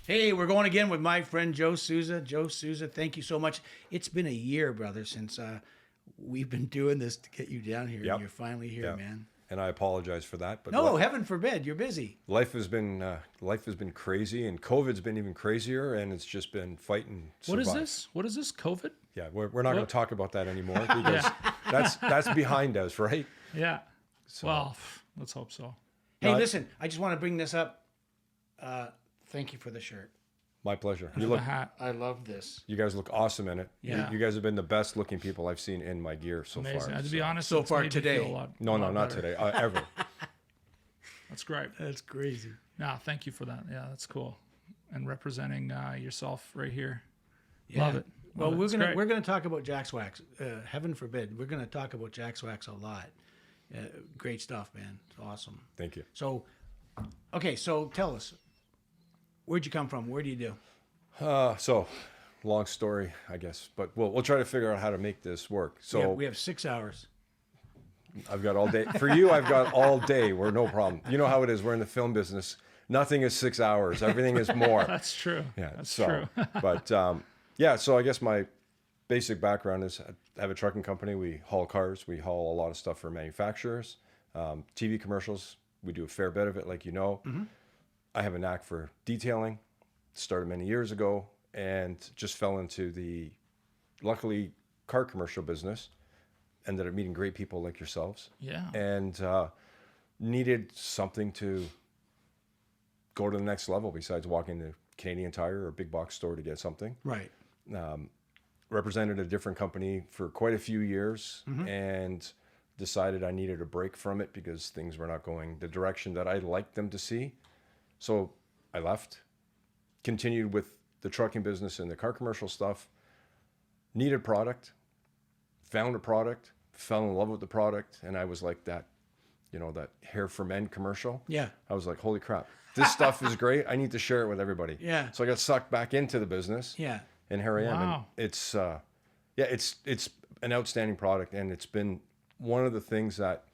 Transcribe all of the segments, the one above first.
Hey, we're going again with my friend Joe Sousa. Joe Sousa, thank you so much. It's been a year, brother, since we've been doing this to get you down here. Yep. And you're finally here, Yep. man. And I apologize for that. But No, heaven forbid. You're busy. life has been crazy, and COVID's been even crazier, and it's just been fighting. What is this? What is this? COVID? Yeah, we're not going to talk about that anymore because that's behind us, right? Yeah. So, Well, let's hope so. Hey, listen, I just want to bring this up. Thank you for the shirt. my pleasure. The hat. I love this. You guys look awesome in it. Yeah. You guys have been the best looking people I've seen in my gear so Amazing. far. To be honest, So it's far made me today. feel a lot No, not not better. today. Ever. That's great. That's crazy. Nah, thank you for that. Yeah, that's cool. And representing yourself right here. Yeah. Love it. Well, Love it. It's great. we're gonna talk about Jaxwax. Heaven forbid, we're gonna talk about Jaxwax a lot. Great stuff, man. It's awesome. Thank you. So, okay, so tell us, where'd you come from? Where do you do? So, long story, I guess, but we'll try to figure out how to make this work. So we have 6 hours. I've got all day. For you, I've got all day. We're no problem. You know how it is. We're in the film business. Nothing is 6 hours. Everything is more. That's true. Yeah, That's true. But yeah, so I guess my basic background is I have a trucking company. We haul cars. We haul a lot of stuff for manufacturers. TV commercials. We do a fair bit of it, like you know. Mm-hmm. I have a knack for detailing. Started many years ago and just fell into the, luckily, car commercial business. Ended up meeting great people like yourselves. Yeah. And needed something to go to the next level besides walking to Canadian Tire or a big box store to get something. Right. Represented a different company for quite a few years and decided I needed a break from it because things were not going the direction that I liked them to see. So I left, continued with the trucking business and the car commercial stuff, needed product, found a product, fell in love with the product, and I was like that, you know, that Hair for Men commercial. Yeah. I was like, holy crap, this stuff is great. I need to share it with everybody. Yeah. So I got sucked back into the business. Yeah. And here I am. Wow. And it's it's an outstanding product, and it's been one of the things that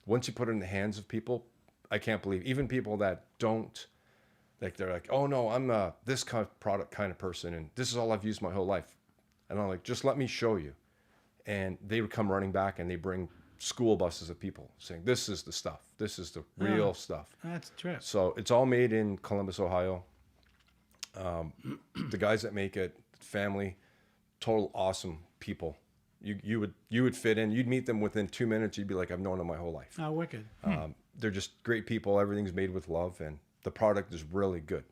once you put it in the hands of people, I can't believe, even people that don't, like, they're like, oh no, I'm this kind of product kind of person, and this is all I've used my whole life. And I'm like, just let me show you. And they would come running back and they bring school buses of people saying, this is the stuff. This is the real stuff. That's true. So it's all made in Columbus, Ohio. The guys that make it, family, total awesome people. You would fit in. You'd meet them within 2 minutes. You'd be like, I've known them my whole life. Oh, wicked. They're just great people. Everything's made with love, and the product is really good.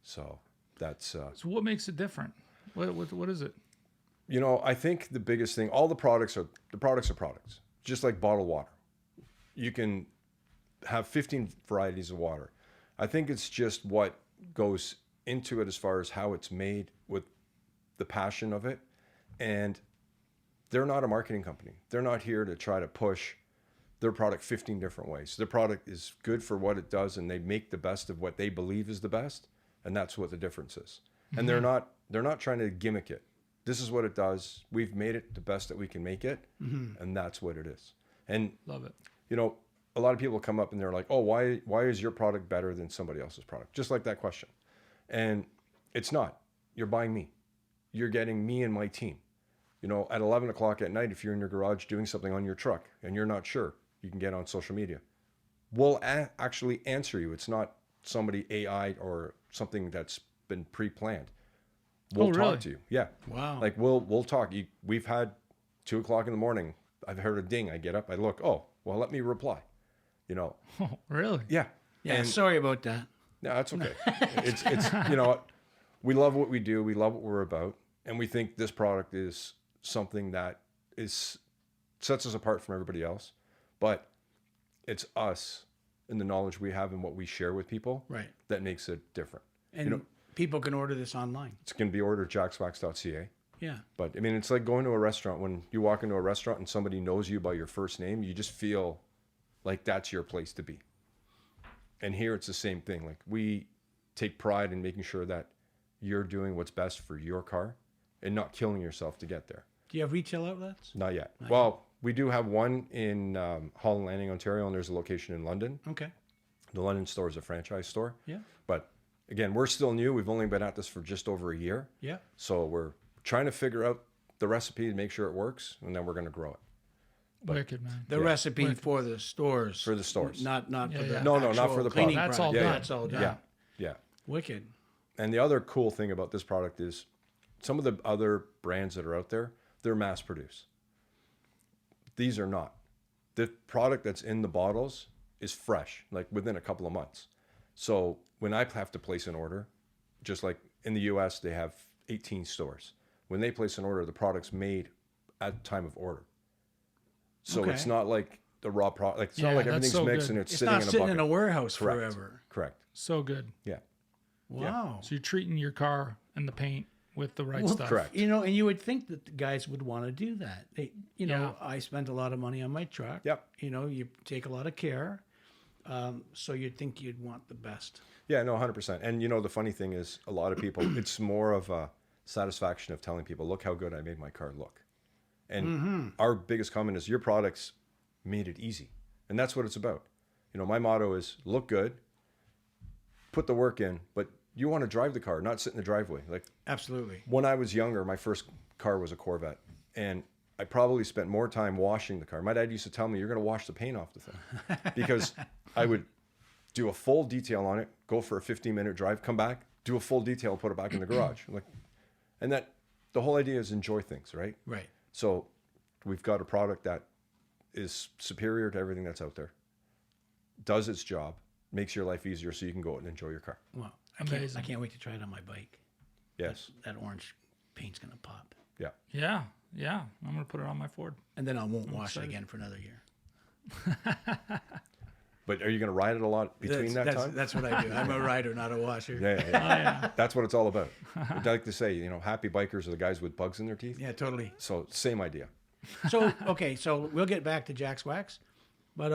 So that's So what makes it different? What is it? you know, I think the biggest thing, all the products are products, just like bottled water. You can have 15 varieties of water. I think it's just what goes into it as far as how it's made with the passion of it. And they're not a marketing company. They're not here to try to push their product 15 different ways. Their product is good for what it does, and they make the best of what they believe is the best, and that's what the difference is. And they're not trying to gimmick it. This is what it does. We've made it the best that we can make it, and that's what it is. And Love it. you know, a lot of people come up and they're like, "Oh, why is your product better than somebody else's product?" Just like that question. And it's not. You're buying me. You're getting me and my team. You know, at 11 o'clock at night, if you're in your garage doing something on your truck and you're not sure, you can get on social media. We'll actually answer you. It's not somebody AI or something that's been pre-planned. We'll really? talk to you. Yeah. Wow. Like we'll talk. We've had 2 o'clock in the morning. I've heard a ding. I get up. I look. Oh, well, let me reply. You know. Oh, really? Yeah. Yeah, And- sorry about that. no, that's okay. it's you know, we love what we do. We love what we're about, and we think this product is something that sets us apart from everybody else. But it's us and the knowledge we have and what we share with people Right. that makes it different. And people can order this online. It's going to be ordered at Jaxwax.ca. Yeah. But I mean, it's like going to a restaurant. When you walk into a restaurant and somebody knows you by your first name, you just feel like that's your place to be. And here it's the same thing. Like, we take pride in making sure that you're doing what's best for your car and not killing yourself to get there. Do you have retail outlets? Not yet. Well, we do have one in Holland Landing, Ontario, and there's a location in London. Okay. The London store is a franchise store. Yeah. But again, we're still new. We've only been at this for just over a year. Yeah. So we're trying to figure out the recipe to make sure it works, and then we're going to grow it. Wicked, man. The recipe for the stores. For the stores. Not for Yeah, the yeah. No, not actual for the cleaning product. That's product. all Yeah, done. that's all done. Yeah. Yeah. Wicked. And the other cool thing about this product is some of the other brands that are out there, they're mass produced. These are not. The product that's in the bottles is fresh, like within a couple of months. So when I have to place an order, just like in the US, they have 18 stores. When they place an order, the product's made at time of order. So Okay. it's not like the raw product. Like, it's not Yeah, like that's everything's so mixed good. and it's It's sitting not in a sitting bucket. in a warehouse Correct. forever. Correct. So good. Yeah. Wow. So you're treating your car and the paint with the right Well, stuff. correct. You know, and you would think that the guys would want to do that. They, you know, Yeah. I spent a lot of money on my truck. Yep. You know, you take a lot of care. So you'd think you'd want the best. Yeah, no, 100%. And you know, the funny thing is, a lot of people, it's more of a satisfaction of telling people, look how good I made my car look. And our biggest comment is, your products made it easy. And that's what it's about. You know, my motto is look good, put the work in, but you want to drive the car, not sit in the driveway. Like, Absolutely. when I was younger, my first car was a Corvette. And I probably spent more time washing the car. My dad used to tell me, you're going to wash the paint off the thing. Because I would do a full detail on it, go for a 15-minute drive, come back, do a full detail, put it back in the garage. Like, and that the whole idea is enjoy things, right? Right. So we've got a product that is superior to everything that's out there, does its job, makes your life easier so you can go out and enjoy your car. Well, Amazing. I can't wait to try it on my bike. Yes. That orange paint's going to pop. Yeah. Yeah. Yeah. I'm going to put it on my Ford. And then I won't wash it excited. again for another year. But are you going to ride it a lot between that time? That's what I do. I'm a rider, not a washer. Yeah, yeah. That's what it's all about. I'd like to say, you know, happy bikers are the guys with bugs in their teeth. Yeah, totally. So same idea. So, okay, so we'll get back to Jaxwax. But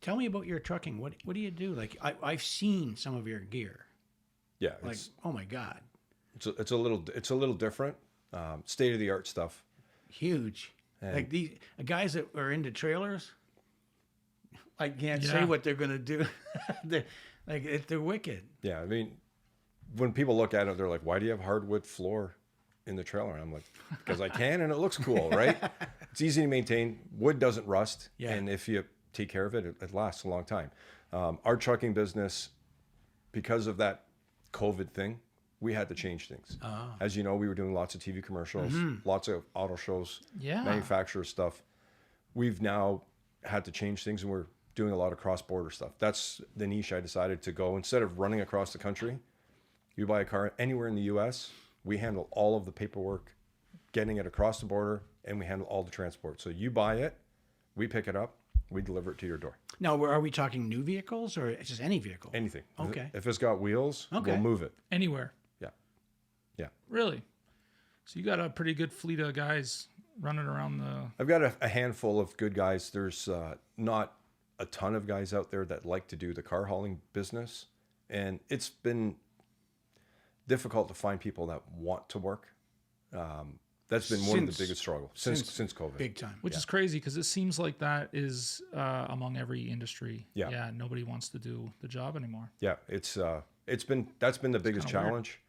tell me about your trucking. What do you do? Like, I've seen some of your gear. Yeah, Like, oh my God. it's a little different. State of the art stuff. Huge. Like these guys that are into trailers, I can't say Yeah. what they're going to do. They're wicked. Yeah, I mean, when people look at it, they're like, "Why do you have hardwood floor in the trailer?" And I'm like, "Because I can, and it looks cool, right? It's easy to maintain. Wood doesn't rust, Yeah. and if you take care of it, it lasts a long time." Our trucking business, because of that COVID thing, we had to change things. As you know, we were doing lots of TV commercials, lots of auto shows, Yeah. manufacturer stuff. We've now had to change things, and we're doing a lot of cross-border stuff. That's the niche I decided to go. Instead of running across the country, you buy a car anywhere in the U.S., we handle all of the paperwork, getting it across the border, and we handle all the transport. So you buy it, we pick it up, we deliver it to your door. Now, are we talking new vehicles or it's just any vehicle? Anything. Okay. If it's got wheels, Okay. we'll move it. Anywhere. Yeah. Yeah. Really? So you got a pretty good fleet of guys running around the... I've got a handful of good guys. There's not a ton of guys out there that like to do the car hauling business. And it's been difficult to find people that want to work. That's been one of the biggest struggles since COVID. Big time. Which is crazy because it seems like that is among every industry. Yeah. Nobody wants to do the job anymore. Yeah, that's been the biggest kinda weird. challenge.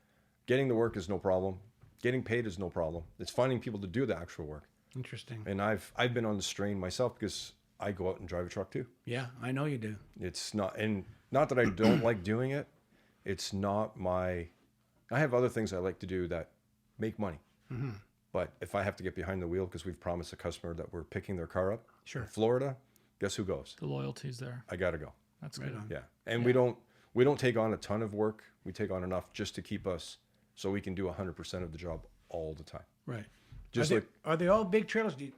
Getting the work is no problem. Getting paid is no problem. It's finding people to do the actual work. Interesting. And I've been on the strain myself because I go out and drive a truck too. Yeah, I know you do. It's not that I don't like doing it. It's not I have other things I like to do that make money. Mm-hmm. But if I have to get behind the wheel because we've promised a customer that we're picking their car up Sure. in Florida, guess who goes? The loyalty's there. I got to go. That's Right good. on. Yeah. And we don't take on a ton of work. We take on enough just to keep us so we can do 100% of the job all the time. Right. Just Are they all big trailers? Do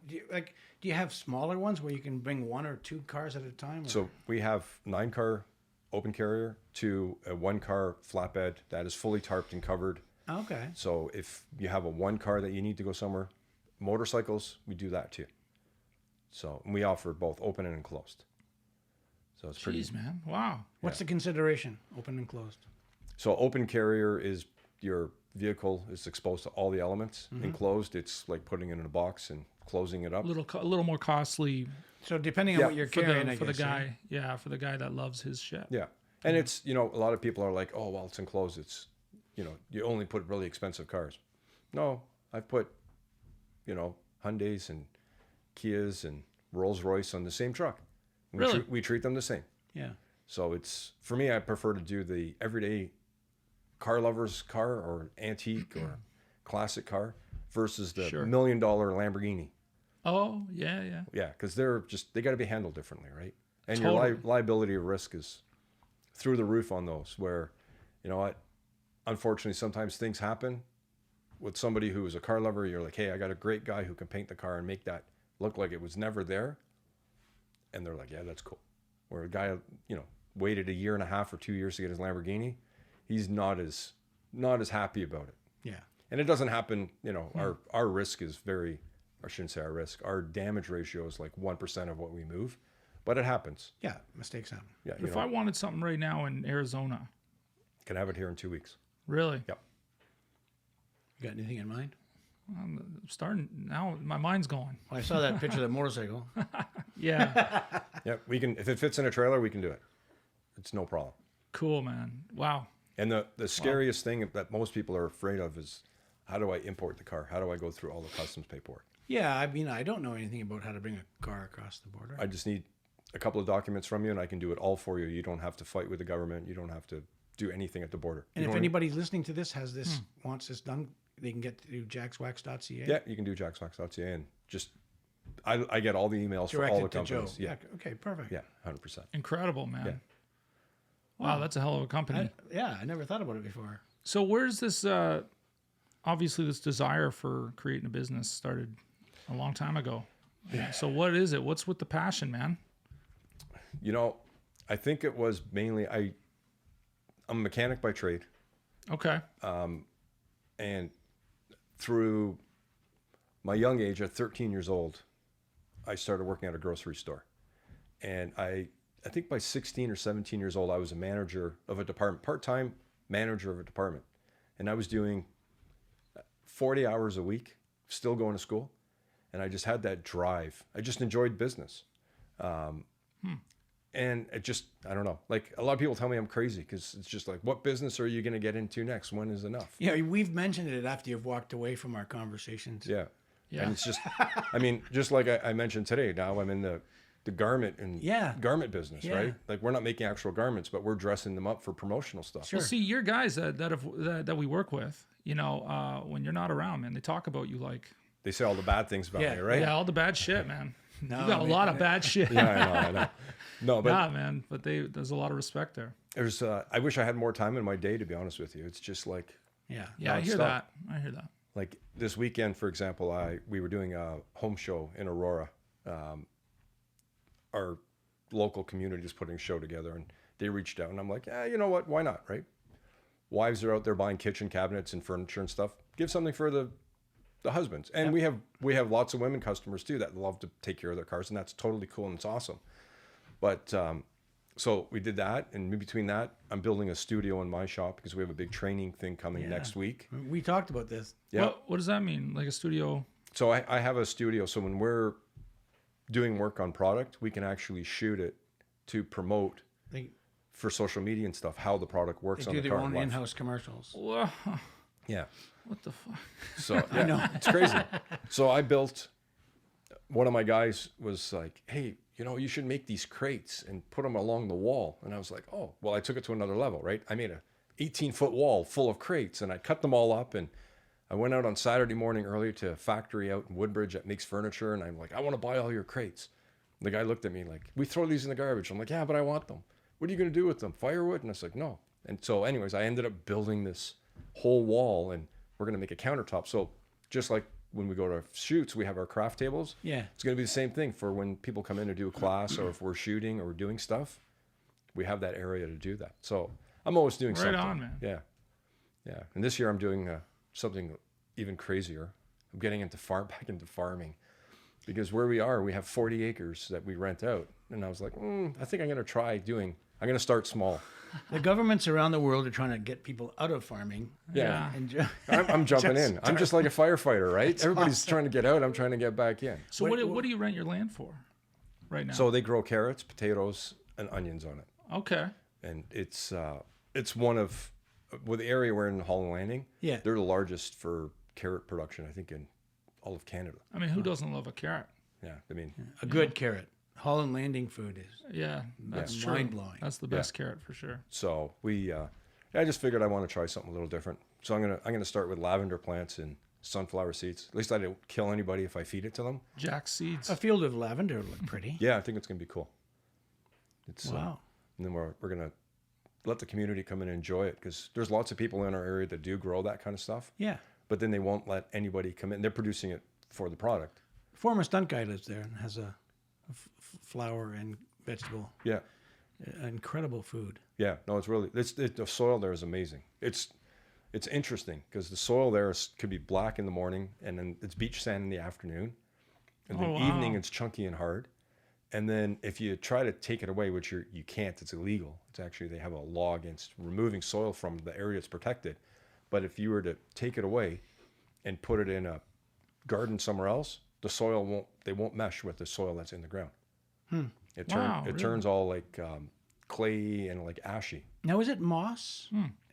you have smaller ones where you can bring one or two cars at a time? Or? So we have 9-car open carrier to a 1-car flatbed that is fully tarped and covered. Okay. So if you have a 1 car that you need to go somewhere, motorcycles, we do that too. So and we offer both open and enclosed. So it's pretty. Jeez, man. Wow. What's the consideration? Open and closed. So open carrier is your vehicle is exposed to all the elements. Enclosed, it's like putting it in a box and closing it up. A little more costly So depending on what you're for carrying, the I for the guess, guy. Yeah, for the guy that loves his shit. Yeah. And it's, you know, a lot of people are like, oh, well, it's enclosed. It's, you know, you only put really expensive cars. No, I've put, you know, Hyundais and Kias and Rolls Royce on the same truck. Really? We treat them the same. Yeah. So it's, for me, I prefer to do the everyday car lover's car or antique or classic car versus the Sure. $1 million Lamborghini. Oh, yeah, yeah. Yeah, because they got to be handled differently, right? And Totally. your liability risk is through the roof on those. Where, you know what, unfortunately, sometimes things happen with somebody who is a car lover. You're like, hey, I got a great guy who can paint the car and make that look like it was never there. And they're like, yeah, that's cool. Or a guy, you know, waited 1.5 years or 2 years to get his Lamborghini. He's not as happy about it. Yeah. And it doesn't happen, you know, our risk is very, I shouldn't say our risk, our damage ratio is like 1% of what we move, but it happens. Yeah. Mistakes happen. Yeah. If I wanted something right now in Arizona, can have it here in 2 weeks. really? Yep. You got anything in mind? I'm starting now. My mind's going. Well, I saw that picture of the motorcycle. Yeah. Yep. We can, if it fits in a trailer, we can do it. It's no problem. Cool, man. Wow. And the scariest thing that most people are afraid of is, how do I import the car? How do I go through all the customs paperwork? Yeah. I mean, I don't know anything about how to bring a car across the border. I just need a couple of documents from you and I can do it all for you. You don't have to fight with the government. You don't have to do anything at the border. and You if don't- anybody listening to this has this, wants this done, they can get to Jaxwax.ca. Yeah, you can do Jaxwax.ca and just, I get all the emails for all the Directed to Joe. companies. Yeah. Okay. Perfect. Yeah. 100%. Incredible, man. Yeah. Wow, that's a hell of a company. I never thought about it before. So where's this, obviously this desire for creating a business started a long time ago. Yeah. So what is it? What's with the passion, man? You know, I think it was mainly, I'm a mechanic by trade. Okay. And through my young age, at 13 years old, I started working at a grocery store. And I think by 16 or 17 years old, I was a manager of a department, part-time manager of a department. And I was doing 40 hours a week, still going to school. And I just had that drive. I just enjoyed business. And it just, I don't know, like a lot of people tell me I'm crazy because it's just like, what business are you going to get into next? When is enough? Yeah, we've mentioned it after you've walked away from our conversations. Yeah. Yeah. And it's just, I mean, just like I mentioned today, now I'm in the garment and garment business, Yeah. right? Like we're not making actual garments, but we're dressing them up for promotional stuff. Sure. Well, see, your guys that we work with, you know, when you're not around, man, they talk about you like, They say all the bad things about Yeah. me, right? yeah, all the bad shit, man. No, You got a lot of bad shit. Yeah, I know. No, but Yeah, man. But there's a lot of respect there. there's, I wish I had more time in my day, to be honest with you. It's just like, Yeah. Yeah, I hear Nonstop. that. I hear that. like this weekend, for example, we were doing a home show in Aurora. Our local community is putting a show together, and they reached out, and I'm like, you know what? Why not, right? Wives are out there buying kitchen cabinets and furniture and stuff. Give something for the husbands, and we have lots of women customers too that love to take care of their cars, and that's totally cool and it's awesome. But so we did that, and in between that, I'm building a studio in my shop because we have a big training thing coming next week. We talked about this. Yeah. What does that mean? Like a studio? So I have a studio. So when we're doing work on product, we can actually shoot it to promote They for social media and stuff how the product works on do the their car. own live. in-house commercials. Whoa, Yeah. what the fuck? So yeah, it's crazy. So I built. One of my guys was like, "Hey, you know, you should make these crates and put them along the wall." And I was like, "Oh, well." I took it to another level, right? I made a 18-foot wall full of crates, and I cut them all up. And I went out on Saturday morning early to a factory out in Woodbridge that makes furniture, and I'm like, "I want to buy all your crates." And the guy looked at me like, "We throw these in the garbage." I'm like, "Yeah, but I want them. What are you going to do with them? Firewood?" And I was like, "No." And so, anyways, I ended up building this whole wall, and we're going to make a countertop. So just like when we go to shoots, we have our craft tables. Yeah. It's going to be the same thing for when people come in to do a class, or if we're shooting or we're doing stuff, we have that area to do that. So I'm always doing Right something. on, man. Yeah. Yeah. And this year I'm doing something even crazier. I'm getting back into farming, because where we are, we have 40 acres that we rent out. And I was like, I think I'm going to start small. The governments around the world are trying to get people out of farming. Yeah. And I'm jumping Just in. I'm just like a firefighter, right? Everybody's trying to get out. I'm trying to get back in. So what do you rent your land for right now? So they grow carrots, potatoes, and onions on it. Okay. and it's one of, with the area we're in Holland Landing. Yeah. They're the largest for carrot production, I think, in all of Canada. I mean, who doesn't love a carrot? Yeah, I mean, A good carrot. Holland Landing food is Yeah, that's true. mind-blowing. That's the best carrot for sure. so I just figured I want to try something a little different. So I'm gonna start with lavender plants and sunflower seeds. At least I don't kill anybody if I feed it to them. Jack seeds. A field of lavender would look pretty. Yeah, I think it's gonna be cool. It's Wow. and then we're gonna let the community come in and enjoy it, because there's lots of people in our area that do grow that kind of stuff. Yeah. But then they won't let anybody come in. They're producing it for the product. Former stunt guy lives there and has a flower and vegetable. Yeah. Incredible food. Yeah, no, it's really the soil there is amazing. It's interesting because the soil there could be black in the morning, and then it's beach sand in the afternoon, and then evening it's chunky and hard. And then if you try to take it away, which you can't, it's illegal. It's actually, they have a law against removing soil from the area that's protected. But if you were to take it away and put it in a garden somewhere else, the soil won't mesh with the soil that's in the ground. It turns all like clay and like ashy. Now, is it moss?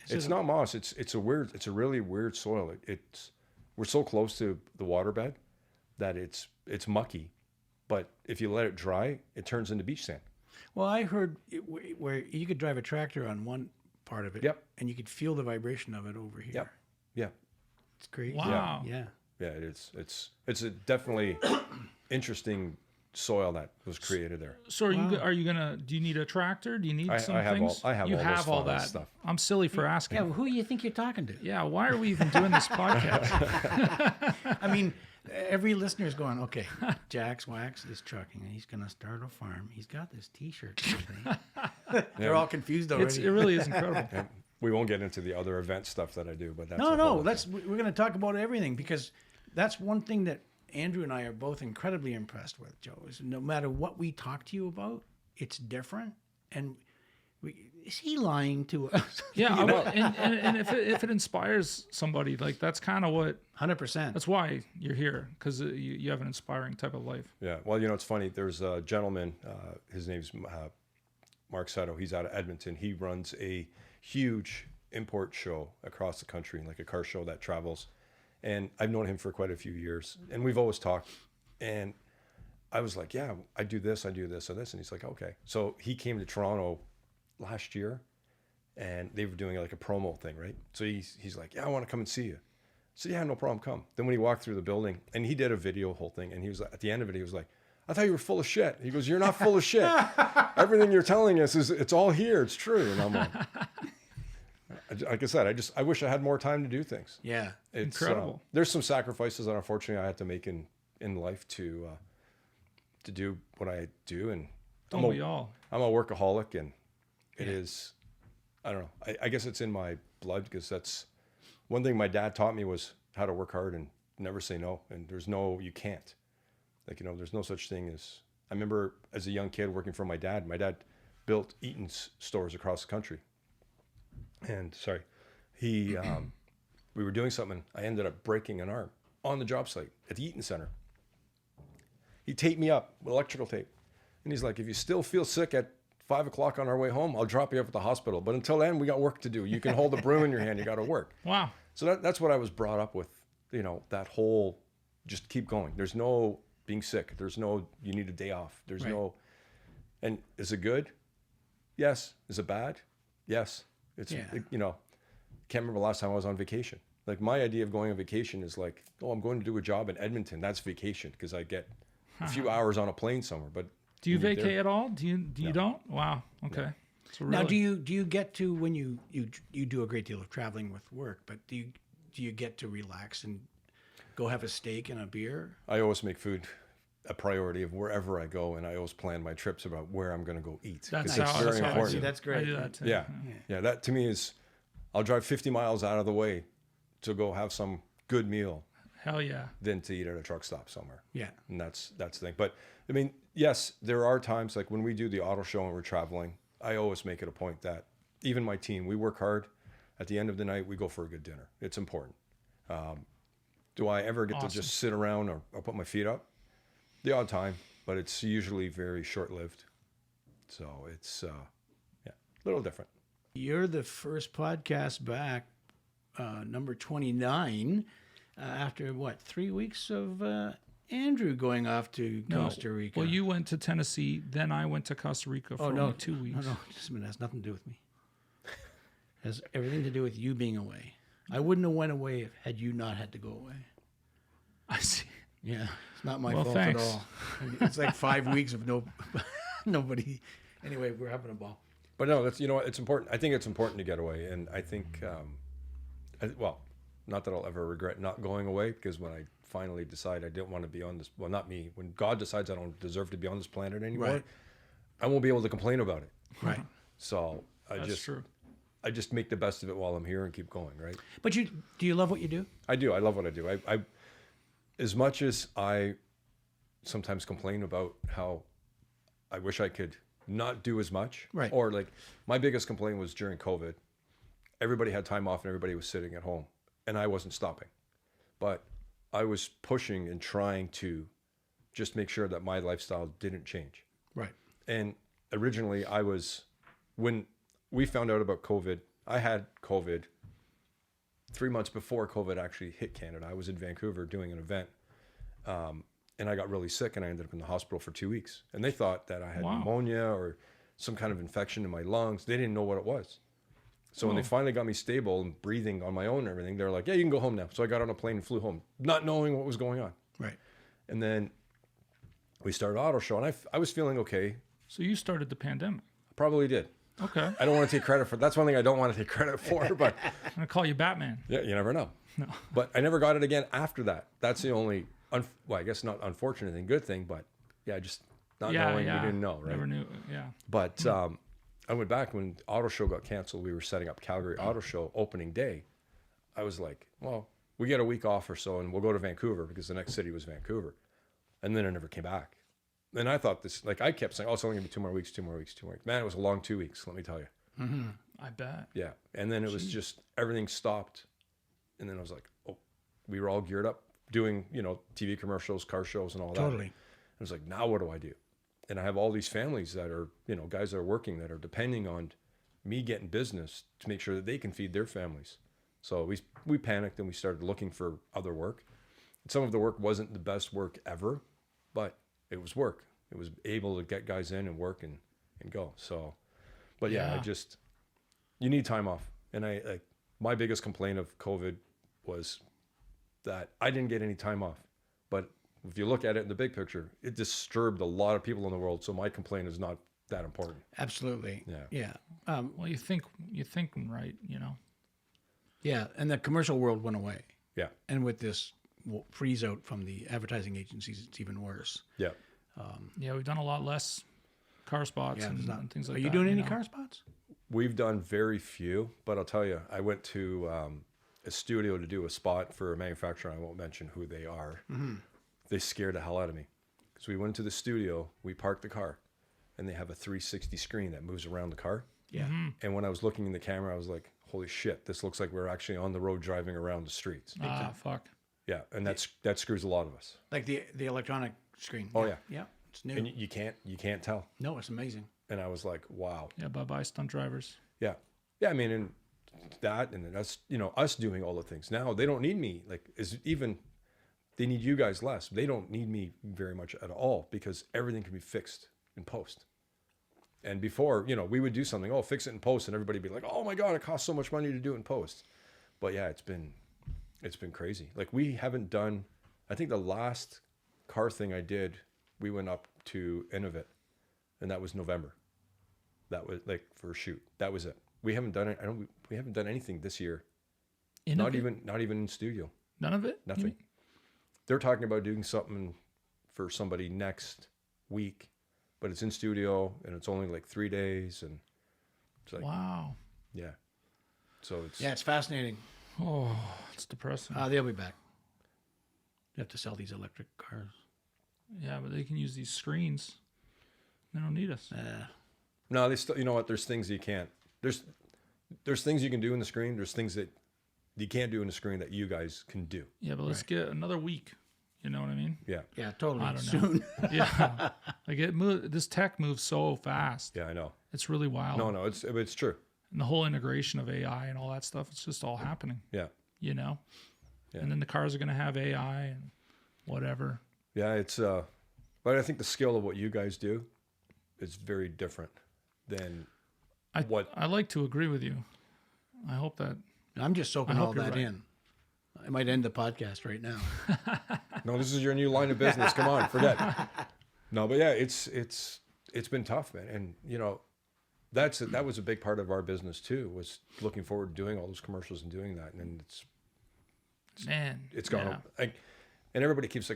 It's not moss. It's a really weird soil. We're so close to the waterbed that it's mucky, but if you let it dry, it turns into beach sand. Well, I heard where you could drive a tractor on one part of it. Yep. And you could feel the vibration of it over here. Yep. Yeah. It's crazy. Wow. Yeah. Yeah. It is. It's a definitely interesting soil that was created there. So are you gonna? Do you need a tractor? Do you need some I have things? all you this have all fun that stuff. I'm silly for asking. Yeah. Well, who do you think you're talking to? Yeah, why are we even doing this podcast? I mean, every listener is going, okay, Jaxwax is trucking and he's going to start a farm. He's got this T-shirt thing. They're all confused already. It really is incredible. And we won't get into the other event stuff that I do, but that's No. other We're going to talk about everything, because that's one thing that Andrew and I are both incredibly impressed with, Joe, is no matter what we talk to you about, it's different. And is he lying to us? Yeah, and if it inspires somebody, like that's kind of what 100%. that's why you're here, because you have an inspiring type of life. Yeah. Well, it's funny. There's a gentleman, his name's Mark Seto. He's out of Edmonton. He runs a huge import show across the country, like a car show that travels. And I've known him for quite a few years, and we've always talked. And I was like, yeah, I do this, or this. And he's like, okay. So he came to Toronto last year, and they were doing like a promo thing, right? So he's like, yeah, I want to come and see you. So yeah, no problem, come. Then when he walked through the building, and he did a video whole thing, and he was at the end of it, he was like, I thought you were full of shit. He goes, you're not full of shit. Everything you're telling us it's all here. It's true. And I'm like I said, I wish I had more time to do things. Yeah. It's Incredible. There's some sacrifices that unfortunately I had to make in life to do what I do, and Don't we all? I'm a workaholic, and it is, I don't know. I guess it's in my blood, because that's one thing my dad taught me, was how to work hard and never say no. And you can't. Like, there's no such thing as, I remember as a young kid working for my dad. My dad built Eaton's stores across the country. And we were doing something. I ended up breaking an arm on the job site at the Eaton Center. He taped me up with electrical tape. And he's like, if you still feel sick at 5 o'clock on our way home, I'll drop you off at the hospital. But until then, we got work to do. You can hold a broom in your hand. You got to work. Wow. So that's what I was brought up with, that whole, just keep going. There's no being sick. There's no, you need a day off. There's no, and is it good? Yes. Is it bad? Yes. It's, can't remember the last time I was on vacation. Like, my idea of going on vacation is like, oh, I'm going to do a job in Edmonton. That's vacation, because I get a few hours on a plane somewhere. But do you vacate at all? Do you don't? Wow. Okay. No. So really, Now, do you get to, when you do a great deal of traveling with work, but do you get to relax and go have a steak and a beer? I always make food a priority of wherever I go, and I always plan my trips about where I'm going to go eat. That's it's how very I important. see. That's great. I do that too. Yeah. That to me is, I'll drive 50 miles out of the way to go have some good meal Hell yeah. than to eat at a truck stop somewhere. Yeah. And that's the thing. But I mean, yes, there are times, like when we do the auto show and we're traveling, I always make it a point that even my team, we work hard. At the end of the night, we go for a good dinner. It's important. Do I ever get to just sit around or put my feet up? The odd time, but it's usually very short-lived. So it's, little different. You're the first podcast back, number 29, after what, 3 weeks of Andrew going off to Costa Rica. Well, you went to Tennessee, then I went to Costa Rica for only 2 weeks. No, just a minute. It has nothing to do with me. It has everything to do with you being away. I wouldn't have went away had you not had to go away. I see. Yeah, it's not my Well, fault thanks. at all. It's like 5 weeks of nobody. Anyway, we're having a ball. But no, that's, you know what, it's important. I think it's important to get away. And I think, well, not that I'll ever regret not going away, because when I finally decide I didn't want to be on this, well, not me, when God decides I don't deserve to be on this planet anymore, Right. I won't be able to complain about it. Right. So That's true. I just make the best of it while I'm here and keep going, right? But do you love what you do? I do. I love what I do. I as much as I sometimes complain about how I wish I could not do as much. Right. Or like my biggest complaint was during COVID. Everybody had time off and everybody was sitting at home and I wasn't stopping. But I was pushing and trying to just make sure that my lifestyle didn't change. Right. And originally when we found out about COVID, I had COVID 3 months before COVID actually hit Canada. I was in Vancouver doing an event, and I got really sick, and I ended up in the hospital for 2 weeks. And they thought that I had pneumonia or some kind of infection in my lungs. They didn't know what it was. So when they finally got me stable and breathing on my own and everything, they were like, yeah, you can go home now. So I got on a plane and flew home, not knowing what was going on. Right. And then we started Auto Show, and I was feeling okay. So you started the pandemic. Probably did. Okay. I don't want to take credit for. That's one thing I don't want to take credit for, but I'm going to call you Batman. yeah, you never know. No. But I never got it again after that. That's the only, well, I guess not unfortunate thing, good thing, but yeah, just not knowing, we didn't know, right? Never knew. Yeah. But I went back when Auto Show got canceled. We were setting up Calgary Auto Show opening day. I was like, well, we get a week off or so, and we'll go to Vancouver because the next city was Vancouver. And then I never came back. And I thought this, like I kept saying, oh, it's only gonna be 2 more weeks, 2 more weeks, 2 more weeks. Man, it was a long 2 weeks, let me tell you. I bet. Yeah. And then it was just, everything stopped. And then I was like, oh, we were all geared up doing, TV commercials, car shows and all that. Totally. I was like, now what do I do? And I have all these families that are, guys that are working that are depending on me getting business to make sure that they can feed their families. So we panicked and we started looking for other work. Some of the work wasn't the best work ever, but it was work. It was able to get guys in and work and go. So, but yeah, you need time off. And my biggest complaint of COVID was that I didn't get any time off. But if you look at it in the big picture, it disturbed a lot of people in the world. So my complaint is not that important. Absolutely. Yeah. Yeah. Well, you're thinking right, Yeah. And the commercial world went away. Yeah. And with this freeze out from the advertising agencies, it's even worse. Yeah. Yeah, we've done a lot less car spots and things like that. Are you doing any car spots? We've done very few, but I'll tell you, I went to a studio to do a spot for a manufacturer. I won't mention who they are. Mm-hmm. They scared the hell out of me. So we went to the studio, we parked the car, and they have a 360 screen that moves around the car. Yeah. And when I was looking in the camera, I was like, holy shit, this looks like we're actually on the road driving around the streets. Fuck. Yeah, and that screws a lot of us. Like the electronic screen. Oh, yeah. Yeah. It's new. And you can't tell. No, it's amazing. And I was like, wow. Yeah, bye-bye stunt drivers. Yeah. Yeah, I mean, and that, and that's, us doing all the things. Now, they don't need me. They need you guys less. They don't need me very much at all because everything can be fixed in post. And before, we would do something, fix it in post, and everybody would be like, oh my God, it costs so much money to do it in post. But yeah, it's been crazy. Like we haven't done, I think the last car thing I did, we went up to Innovate, and that was November. That was like for a shoot. That was it. We haven't done it. We haven't done anything this year. Not even in studio. None of it? Nothing. They're talking about doing something for somebody next week, but it's in studio and it's only like 3 days, and it's like, wow. Yeah. So it's fascinating. Oh, it's depressing. They'll be back. You have to sell these electric cars. Yeah, but they can use these screens. They don't need us. No, they still. You know what? There's things you can't. There's things you can do in the screen. There's things that you can't do in the screen that you guys can do. Yeah, but let's get another week. You know what I mean? Yeah. Yeah, totally. I don't know. Soon. Yeah. Like this tech moves so fast. Yeah, I know. It's really wild. No, it's true. And the whole integration of AI and all that stuff, it's just all happening, Yeah. you know? Yeah. And then the cars are going to have AI and whatever. Yeah, it's but I think the skill of what you guys do is very different than what I like to agree with you. I hope that. I'm just soaking I hope all you're that right. in. I might end the podcast right now. No, this is your new line of business. Come on, forget. No, but yeah, it's been tough, man. And you know, that was a big part of our business too, was looking forward to doing all those commercials and doing that. And it's gone yeah. like, and everybody keeps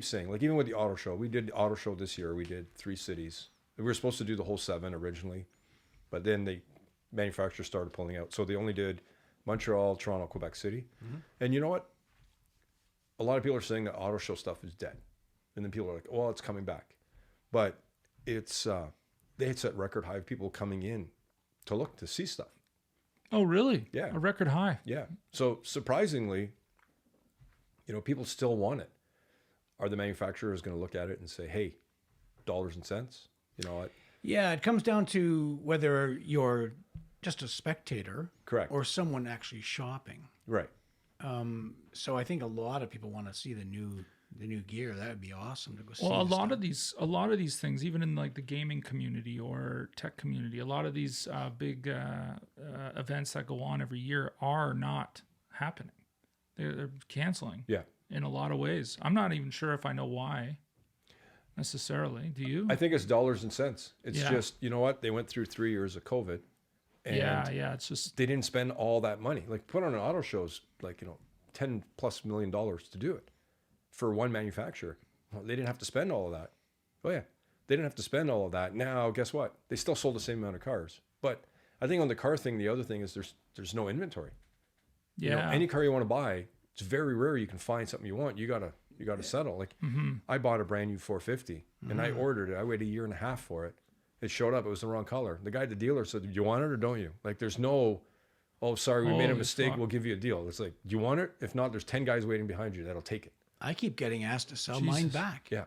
saying, like, even with the auto show, we did the auto show this year, we did 3 cities. We were supposed to do the whole 7 originally, but then the manufacturers started pulling out. So they only did Montreal, Toronto, Quebec City. Mm-hmm. And you know what? A lot of people are saying that auto show stuff is dead. And then people are like, well, it's coming back. But it's, they had set record high of people coming in to see stuff. Oh, really? Yeah. A record high. Yeah. So surprisingly, you know, people still want it. Are the manufacturers going to look at it and say, hey, dollars and cents? You know what? Yeah, it comes down to whether you're just a spectator, Correct. or someone actually shopping. Right. So I think a lot of people want to see the new gear. That would be awesome to go see. Well, a the lot stuff. of these things, even in like the gaming community or tech community, a lot of these big events that go on every year are not happening. They're canceling. Yeah. In a lot of ways. I'm not even sure if I know why necessarily. Do you? I think it's dollars and cents. It's Yeah. just, you know what? They went through 3 years of COVID. And yeah. It's just they didn't spend all that money. Like, put on an auto show's like, you know, $10+ million to do it for one manufacturer. Well, they didn't have to spend all of that. Oh yeah, they didn't have to spend all of that. Now, guess what? They still sold the same amount of cars. But I think on the car thing, the other thing is there's no inventory. yeah. You know, any car you want to buy, it's very rare you can find something you want. You gotta settle. Like, I bought a brand new 450 and I ordered it. I waited 1.5 years for it. It showed up. It was the wrong color. The guy at the dealer said, "Do you want it or don't you?" Like, there's no, "Oh, sorry, we made a Holy mistake. fuck. We'll give you a deal." It's like, "Do you want it? If not, there's 10 guys waiting behind you that'll take it." I keep getting asked to sell mine Jesus. back. Yeah.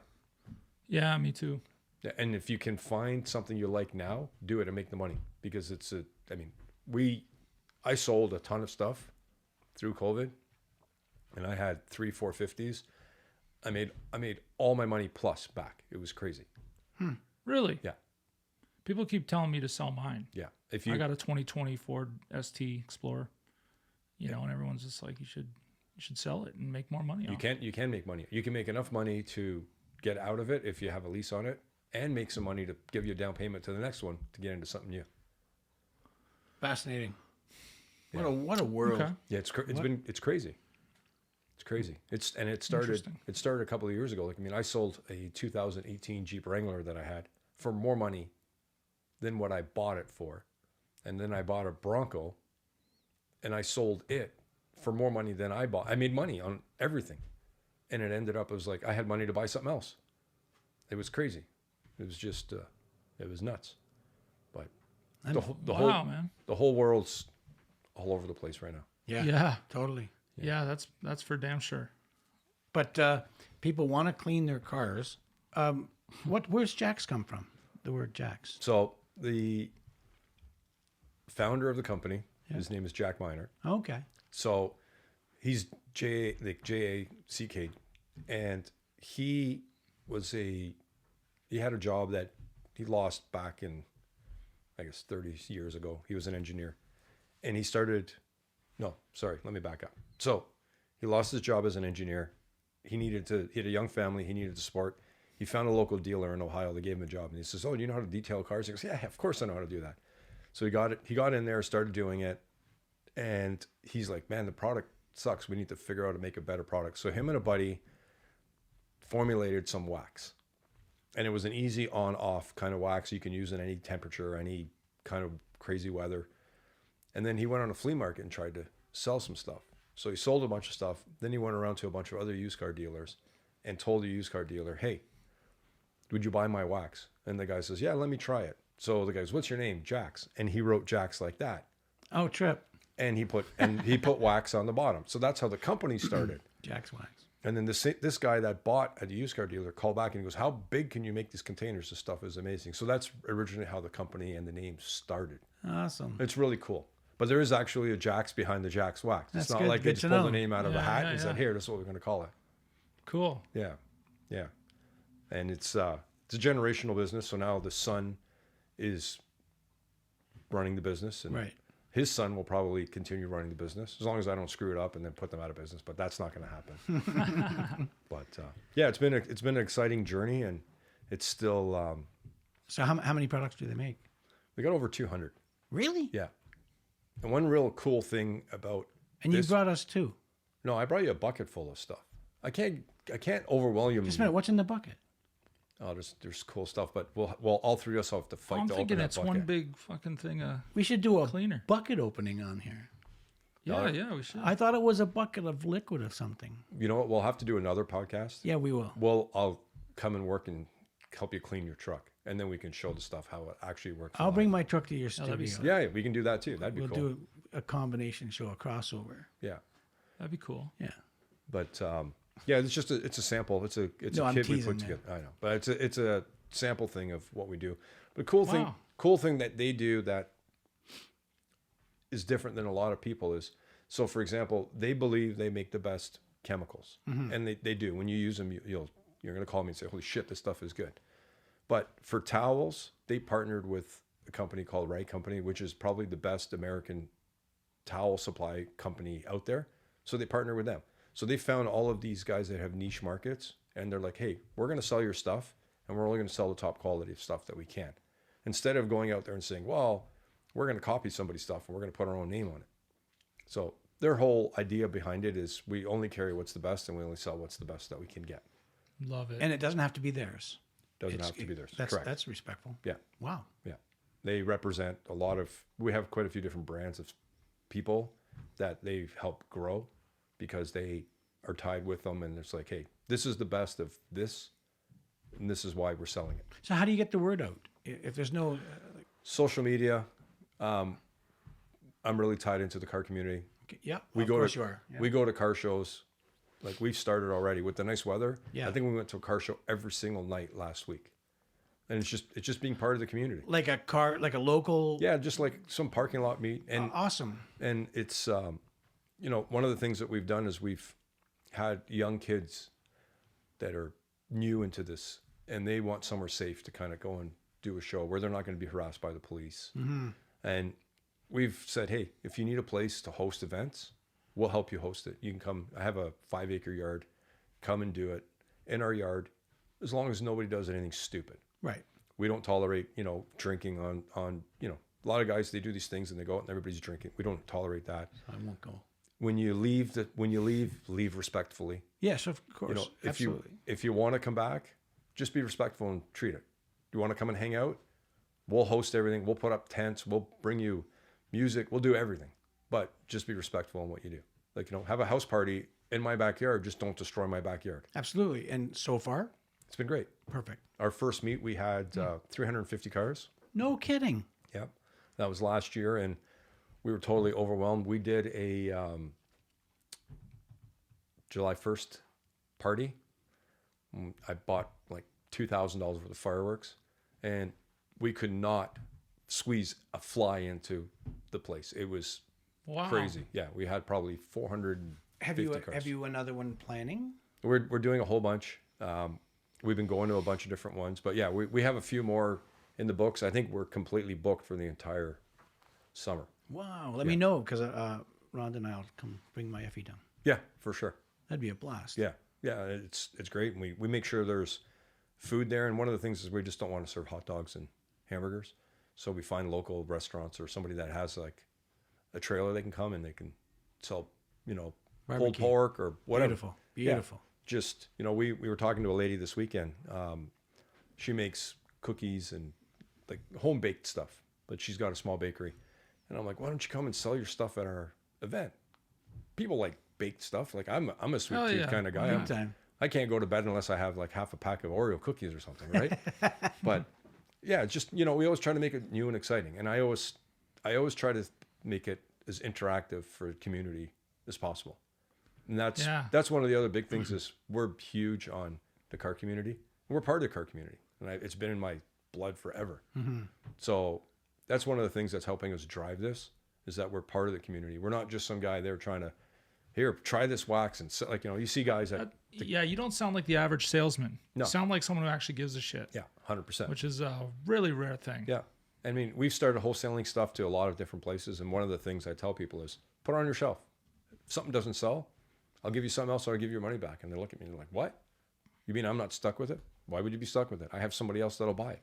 Yeah, me too. Yeah, and if you can find something you like now, do it and make the money, because I sold a ton of stuff through COVID, and I had 3 450s. I made all my money plus back. It was crazy. Really? Yeah. People keep telling me to sell mine. Yeah. I got a 2020 Ford ST Explorer, you know, and everyone's just like, you should sell it and make more money. You can make money. You can make enough money to get out of it if you have a lease on it, and make some money to give you a down payment to the next one to get into something new. Fascinating. Yeah. What a world. Okay. Yeah, it's crazy. It's crazy. It started a couple of years ago. Like, I mean, I sold a 2018 Jeep Wrangler that I had for more money than what I bought it for. And then I bought a Bronco and I sold it for more money than I bought. I made money on everything. And it ended up, it was like I had money to buy something else. It was crazy. It was just, it was nuts. But Man. the whole world's all over the place right now. Yeah. Yeah. Totally. Yeah, that's for damn sure. But people want to clean their cars. Where's Jax come from? The word Jax. So the founder of the company, his name is Jack Miner. Okay. So he's Jack, and he had a job that he lost back in, I guess, 30 years ago. He was an engineer, and let me back up. So he lost his job as an engineer. He had a young family. He needed to support. He found a local dealer in Ohio. They gave him a job, and he says, "Oh, do you know how to detail cars?" He goes, "Yeah, of course I know how to do that." So he got in there, started doing it, and he's like, "Man, the product sucks. We need to figure out how to make a better product." So him and a buddy formulated some wax, and it was an easy on-off kind of wax you can use in any temperature, any kind of crazy weather. And then he went on a flea market and tried to sell some stuff. So he sold a bunch of stuff. Then he went around to a bunch of other used car dealers and told the used car dealer, "Hey, would you buy my wax?" And the guy says, "Yeah, let me try it." So the guy goes, "What's your name?" "Jax." And he wrote Jax like that. Oh, Trip. And he put wax on the bottom. So that's how the company started. Jax Wax. And then this guy that bought at the used car dealer called back and he goes, how big can you make these containers? This stuff is amazing. So that's originally how the company and the name started. Awesome. It's really cool. But there is actually a Jax behind the Jax Wax. That's It's not good- like they good just to pulled know. the name out of a hat Yeah, and said, here, this is what we're going to call it. Cool. Yeah. Yeah. And it's a generational business. So now the son is running the business, and Right. his son will probably continue running the business as long as I don't screw it up and then put them out of business. But that's not going to happen. But yeah, it's been an exciting journey, and it's still So how many products do they make? we got over 200. Really? Yeah. And one real cool thing about And you brought us two. no, I brought you a bucket full of stuff. I can't overwhelm you. Just a minute. What's in the bucket? Oh, there's cool stuff, but we'll all three of us will have to fight I'm to thinking open that it's bucket. one big fucking thing of We should do a cleaner. bucket opening on here. Yeah, we should. I thought it was a bucket of liquid or something. You know what? We'll have to do another podcast. Yeah, we will. Well, I'll come and work and help you clean your truck, and then we can show the stuff how it actually works. I'll live. bring my truck to your that'd be studio. Yeah, we can do that too. That'd be We'll cool. do a combination show, a crossover. Yeah, That'd be cool. Yeah. but yeah, it's just it's a sample. It's a No, I'm kit we teasing put you. together. I know, but it's a sample thing of what we do. But Wow. cool thing that they do that is different than a lot of people is, so for example, they believe they make the best chemicals, and they do. When you use them, you're going to call me and say, holy shit, this stuff is good. But for towels, they partnered with a company called Wright Company, which is probably the best American towel supply company out there. So they partner with them. So they found all of these guys that have niche markets, and they're like, hey, we're going to sell your stuff, and we're only going to sell the top quality of stuff that we can. Instead of going out there and saying, well, we're going to copy somebody's stuff and we're going to put our own name on it. So their whole idea behind it is we only carry what's the best and we only sell what's the best that we can get. Love it. And it doesn't have to be theirs. Doesn't have to be theirs. That's Correct. that's respectful. Yeah. Wow. Yeah. They represent a lot of, we have quite a few different brands of people that they've helped grow because they are tied with them. And it's like, hey, this is the best of this, and this is why we're selling it. So how do you get the word out? If there's no, Social media. I'm really tied into the car community. yeah, We of go course to you are. Yeah. we go to car shows. Like we've started already with the nice weather. Yeah. I think we went to a car show every single night last week. And it's just being part of the community. Like a car, like a local. Yeah, just like some parking lot meet. And Awesome. and it's one of the things that we've done is we've had young kids that are new into this, and they want somewhere safe to kind of go and do a show where they're not going to be harassed by the police. And we've said, hey, if you need a place to host events, we'll help you host it. You can come. I have a 5-acre yard. Come and do it in our yard, as long as nobody does anything stupid. Right. We don't tolerate, drinking on. A lot of guys, they do these things and they go out and everybody's drinking. We don't tolerate that. I won't go. When you leave respectfully. Yes, of course. If Absolutely. if you want to come back, just be respectful and treat it. You want to come and hang out? We'll host everything. We'll put up tents. We'll bring you music. We'll do everything. But just be respectful in what you do. Like, have a house party in my backyard. Just don't destroy my backyard. Absolutely. And so far, It's been great. perfect. Our first meet, we had 350 cars. No kidding. Yep. That was last year, and we were totally overwhelmed. We did a July 1st party. I bought like $2,000 worth of fireworks, and we could not squeeze a fly into the place. It was Wow. crazy. Yeah, we had probably 450 cars. Have you another one planning? We're doing a whole bunch. We've been going to a bunch of different ones, but yeah, we have a few more in the books. I think we're completely booked for the entire summer. Wow. Let me know because Rhonda and I'll come bring my Effie down. Yeah, for sure. That'd be a blast. Yeah, it's great, and we make sure there's food there. And one of the things is we just don't want to serve hot dogs and hamburgers, so we find local restaurants or somebody that has like a trailer they can come and they can sell, pulled Barbecue. pork or whatever. Beautiful. Yeah. Beautiful. Just we were talking to a lady this weekend. She makes cookies and like home baked stuff, but she's got a small bakery. And I'm like, why don't you come and sell your stuff at our event? People like baked stuff. Like I'm a sweet Hell tooth yeah. kind of guy. Big time. I can't go to bed unless I have like half a pack of Oreo cookies or something, right? But yeah, just we always try to make it new and exciting, and I always try to make it as interactive for the community as possible. And that's one of the other big things is we're huge on the car community. We're part of the car community, and it's been in my blood forever. So that's one of the things that's helping us drive this, is that we're part of the community. We're not just some guy there trying to, here, try this wax. And like, you see guys that... you don't sound like the average salesman. No. You sound like someone who actually gives a shit. Yeah, 100%. Which is a really rare thing. Yeah. I mean, we've started wholesaling stuff to a lot of different places. And one of the things I tell people is, put it on your shelf. If something doesn't sell, I'll give you something else or I'll give you your money back. And they look at me and they're like, what? You mean I'm not stuck with it? Why would you be stuck with it? I have somebody else that'll buy it.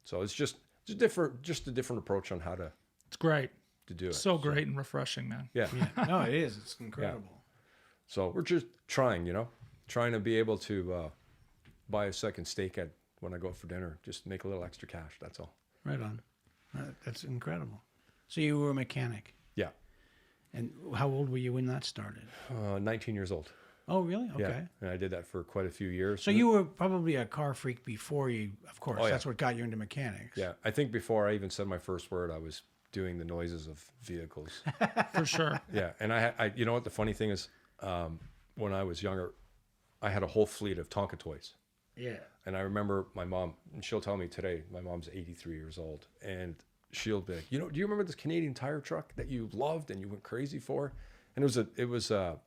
So it's just a different approach on how to... It's great. To do it. So great and refreshing, man. Yeah. No, it is. It's incredible. Yeah. So we're just trying to be able to buy a second steak when I go out for dinner, just make a little extra cash. That's all. Right on. That's incredible. So you were a mechanic. Yeah. And how old were you when that started? 19 years old. Oh, really? Okay. Yeah. And I did that for quite a few years. So you were probably a car freak before you, of course. Oh, yeah. That's what got you into mechanics. Yeah. I think before I even said my first word, I was doing the noises of vehicles. For sure. Yeah. And I you know what the funny thing is, when I was younger, I had a whole fleet of Tonka toys. Yeah. And I remember my mom, and she'll tell me today, my mom's 83 years old, and she'll be like, do you remember this Canadian Tire truck that you loved and you went crazy for? And it was a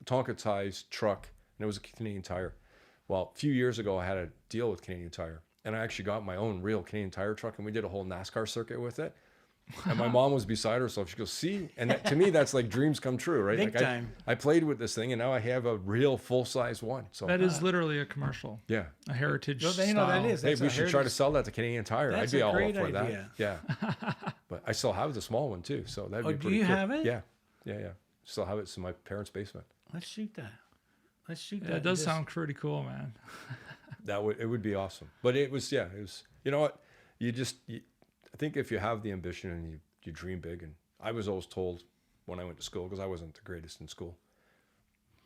Tonka-sized truck, and it was a Canadian Tire. Well, a few years ago, I had a deal with Canadian Tire, and I actually got my own real Canadian Tire truck, and we did a whole NASCAR circuit with it. And my mom was beside herself. She goes, see? And to me, that's like dreams come true, right? Big time. I played with this thing, and now I have a real full-size one. So That is literally a commercial. Yeah. A heritage Well, style. that is. Hey, That's we a should try to heritage- sell that to Canadian Tire. That's I'd be a all great for idea. that. Yeah. But I still have the small one, too. So that'd Oh, be do pretty you cool. have it? Yeah. Yeah. Still have it. It's in my parents' basement. Let's shoot that. Let's shoot that. Yeah, it does Just- sound pretty cool, man. It would be awesome. But it was, you know what? I think if you have the ambition and you dream big, and I was always told when I went to school, because I wasn't the greatest in school,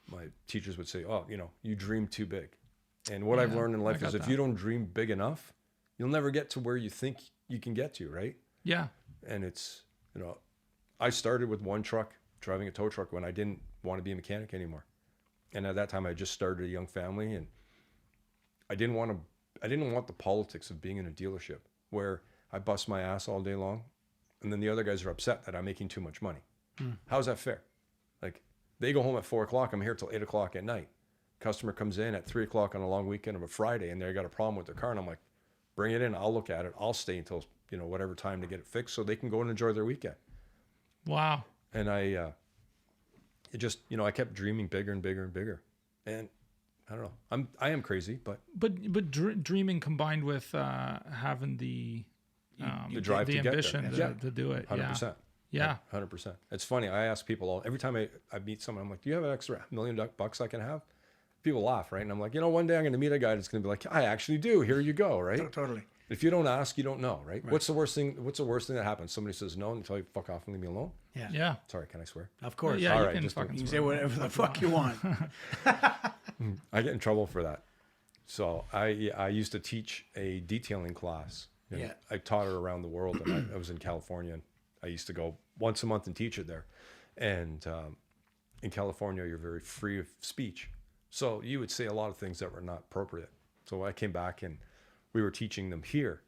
my teachers would say, oh, you dream too big. And what I've learned in life is if you don't dream big enough, you'll never get to where you think you can get to, right? Yeah. And it's, I started with one truck, driving a tow truck, when I didn't want to be a mechanic anymore. And at that time, I just started a young family, and I didn't want the politics of being in a dealership where I bust my ass all day long, and then the other guys are upset that I'm making too much money. How's that fair? Like, they go home at 4 o'clock, I'm here till 8 o'clock at night. Customer comes in at 3 o'clock on a long weekend of a Friday, and they got a problem with their car, and I'm like, bring it in, I'll look at it, I'll stay until whatever time to get it fixed so they can go and enjoy their weekend. Wow. And I kept dreaming bigger and bigger and bigger, and I don't know, I am crazy, but dreaming combined with having the drive the to get ambition there. to do it. 100%. Yeah. 100%. It's funny. I ask people every time I meet someone, I'm like, do you have an extra $1 million I can have? People laugh, right? And I'm like, one day I'm going to meet a guy that's going to be like, I actually do. Here you go, right? Totally. If you don't ask, you don't know, right? What's the worst thing that happens? Somebody says no and you tell you fuck off and leave me alone. Yeah. Yeah. Sorry, can I swear? Of course. Yeah, All you right, can just fucking You can swear. say whatever the fuck you want. I get in trouble for that. So I used to teach a detailing class. And Yeah. I taught it around the world, and I was in California, and I used to go once a month and teach it there. And in California, you're very free of speech. So you would say a lot of things that were not appropriate. So I came back and we were teaching them here.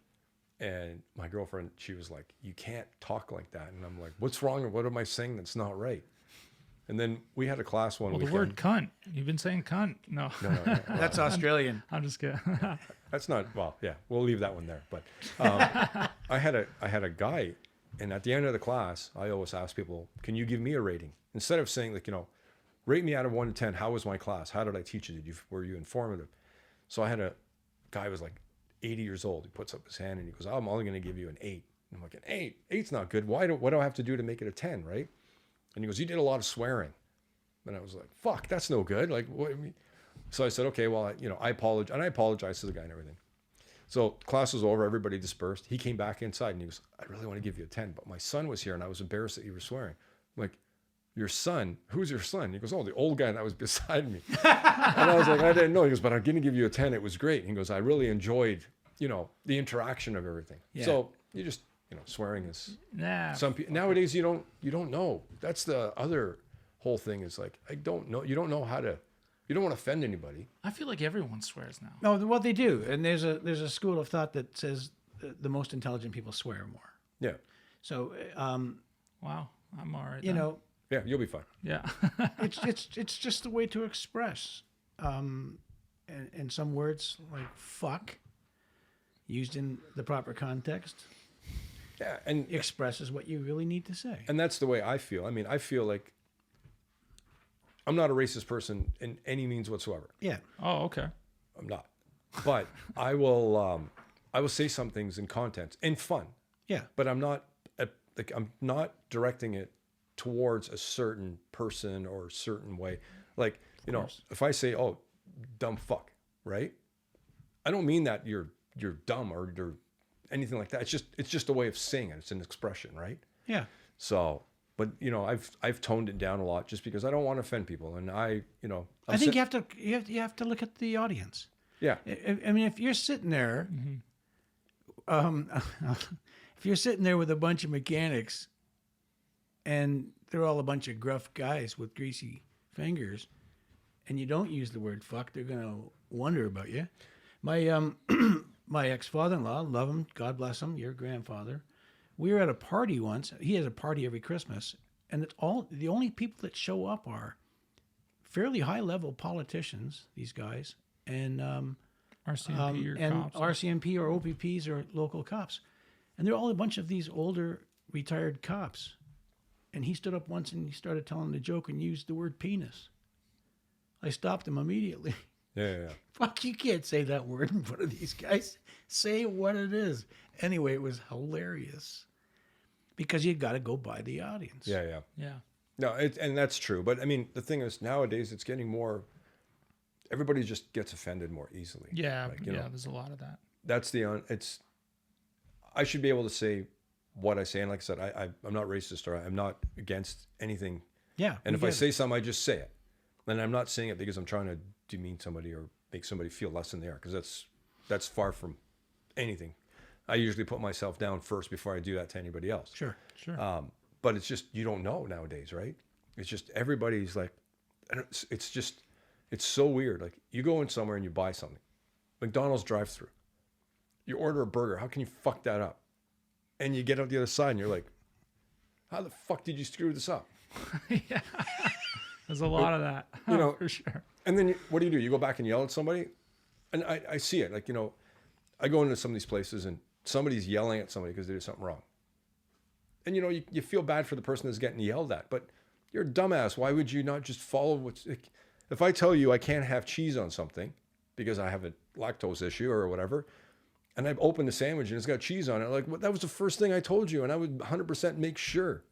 And my girlfriend, she was like, you can't talk like that. And I'm like, what's wrong? What am I saying that's not right? And then we had a class one Well, the weekend. word cunt. You've been saying cunt. No. No, That's Australian. I'm just kidding. that's not, well, yeah, we'll leave that one there. But I had a guy, and at the end of the class, I always ask people, can you give me a rating? Instead of saying rate me out of 1 to 10. How was my class? How did I teach it? Were you informative? So I had a guy who was like 80 years old. He puts up his hand and he goes, I'm only going to give you an 8. And I'm like, an 8? 8's not good. What do I have to do to make it a 10, right? And he goes, you did a lot of swearing. And I was like, fuck, that's no good. Like, what do you mean? So I said, okay, well, I apologize. And I apologized to the guy and everything. So class was over. Everybody dispersed. He came back inside and he goes, I really want to give you a 10, but my son was here and I was embarrassed that you were swearing. I'm like, your son? Who's your son? He goes, oh, the old guy that was beside me. And I was like, I didn't know. He goes, but I'm going to give you a 10. It was great. And he goes, I really enjoyed, the interaction of everything. Yeah. So you just, swearing is... Nah. Some people nowadays you don't know. That's the other whole thing is like, I don't know. You don't know how to. You don't want to offend anybody. I feel like everyone swears now. No, well, they do. And there's a school of thought that says the most intelligent people swear more. Yeah. So, Wow, I'm all right. you then. know, Yeah. You'll be fine. Yeah. it's just a way to express. And some words like fuck, used in the proper context, Yeah. And expresses what you really need to say. And that's the way I feel. I mean, I feel like I'm not a racist person in any means whatsoever. Yeah. Oh, okay. I'm not. But I will say some things in content in fun. Yeah. But I'm not I'm not directing it towards a certain person or a certain way. Like, you know, if I say, "Oh, dumb fuck," right? I don't mean that you're dumb or you're anything like that. It's just a way of saying it. It's an expression, right? Yeah. So, but you know, I've toned it down a lot just because I don't want to offend people, and I think you have to look at the audience. yeah, I mean, if you're sitting there, if you're sitting there with a bunch of mechanics, and they're all a bunch of gruff guys with greasy fingers, and you don't use the word fuck, they're gonna wonder about you. My my ex-father-in-law, love him, God bless him, your grandfather. We were at a party once. He has a party every Christmas, and the only people that show up are fairly high-level politicians. These guys and RCMP or and cops. RCMP or OPPs or local cops, and they're all a bunch of these older retired cops. And he stood up once and he started telling the joke and used the word penis. I stopped him immediately. yeah. Fuck, you can't say that word in front of these guys. Say what it is. Anyway, it was hilarious because you got to go by the audience. Yeah. Yeah. No, and that's true. But I mean, the thing is, nowadays it's getting more. Everybody just gets offended more easily. Yeah. Like, you know, There's a lot of that. that's it's. I should be able to say what I say, and like I said, I'm not racist or I'm not against anything. Yeah. And we if I get say it. something, I just say it, and I'm not saying it because I'm trying to demean somebody or make somebody feel less than they are, because that's far from anything. I usually put myself down first before I do that to anybody else. Sure. But it's just, you don't know nowadays, right? It's just everybody's like, it's so weird. Like, you go in somewhere and you buy something, McDonald's drive-thru, you order a burger. How can you fuck that up? And you get out the other side and you're like, how the fuck did you screw this up? Yeah. There's a lot of that. You know, for sure. And then what do? You go back and yell at somebody? And I see it. Like, you know, I go into some of these places and somebody's yelling at somebody because they did something wrong. And, you know, you feel bad for the person that's getting yelled at, but you're a dumbass. Why would you not just follow what's... Like, if I tell you I can't have cheese on something because I have a lactose issue or whatever, and I've opened the sandwich and it's got cheese on it, like, well, that was the first thing I told you, and I would 100% make sure.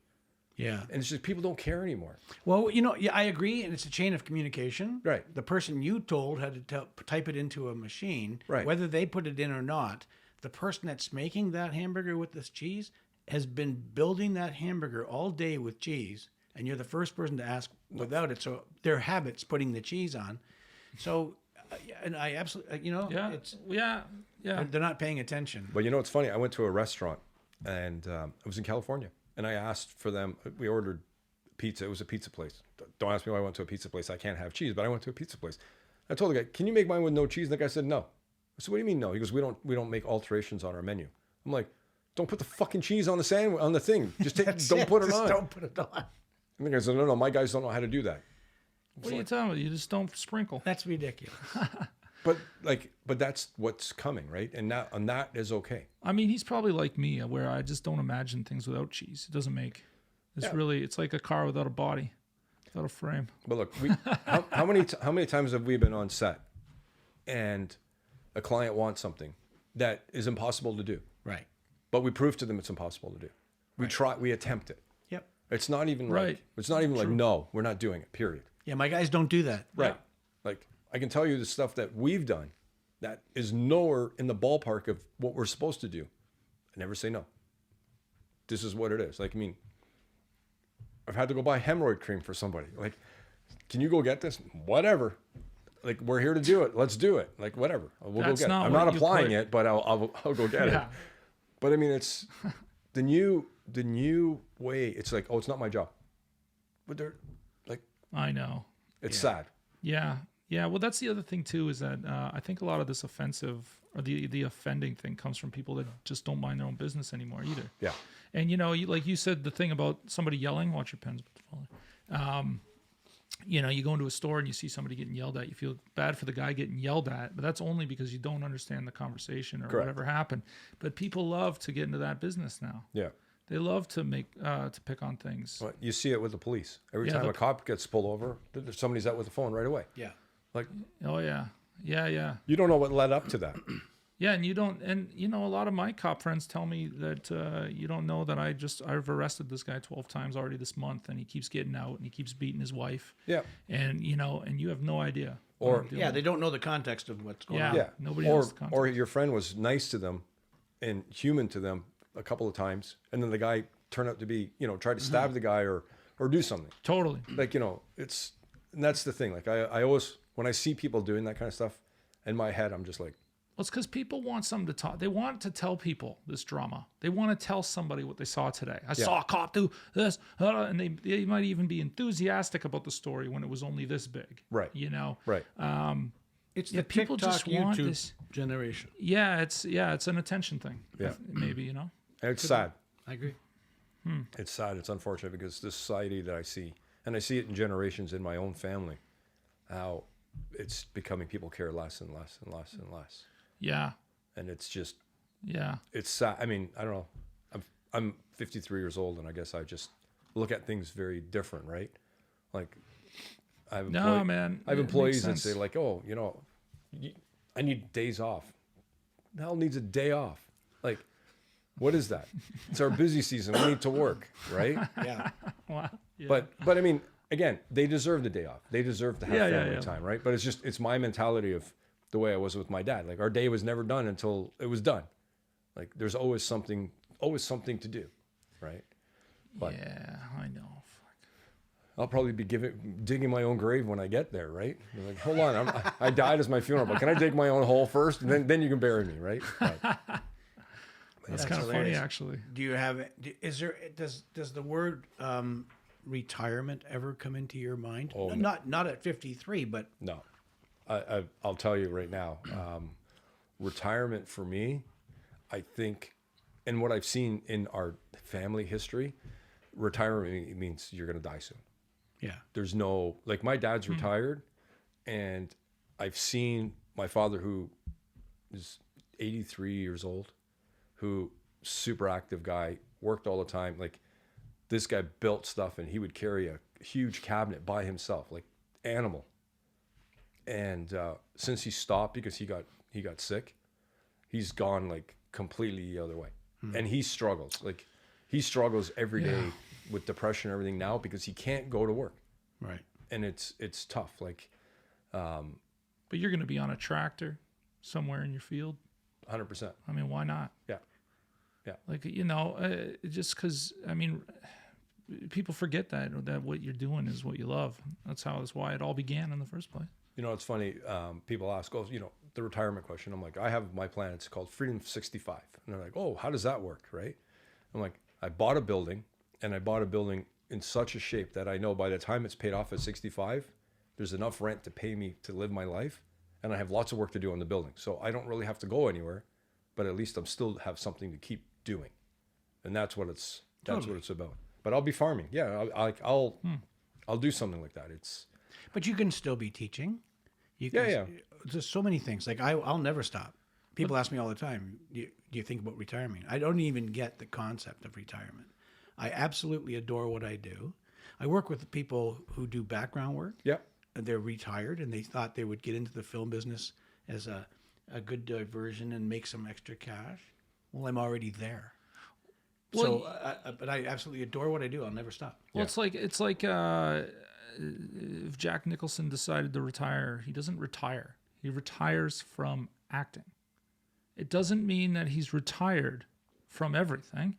Yeah. And it's just people don't care anymore. Well, you know, yeah, I agree, and it's a chain of communication. Right. The person you told had to type it into a machine. Right. Whether they put it in or not, the person that's making that hamburger with this cheese has been building that hamburger all day with cheese, and you're the first person to ask without it. So their habit's putting the cheese on. So, and I absolutely, you know, Yeah. Yeah. they're not paying attention. But you know, it's funny. I went to a restaurant, and I was in California, and I asked for them. We ordered pizza. It was a pizza place. Don't ask me why I went to a pizza place. I can't have cheese, but I went to a pizza place. I told the guy, "Can you make mine with no cheese?" And the guy said, "No." I said, "What do you mean no?" He goes, "We don't make alterations on our menu." I'm like, "Don't put the fucking cheese on the sandwich, on the thing. Just don't put it Just on." Don't put it on. And the guy said, "No, my guys don't know how to do that." What are you telling me? You just don't sprinkle. That's ridiculous. But that's what's coming, right? And that is okay. I mean, he's probably like me, where I just don't imagine things without cheese. It doesn't make. It's like a car without a body, without a frame. But look, how many times have we been on set, and a client wants something that is impossible to do, Right. but we prove to them it's impossible to do. We attempt it. Yep. It's not even Right. like no, we're not doing it. Period. Yeah, my guys don't do that. Right. Like, I can tell you the stuff that we've done that is nowhere in the ballpark of what we're supposed to do. I never say no. This is what it is. Like, I mean, I've had to go buy hemorrhoid cream for somebody. Like, can you go get this? Whatever. Like, we're here to do it. Let's do it. Like, whatever. We'll That's go get it. not I'm what not you applying put- it, but I'll go get it. Yeah. But I mean, it's the new way. It's like, oh, it's not my job. But they're like, I know. It's sad. Yeah. Yeah. Well, that's the other thing too, is that I think a lot of this offensive or the offending thing comes from people that just don't mind their own business anymore either. Yeah. And, you know, like you said, the thing about somebody yelling, watch your pens. You know, you go into a store and you see somebody getting yelled at, you feel bad for the guy getting yelled at, but that's only because you don't understand the conversation or Correct. whatever happened. But people love to get into that business now. Yeah. They love to make to pick on things. Well, you see it with the police. Every Yeah, time a cop gets pulled over, somebody's out with the phone right away. Yeah. Like, Oh yeah, yeah. you don't know what led up to that. Yeah, and you don't, and you know, a lot of my cop friends tell me that you don't know that I've arrested this guy 12 times already this month, and he keeps getting out and he keeps beating his wife. Yeah. And you know, and you have no idea. Or- what I'm dealing Yeah, with. they don't know the context of what's going Yeah. on. Yeah. Nobody or knows the context. or your friend was nice to them and human to them a couple of times, and then the guy turned out to be, you know, try to stab the guy or do something. Totally. Like, you know, and that's the thing. Like I always, when I see people doing that kind of stuff, in my head I'm just like, Well, it's because people want something to talk. They want to tell people this drama. They want to tell somebody what they saw today. I saw a cop do this, and they might even be enthusiastic about the story when it was only this big. Right. You know. right. It's Yeah, the people TikTok, just want YouTube this- generation. Yeah, it's an attention thing. Yeah. Maybe, you know. And it's sad. I agree. It's sad. It's unfortunate because the society that I see, and I see it in generations in my own family, how it's becoming people care less and less and less and less. Yeah. And it's just, Yeah. it's sad. I mean, I don't know. I'm 53 years old, and I guess I just look at things very different, right? Like, I have Man. I have it employees that makes say sense. like, oh, you know, I need days off. The hell needs a day off? Like, what is that? It's our busy season. We need to work, right? Yeah. Wow. Yeah. But I mean, again, they deserve the day off. They deserve to have family yeah. time, right? But it's my mentality of the way I was with my dad. Like, our day was never done until it was done. Like, there's always something to do, right? But yeah, I know. Fuck. I'll probably be digging my own grave when I get there, right? You're like, hold on, I died as my funeral, but can I dig my own hole first, and then you can bury me, right? But, That's That's kind of funny, hilarious. actually. Do you have? Does the word retirement ever come into your mind? Oh, no. Not at 53, but no, I'll tell you right now, retirement for me, I think, and what I've seen in our family history, retirement means you're going to die soon. yeah. There's no, like, my dad's retired, and I've seen my father, who is 83 years old, who super active guy, worked all the time. Like, this guy built stuff, and he would carry a huge cabinet by himself, like animal. And since he stopped because he got sick, he's gone like completely the other way. And he struggles. Like, he struggles every day with depression and everything now because he can't go to work. Right. And it's tough. Like, But you're going to be on a tractor somewhere in your field. 100%. I mean, why not? Yeah. Like, you know, just because, I mean, people forget that what you're doing is what you love. That's why it all began in the first place. You know, it's funny. People ask, oh, you know, the retirement question. I'm like, I have my plan. It's called Freedom 65. And they're like, oh, how does that work? Right. I'm like, I bought a building, and I bought a building in such a shape that I know by the time it's paid off at 65, there's enough rent to pay me to live my life. And I have lots of work to do on the building. So I don't really have to go anywhere, but at least I'm still have something to keep doing. And that's what it's about. But I'll be farming. Yeah. I'll do something like that. But you can still be teaching. You Yeah, can, yeah. There's so many things. Like, I'll never stop. People ask me all the time, do you think about retiring? I don't even get the concept of retirement. I absolutely adore what I do. I work with people who do background work. Yeah. And they're retired, and they thought they would get into the film business as a good diversion and make some extra cash. Well, I'm already there. Well, But I absolutely adore what I do. I'll never stop. Well, it's like if Jack Nicholson decided to retire, he doesn't retire. He retires from acting. It doesn't mean that he's retired from everything.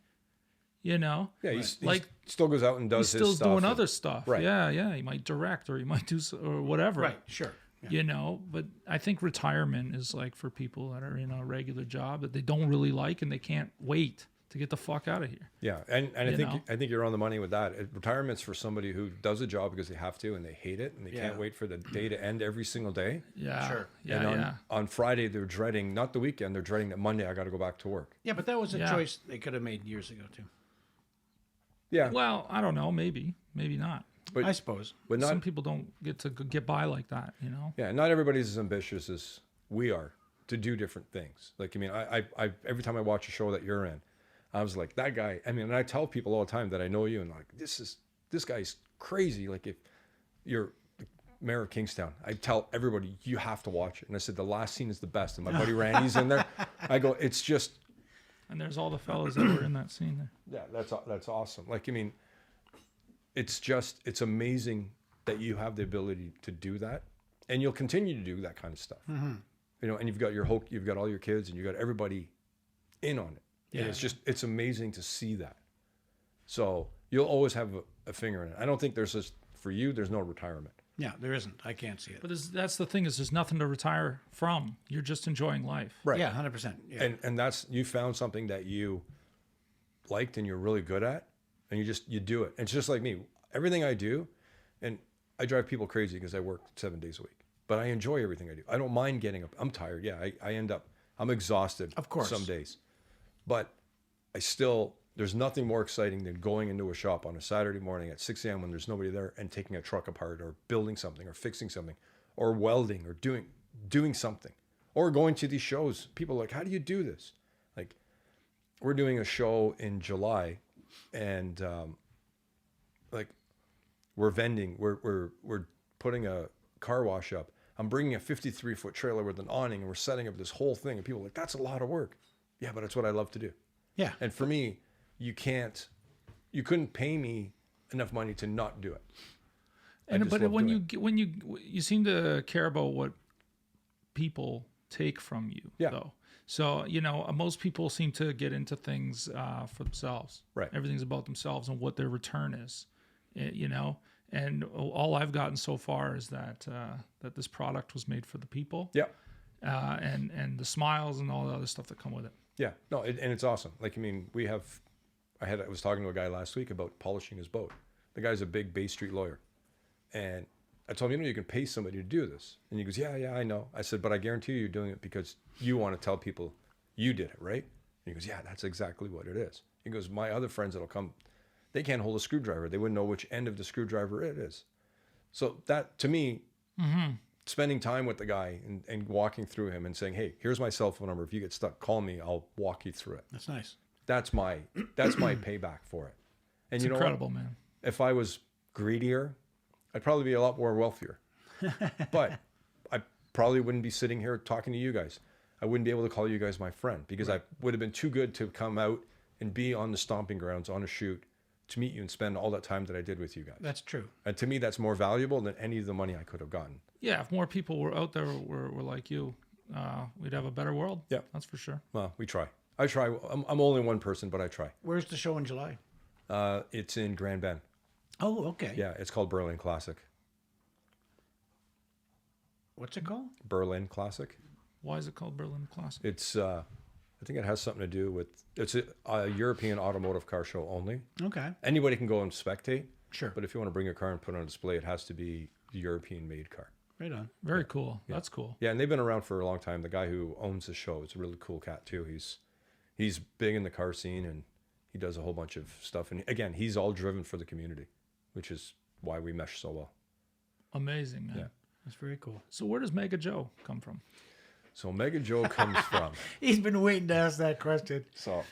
You know? Yeah. Like, he still goes out and does he's his still stuff. doing and- other stuff. Right. Yeah. He might direct, or he might do or whatever. Right, sure. Yeah. You know, but I think retirement is like for people that are in a regular job that they don't really like and they can't wait to get the fuck out of here. Yeah, and I You think know? I think you're on the money with that. Retirement's for somebody who does a job because they have to and they hate it and they Yeah. can't wait for the day to end every single day. Yeah. Sure. Yeah. and Yeah. on Friday they're dreading, not the weekend, they're dreading that Monday I got to go back to work. Yeah, but that was a Yeah. choice they could have made years ago too. Yeah, Well, I don't know. Maybe not. but I suppose. but not Some people don't get to get by like that, you know? yeah, not everybody's as ambitious as we are to do different things. Like, I mean, I every time I watch a show that you're in, I was like, that guy. I mean, and I tell people all the time that I know you, and like, this guy's crazy. Like, if you're the mayor of Kingstown, I tell everybody you have to watch it. And I said the last scene is the best. And my buddy Randy's in there. I go, it's just And there's all the fellas that were in that scene there. yeah, that's awesome. Like, I mean, it's amazing that you have the ability to do that, and you'll continue to do that kind of stuff. Mm-hmm. You know, and you've got all your kids, and you've got everybody in on it. Yeah. And it's amazing to see that. So you'll always have a finger in it. I don't think for you, there's no retirement. Yeah, there isn't. I can't see it. But that's the thing, is there's nothing to retire from. You're just enjoying life. Right. Yeah, 100%. Yeah. And that's, you found something that you liked and you're really good at, and you do it. It's just like me. Everything I do, and I drive people crazy because I work 7 days a week, but I enjoy everything I do. I don't mind getting up. I'm tired. Yeah, I'm exhausted. Of course. Some days. But there's nothing more exciting than going into a shop on a Saturday morning at 6 a.m. when there's nobody there and taking a truck apart or building something or fixing something or welding or doing something or going to these shows. People are like, how do you do this? Like, we're doing a show in July, and like, we're vending, we're putting a car wash up. I'm bringing a 53-foot trailer with an awning, and we're setting up this whole thing. And people are like, that's a lot of work. Yeah, but it's what I love to do. yeah. And for me, you couldn't pay me enough money to not do it. And just but love when doing you seem to care about what people take from you, Yeah. though. So, you know, most people seem to get into things for themselves. Right. Everything's about themselves and what their return is, you know. And all I've gotten so far is that this product was made for the people. Yeah. And the smiles and all the other stuff that come with it. Yeah. No, and it's awesome. Like, I mean, I was talking to a guy last week about polishing his boat. The guy's a big Bay Street lawyer. And I told him, you can pay somebody to do this. And he goes, yeah, I know. I said, but I guarantee you're doing it because you want to tell people you did it, right? And he goes, yeah, that's exactly what it is. He goes, my other friends that'll come, they can't hold a screwdriver. They wouldn't know which end of the screwdriver it is. So that, to me, spending time with the guy and walking through him and saying, hey, here's my cell phone number. If you get stuck, call me. I'll walk you through it. That's nice. That's my payback for it. And It's you know incredible, what? man. If I was greedier, I'd probably be a lot more wealthier. But I probably wouldn't be sitting here talking to you guys. I wouldn't be able to call you guys my friend because I would have been too good to come out and be on the stomping grounds on a shoot to meet you and spend all that time that I did with you guys. That's true. And to me, that's more valuable than any of the money I could have gotten. Yeah, if more people were out there were like you, we'd have a better world. Yeah. That's for sure. Well, we try. I try. I'm only one person, but I try. Where's the show in July? It's in Grand Bend. Oh, okay. Yeah, it's called Berlin Classic. What's it called? Berlin Classic. Why is it called Berlin Classic? It's I think it has something to do with, it's a European automotive car show only. Okay. Anybody can go and spectate, Sure. but if you want to bring your car and put it on display, it has to be the European made car. Right on. Very cool. That's cool. Yeah, and they've been around for a long time. The guy who owns the show is a really cool cat too. He's big in the car scene, and he does a whole bunch of stuff. And again, he's all driven for the community, which is why we mesh so well. Amazing, man. Yeah. That's very cool. So where does Mega Joe come from? So Mega Joe comes from. He's been waiting to ask that question. So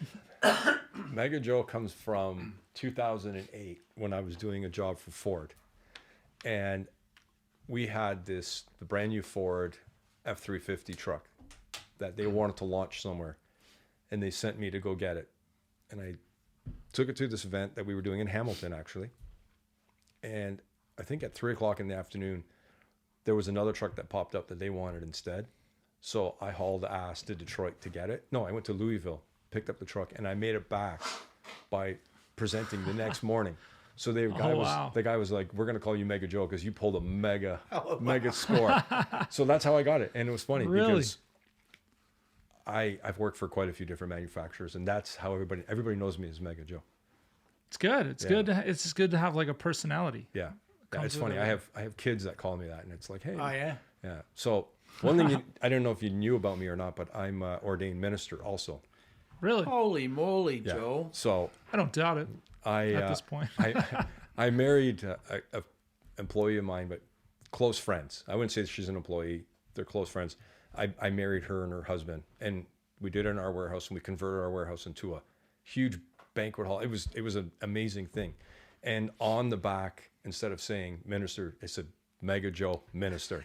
Mega Joe comes from 2008 when I was doing a job for Ford. And we had the brand new Ford F-350 truck that they wanted to launch somewhere. And they sent me to go get it. And I took it to this event that we were doing in Hamilton, actually. And I think at 3 o'clock in the afternoon, there was another truck that popped up that they wanted instead. So I hauled ass to Detroit to get it. No, I went to Louisville, picked up the truck, and I made it back by presenting the next morning. So the guy was like, "We're gonna call you Mega Joe because you pulled a mega score." So that's how I got it, and it was funny Really? because I've worked for quite a few different manufacturers, and that's how everybody knows me as Mega Joe. It's good. It's good. It's just good to have like a personality. Yeah, Comes it's with funny. it. I have kids that call me that, and it's like, hey, Oh yeah. yeah. So one thing I don't know if you knew about me or not, but I'm a ordained minister also. Really? Holy moly, Yeah. Joe. So I don't doubt it at this point. I married a employee of mine, but close friends. I wouldn't say she's an employee. They're close friends. I married her and her husband, and we did it in our warehouse, and we converted our warehouse into a huge banquet hall. It was an amazing thing. And on the back, instead of saying minister, it said Mega Joe Minister.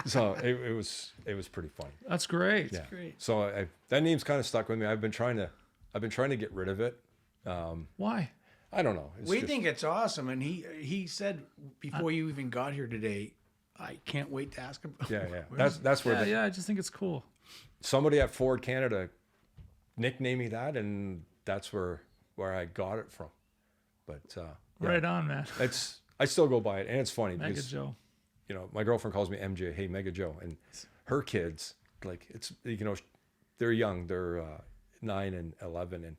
So it was pretty funny. That's great. Yeah. great. So that name's kind of stuck with me. I've been trying to get rid of it. Why? I don't know. It's We just- think it's awesome, and he said before you even got here today, I can't wait to ask him. Yeah. That's where Yeah, I just think it's cool. somebody at Ford Canada nicknamed me that, and that's where I got it from. But yeah, Right on, man. I still go by it, and it's funny Mega because Joe. my girlfriend calls me MJ. Hey, Mega Joe, and her kids they're young. They're 9 and 11, and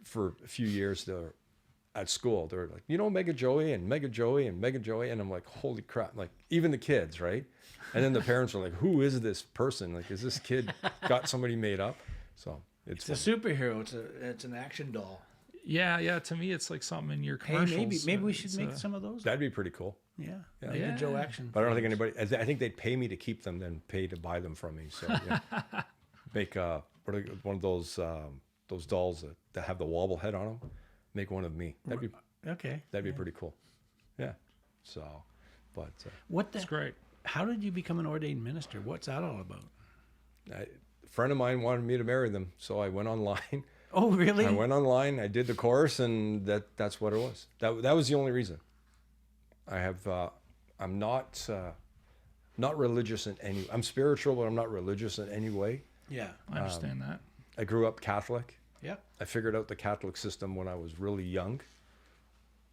for a few years they're at school. They're like, Mega Joey and Mega Joey and Mega Joey, and I'm like, holy crap! Like even the kids, right? And then the parents are like, who is this person? Like, is this kid got somebody made up? So It's a superhero. It's an action doll. Yeah. To me, it's like something in your Hey, commercials. maybe we should It's, make some of those. that'd be pretty cool. Yeah. Yeah. Mega Yeah. Joe action. But I don't think anybody. I think they'd pay me to keep them, then pay to buy them from me. So yeah. Make one of those dolls that have the wobble head on them. Make one of me. Okay. That'd be pretty cool. Yeah. So, but What the? It's great. How did you become an ordained minister? What's that all about? a friend of mine wanted me to marry them, so I went online. Oh, really? I went online. I did the course, and that's what it was. That was the only reason. I'm not religious in any. I'm spiritual, but I'm not religious in any way. Yeah. I understand that. I grew up Catholic. Yep. I figured out the Catholic system when I was really young,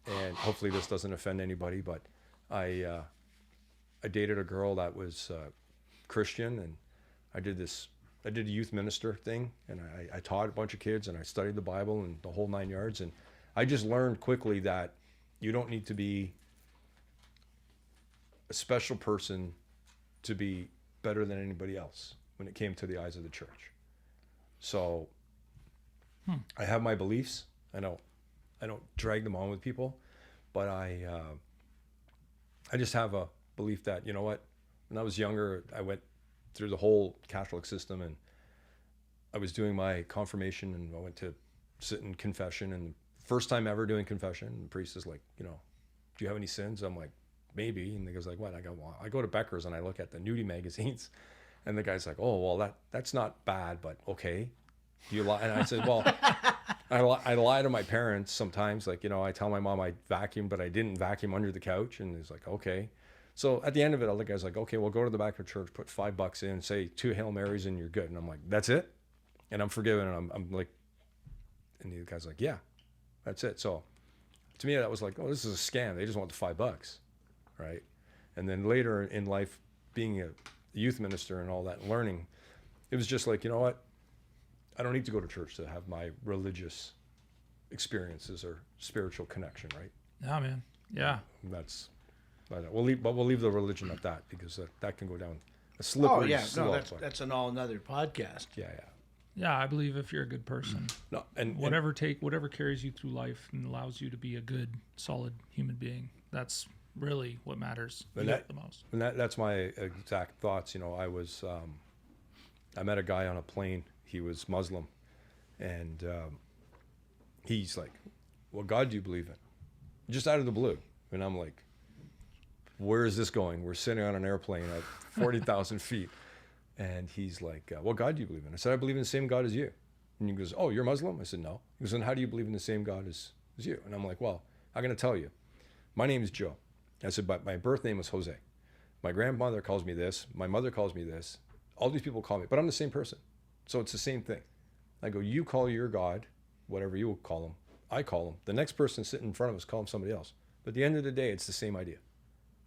and hopefully this doesn't offend anybody, but I dated a girl that was Christian, and I did a youth minister thing, and I taught a bunch of kids, and I studied the Bible and the whole 9 yards, and I just learned quickly that you don't need to be a special person to be better than anybody else when it came to the eyes of the church. So I have my beliefs. I don't drag them on with people, but I just have a belief that, when I was younger, I went through the whole Catholic system, and I was doing my confirmation, and I went to sit in confession, and first time ever doing confession, the priest is like, do you have any sins? I'm like, maybe. And the guy's like, what? I go, well, I go to Becker's and I look at the nudie magazines, and the guy's like, oh, well, that's not bad, but okay. Do you lie? And I said, well, I lie to my parents sometimes. Like, I tell my mom I vacuumed, but I didn't vacuum under the couch. And he's like, okay. So at the end of it, the guy's like, okay, well, go to the back of church, put $5 in, say 2 Hail Marys, and you're good. And I'm like, that's it? And I'm forgiven. And I'm like, and the guy's like, yeah, that's it. So to me, that was like, oh, this is a scam. They just want the $5, right? And then later in life, being a youth minister and all that, and learning, it was just like, you know what? I don't need to go to church to have my religious experiences or spiritual connection, right? Yeah, man. Yeah. We'll leave the religion at that, because that can go down a slippery Oh yeah. slope. No, that's an all another podcast. Yeah. Yeah, I believe if you're a good person, No, and whatever carries you through life and allows you to be a good, solid human being, that's really what matters And the most. And that's my exact thoughts. I met a guy on a plane. He was Muslim, and he's like, "What God do you believe in?" Just out of the blue, and I'm like, "Where is this going?" We're sitting on an airplane at 40,000 feet, and he's like, "What God do you believe in?" I said, "I believe in the same God as you." And he goes, "Oh, you're Muslim?" I said, "No." He goes, "Then how do you believe in the same God as you?" And I'm like, "Well, I'm going to tell you. My name is Joe." I said, "But my birth name was Jose. My grandmother calls me this. My mother calls me this. All these people call me, but I'm the same person. So it's the same thing." I go, "You call your God, whatever you will call him. I call him. The next person sitting in front of us, call him somebody else. But at the end of the day, it's the same idea.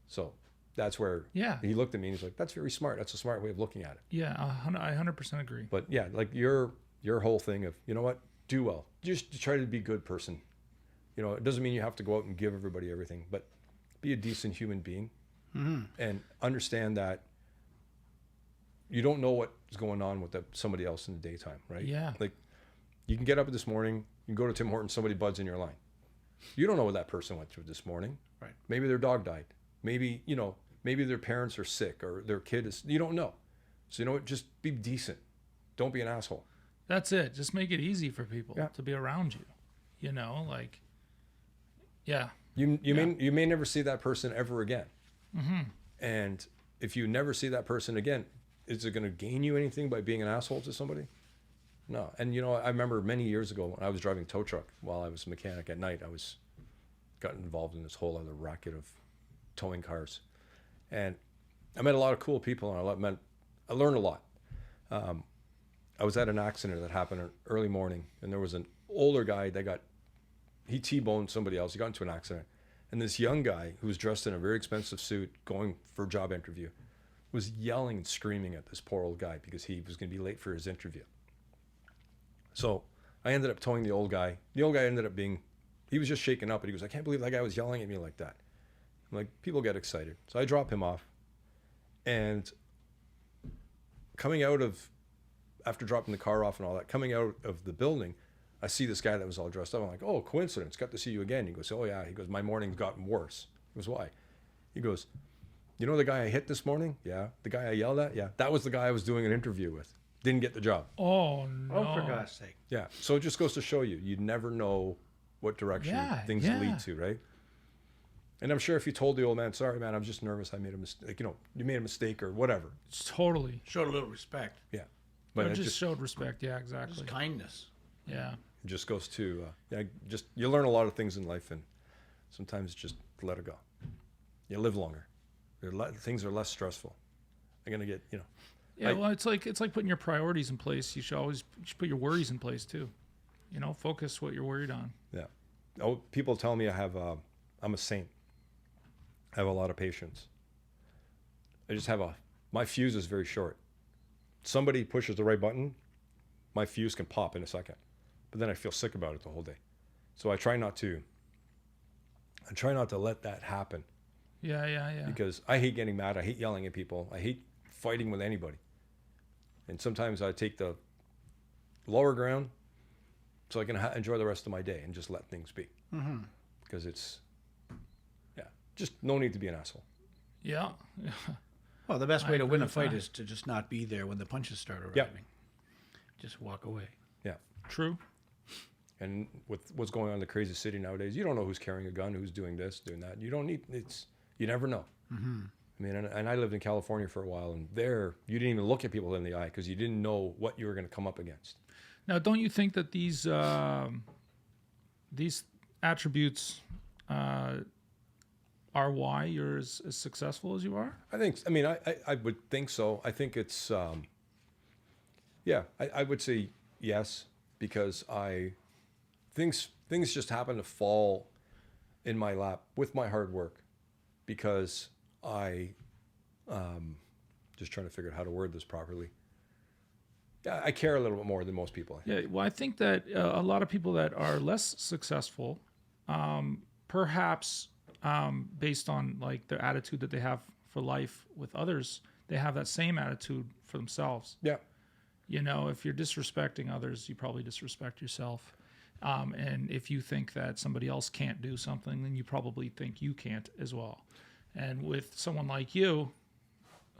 So That's where Yeah. he looked at me and he's like, that's very smart. That's a smart way of looking at it. Yeah, I 100% agree. But yeah, like your whole thing of, you know what, do well. Just try to be a good person. You know, it doesn't mean you have to go out and give everybody everything, but be a decent human being and understand that you don't know what's going on with somebody else in the daytime, right? Yeah. Like you can get up this morning, you can go to Tim Hortons, somebody buds in your line. You don't know what that person went through this morning. Right. Maybe their dog died. Maybe, you know, maybe their parents are sick or their kid is, you don't know. So you know what, just be decent. Don't be an asshole. That's it. Just make it easy for people to be around you. You know, like, yeah. You may never see that person ever again. And if you never see that person again, is it going to gain you anything by being an asshole to somebody? No. And you know, I remember many years ago when I was driving a tow truck while I was a mechanic at night, got involved in this whole other racket of towing cars. And I met a lot of cool people and I learned a lot. I was at an accident that happened early morning, and there was an older guy he T-boned somebody else. He got into an accident. And this young guy who was dressed in a very expensive suit going for a job interview was yelling and screaming at this poor old guy because he was going to be late for his interview. So I ended up towing the old guy. The old guy ended up he was just shaken up, and he goes, I can't believe that guy was yelling at me like that. I'm like, people get excited. So I drop him off. And after dropping the car off and all that, coming out of the building, I see this guy that was all dressed up. I'm like, oh, coincidence. Got to see you again. He goes, oh, yeah. He goes, my morning's gotten worse. He goes, why? He goes, you know the guy I hit this morning? Yeah. The guy I yelled at? Yeah. That was the guy I was doing an interview with. Didn't get the job. Oh, no. Oh, for God's sake. Yeah. So it just goes to show you never know what direction things lead to, right? And I'm sure if you told the old man, sorry, man, I'm just nervous. I made a mistake. You know, you made a mistake or whatever. Totally. Showed a little respect. Yeah. But But it it just showed respect. Yeah, exactly. Just kindness. Yeah. It just goes to you learn a lot of things in life, and sometimes just let it go. You live longer. Things are less stressful. They're gonna get Yeah, well, it's like putting your priorities in place. You should put your worries in place too. You know, focus what you're worried on. Yeah. Oh, people tell me I'm a saint. I have a lot of patience. I just have my fuse is very short. Somebody pushes the right button, my fuse can pop in a second. But then I feel sick about it the whole day. So I try not to let that happen. Yeah. Because I hate getting mad. I hate yelling at people. I hate fighting with anybody. And sometimes I take the lower ground so I can enjoy the rest of my day and just let things be. Because it's, just no need to be an asshole. Yeah. Well, the best I way to agree win a with fight that. is to just not be there when the punches start arriving. Yeah. Just walk away. Yeah. True. And with what's going on in the crazy city nowadays, you don't know who's carrying a gun, who's doing this, doing that. You don't need, you never know. I mean, and I lived in California for a while, and there, you didn't even look at people in the eye because you didn't know what you were going to come up against. Now, don't you think that these attributes are why you're as successful as you are? I would think so. I think it's, I would say yes, because things just happen to fall in my lap with my hard work, because I, just trying to figure out how to word this properly. Yeah, I care a little bit more than most people. Yeah, well, I think that a lot of people that are less successful, perhaps based on like the attitude that they have for life with others, they have that same attitude for themselves. Yeah. You know, if you're disrespecting others, you probably disrespect yourself. And if you think that somebody else can't do something, then you probably think you can't as well. And with someone like you,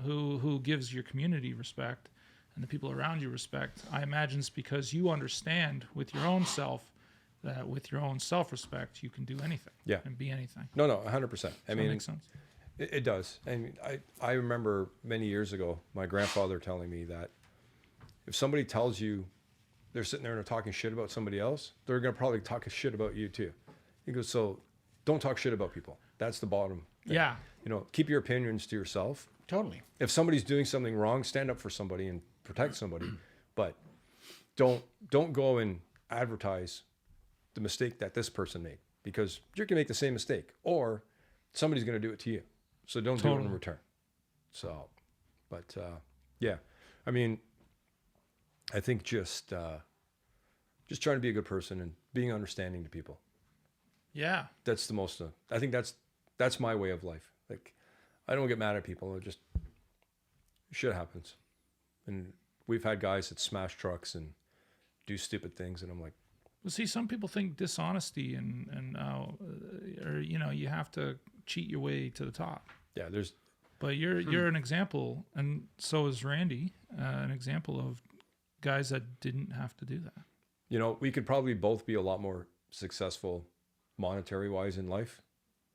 who gives your community respect and the people around you respect, I imagine it's because you understand with your own self that with your own self-respect, you can do anything. Yeah. And be anything. No, 100%. Does that make sense? It does. And I remember many years ago, my grandfather telling me that if somebody tells you they're sitting there and they're talking shit about somebody else, they're going to probably talk shit about you too. He goes, so don't talk shit about people. That's the bottom thing. Yeah. You know, keep your opinions to yourself. Totally. If somebody's doing something wrong, stand up for somebody and protect somebody. But don't go and advertise the mistake that this person made, because you're going to make the same mistake, or somebody's going to do it to you. So don't do it in Totally. return. So, but yeah, I mean, I think just trying to be a good person and being understanding to people. Yeah. That's the most. I think that's my way of life. Like, I don't get mad at people. It just shit happens, and we've had guys that smash trucks and do stupid things, and I'm like, Well, see, some people think dishonesty and or you have to cheat your way to the top. yeah, there's But you're an example, and so is Randy, an example of guys that didn't have to do that. we could probably both be a lot more successful monetary wise in life,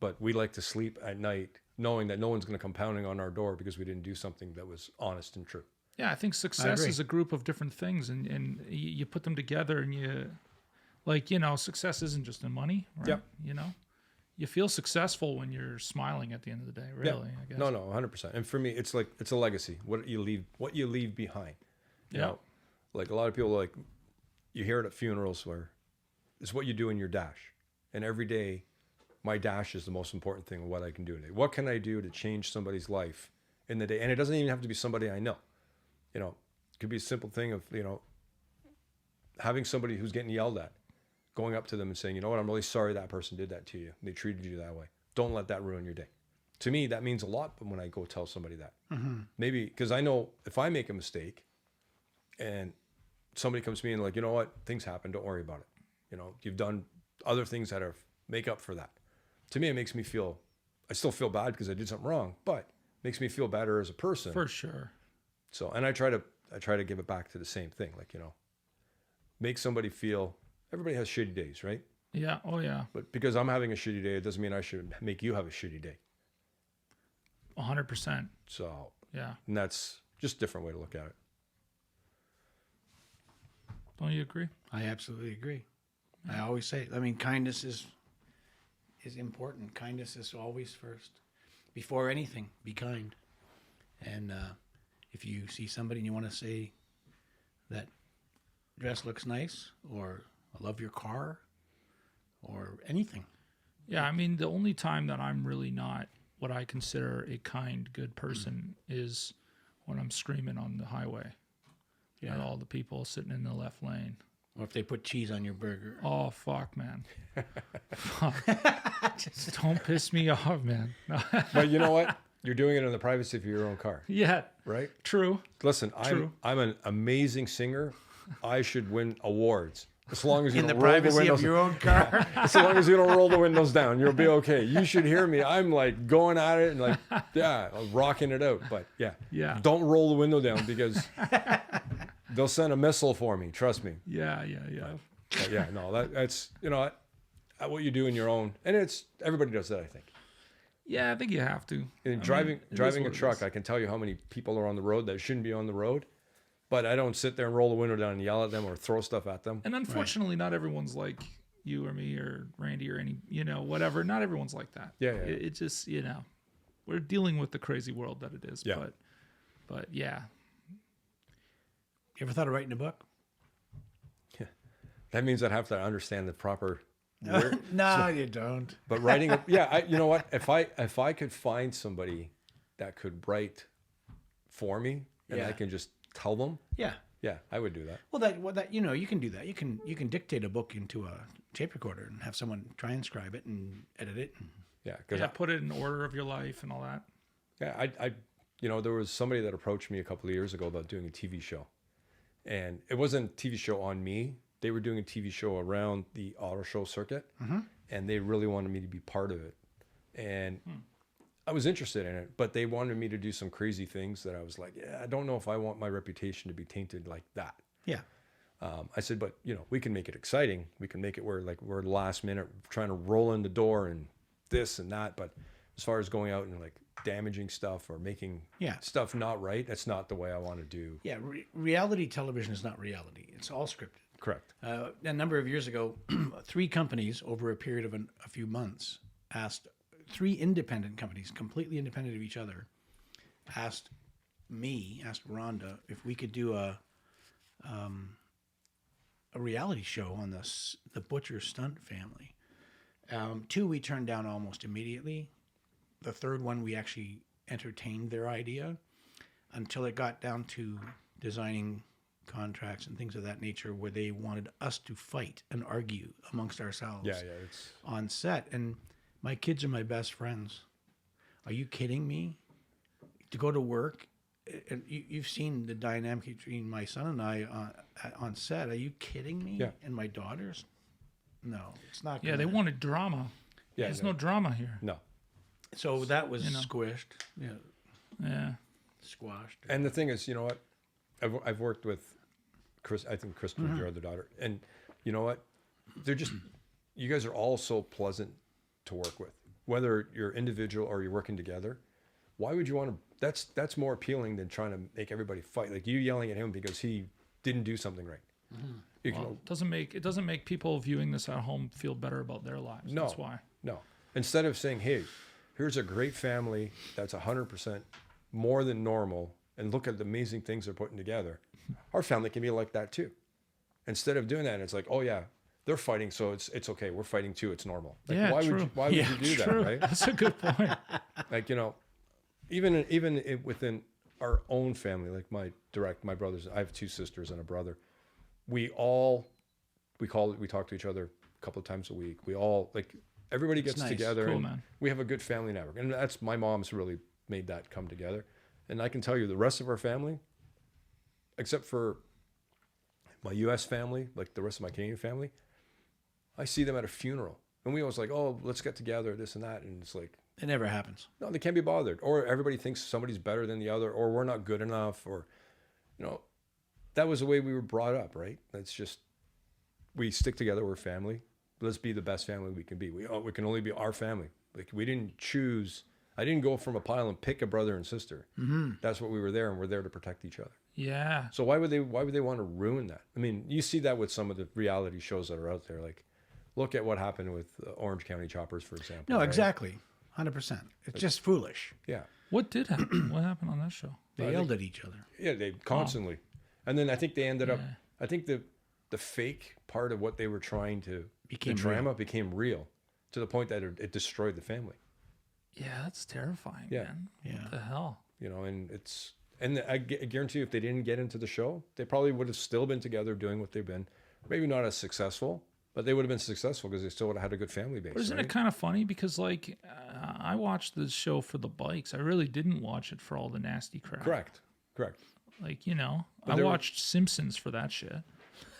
but we like to sleep at night knowing that no one's going to come pounding on our door because we didn't do something that was honest and true. Yeah, I think success agree. is a group of different things, and you put them together, and success isn't just in money, right? Yep. You feel successful when you're smiling at the end of the day, really, I guess. No, 100%. And for me, it's like, it's a legacy. What you leave behind. You Yeah. know, like a lot of people, like, you hear it at funerals where it's what you do in your dash. And every day, my dash is the most important thing of what I can do today. What can I do to change somebody's life in the day? And it doesn't even have to be somebody I know. It could be a simple thing of, having somebody who's getting yelled at, going up to them and saying, you know what, I'm really sorry that person did that to you. They treated you that way. Don't let that ruin your day. To me, that means a lot when I go tell somebody that. Maybe because I know if I make a mistake and somebody comes to me and like, you know what, things happen, don't worry about it. You've done other things that make up for that. To me, it makes me feel, I still feel bad because I did something wrong, but it makes me feel better as a person. For sure. So, and I try to give it back to the same thing. Like, make somebody feel, everybody has shitty days, right? Yeah. Oh, yeah. But because I'm having a shitty day, it doesn't mean I should make you have a shitty day. 100%. So, Yeah. and that's just a different way to look at it. Don't you agree? I absolutely agree. I always say, kindness is important. Kindness is always first. Before anything, be kind. And if you see somebody and you want to say that dress looks nice, or I love your car, or anything. Yeah, the only time that I'm really not what I consider a kind, good person is when I'm screaming on the highway at all the people sitting in the left lane. Or if they put cheese on your burger. Oh, fuck, man. Fuck. Don't piss me off, man. But you know what? You're doing it in the privacy of your own car, Yeah, right? true. Listen, True. I'm an amazing singer. I should win awards. As long as you In the don't roll the privacy windows. of your own car. As long as you don't roll the windows down, you'll be okay. You should hear me. I'm like going at it and like, yeah, rocking it out. But yeah, don't roll the window down because they'll send a missile for me. Trust me. Yeah. But yeah, no, that's what you do in your own, and it's everybody does that. I think. Yeah, I think you have to. And I driving mean, it is a what it truck, is. I can tell you how many people are on the road that shouldn't be on the road, but I don't sit there and roll the window down and yell at them or throw stuff at them. And unfortunately, not everyone's like you or me or Randy or any, whatever. Not everyone's like that. Yeah. It just, we're dealing with the crazy world that it is. Yeah. But yeah. You ever thought of writing a book? That means I'd have to understand the proper word. No, you don't. But writing, you know what? If I could find somebody that could write for me and I Yeah. can just tell them, Yeah. yeah, I would do that. Well, you can do that. You can dictate a book into a tape recorder and have someone transcribe it and edit it. Yeah, because Yeah, put it in order of your life and all that. I there was somebody that approached me a couple of years ago about doing a TV show, and it wasn't a TV show on me. They were doing a TV show around the auto show circuit, and they really wanted me to be part of it. And I was interested in it, but they wanted me to do some crazy things that I was like, yeah, I don't know if I want my reputation to be tainted like that. Yeah. I said, but we can make it exciting. We can make it where like we're last minute trying to roll in the door and this and that. But as far as going out and like damaging stuff or making stuff not right, that's not the way I want to do. Yeah. Reality television is not reality. It's all scripted. Correct. A number of years ago, 3 companies over a period of a few months asked 3 independent companies, completely independent of each other, asked Rhonda if we could do a reality show on the Butcher stunt family. 2 we turned down almost immediately. the third one, we actually entertained their idea until it got down to designing contracts and things of that nature where they wanted us to fight and argue amongst ourselves It's on set. And my kids are my best friends. Are you kidding me? To go to work, and you've seen the dynamic between my son and I on set. Are you kidding me? Yeah. And my daughters? No, it's not. Yeah, they wanted drama. Yeah, There's no. no drama here. no. So that was know. squished. Yeah, Yeah. squashed. And the thing is, you know what? I've worked with Chris. I think Kristen was your other daughter, and you know what? They're just you guys are all so pleasant to work with, whether you're individual or you're working together. Why would you want to? That's more appealing than trying to make everybody fight. Like you yelling at him because he didn't do something right. You can, Well, it doesn't make people viewing this at home feel better about their lives. No. That's why. no. Instead of saying, "Hey, here's a great family that's 100% more than normal, and look at the amazing things they're putting together," our family can be like that too. Instead of doing that, it's like, "Oh yeah, they're fighting, so it's okay. We're fighting too. It's normal." Like, Yeah, why true. would you do that, True. right? That's a good point. Like, you know, within our own family, like my brothers, I have two sisters and a brother. We talk to each other a couple of times a week. We all like everybody gets nice. together Cool, and man. we have a good family network. And that's my mom's really made that come together. And I can tell you the rest of our family, except for my US family, like the rest of my Canadian family, I see them at a funeral. And we always like, "Oh, let's get together, this and that." And it's like, It never happens. no, they can't be bothered. Or everybody thinks somebody's better than the other, or we're not good enough, or, you know, that was the way we were brought up, right? That's just, we stick together, we're family. Let's be the best family we can be. We can only be our family. Like, we didn't choose, I didn't go from a pile and pick a brother and sister. Mm-hmm. That's what we were there, and we're there to protect each other. Yeah. So why would they want to ruin that? I mean, you see that with some of the reality shows that are out there. Like, look at what happened with Orange County Choppers, for example. No, right? exactly. 100%. It's just foolish. Yeah. What did happen? What happened on that show? They yelled at each other. Yeah, they constantly. And then I think they ended up, I think the fake part of what they were trying to, Became the drama became real to the point that it destroyed the family, Yeah, that's terrifying, Yeah. man. Yeah. What the hell? you know, and I guarantee you if they didn't get into the show, they probably would have still been together doing what they've been, maybe not as successful, but they would have been successful because they still would have had a good family base. But isn't right? it kind of funny? Because, like, I watched the show for the bikes. I really didn't watch it for all the nasty crap. Correct. Like, you know, But I there- watched Simpsons for that shit.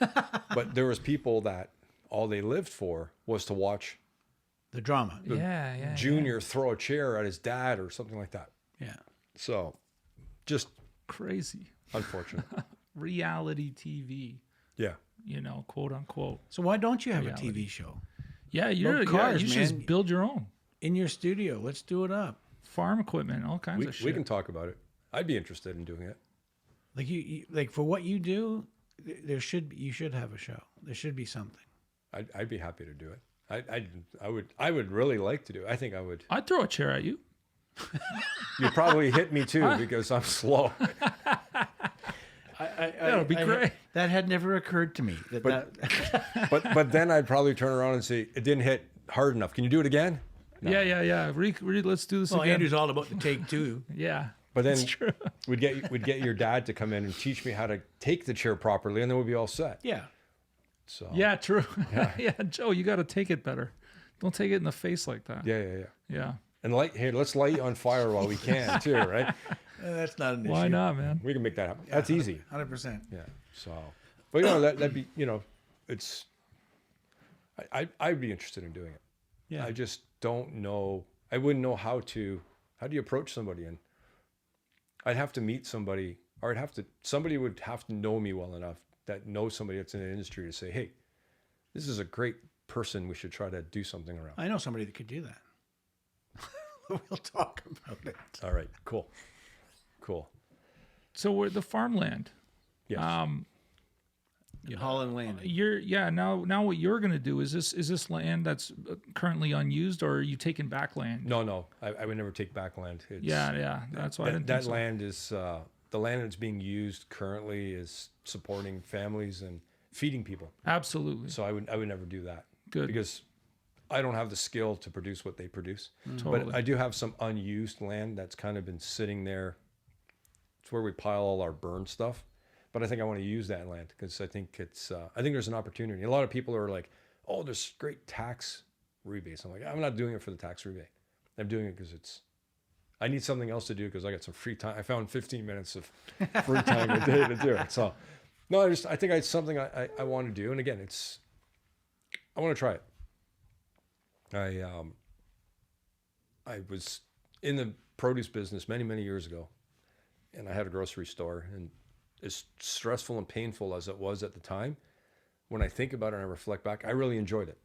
But there was people that all they lived for was to watch The drama. Yeah. Junior throw a chair at his dad or something like that. Yeah. So, just Crazy. unfortunate. Reality TV, Yeah. you know, quote unquote. So why don't you have Reality. a TV show Yeah, you cars, should man. just build your own in your studio? Let's do it up. farm equipment, all kinds We, of shit. we can talk about it. I'd be interested in doing it. Like you like for what you do, you should have a show. There should be something. I'd be happy to do it. I would really like to do it. I think I would. I'd throw a chair at you. You'd probably hit me too because I'm slow. That'll be great. That had never occurred to me. But then I'd probably turn around and say, "It didn't hit hard enough. Can you do it again?" Yeah. Let's do this well, again. Andrew's all about the take two. Yeah. But then That's true. we'd get your dad to come in and teach me how to take the chair properly, and then we'd be all set. Yeah. So Yeah, true. Yeah, Joe, you got to take it better. Don't take it in the face like that. yeah. Yeah. And let's light you on fire while we can too, right? That's not an issue. Why not, man? We can make that happen. That's easy. 100%. Yeah. So, but you know that'd be, you know, it's. I'd be interested in doing it. Yeah. I just don't know. I wouldn't know how do you approach somebody, and I'd have to meet somebody, or somebody would have to know me well enough that knows somebody that's in the industry to say, "Hey, this is a great person. We should try to do something around." I know somebody that could do that. We'll talk about it. All right. Cool. So we're the farmland. Yes. Holland Landing. Now what you're going to do is this land that's currently unused, or are you taking back land? No. I would never take back land. It's, Yeah. That's why I didn't that think so. land is the land that's being used currently is supporting families and feeding people. Absolutely. So I would never do that. Good. Because I don't have the skill to produce what they produce. Totally. But I do have some unused land that's kind of been sitting there. It's where we pile all our burn stuff. But I think I want to use that land because I think I think there's an opportunity. A lot of people are like, oh, there's great tax rebates. I'm like, I'm not doing it for the tax rebate. I'm doing it because I need something else to do because I got some free time. I found 15 minutes of free time a day to do it. So no, I think it's something I want to do. And again, I want to try it. I was in the produce business many, many years ago, and I had a grocery store. And as stressful and painful as it was at the time, when I think about it and I reflect back, I really enjoyed it.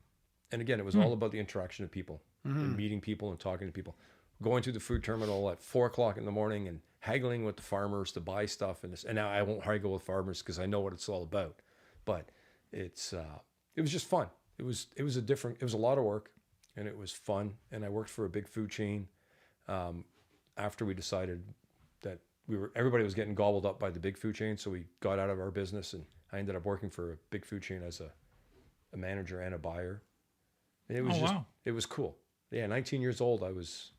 And again, it was all about the interaction of people and meeting people and talking to people. Going to the food terminal at 4:00 in the morning and haggling with the farmers to buy stuff. And now I won't haggle with farmers because I know what it's all about. But it was just fun. It was a lot of work. And it was fun. And I worked for a big food chain after we decided that everybody was getting gobbled up by the big food chain. So we got out of our business, and I ended up working for a big food chain as a manager and a buyer. And it was it was cool. Yeah, 19 years old, I was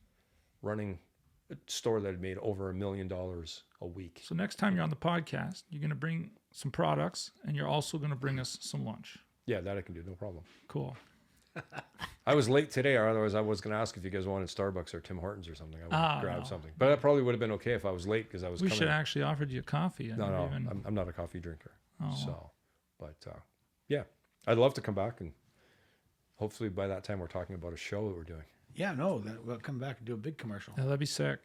running a store that had made over $1 million a week. So next time you're on the podcast, you're going to bring some products, and you're also going to bring us some lunch. Yeah, that I can do, no problem. Cool. I was late today, or otherwise I was going to ask if you guys wanted Starbucks or Tim Hortons or something. I would grab something. But that probably would have been okay if I was late because I was We coming. should actually offered you coffee. No, I'm not a coffee drinker. Oh. So, but yeah, I'd love to come back, and hopefully by that time we're talking about a show that we're doing. Yeah, no, we'll come back and do a big commercial. Yeah, that'd be sick.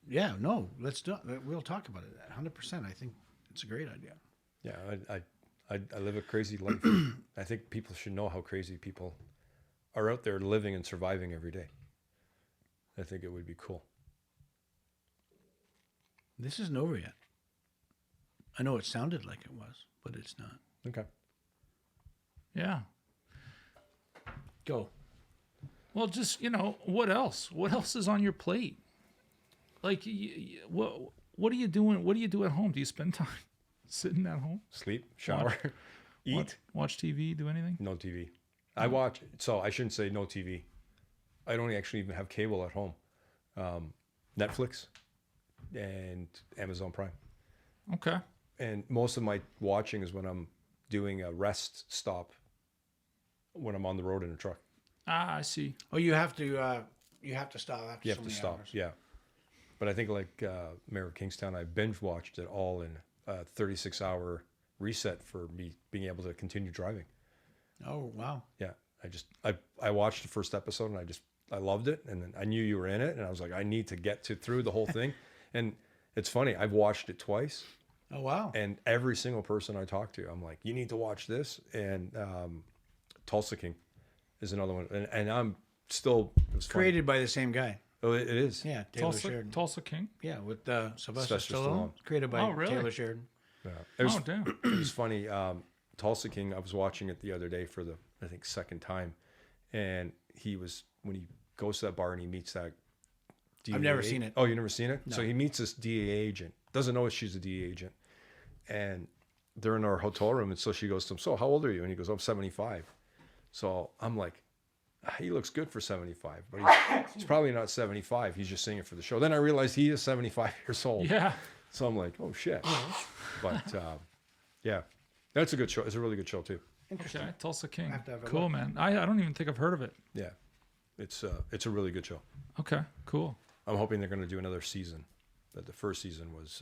Yeah, no, let's do it. We'll talk about it. 100%. I think it's a great idea. Yeah, I live a crazy life. I think people should know how crazy people are out there living and surviving every day. I think it would be cool. This isn't over yet. I know it sounded like it was, but it's not. Okay. Yeah. Go. Well, just, what else? What else is on your plate? Like, what are you doing? What do you do at home? Do you spend time sitting at home? Sleep, shower, eat. Watch TV, do anything? No TV. I watch, so I shouldn't say no TV. I don't actually even have cable at home. Netflix and Amazon Prime. Okay. And most of my watching is when I'm doing a rest stop when I'm on the road in a truck. Ah, I see. Oh, you have to stop after You so have to many stop, hours. yeah. But I think like Mayor of Kingstown, I binge watched it all in a 36-hour reset for me being able to continue driving. Oh, wow. Yeah, I watched the first episode and I loved it, and then I knew you were in it, and I was like, I need to get through the whole thing. And it's funny, I've watched it twice, Oh, wow. and every single person I talk to, I'm like, you need to watch this. And Tulsa King is another one, and I'm still Created by the same guy. Oh, it is. Yeah, Taylor Tulsa, Sheridan. Tulsa King? Yeah, with Sylvester Sylvester Stallone. Stallone. Created by Oh, really? Taylor Sheridan. Yeah. It was, Oh, damn. it was funny. Tulsa King, I was watching it the other day for the, I think, second time. And when he goes to that bar and he meets that DEA. I've never seen it. Oh, you never seen it? No. So he meets this DEA agent. Doesn't know she's a DEA agent. And they're in our hotel room. And so she goes to him, so how old are you? And he goes, I'm 75. So I'm like, he looks good for 75, but he's probably not 75. He's just saying it for the show. Then I realized he is 75 years old. Yeah. So I'm like, oh shit. But yeah, that's a good show. It's a really good show too. Interesting. Okay, Tulsa King. have to have a Cool, look. man. I don't even think I've heard of it. Yeah, it's a really good show. Okay, cool. I'm hoping they're going to do another season. That the first season was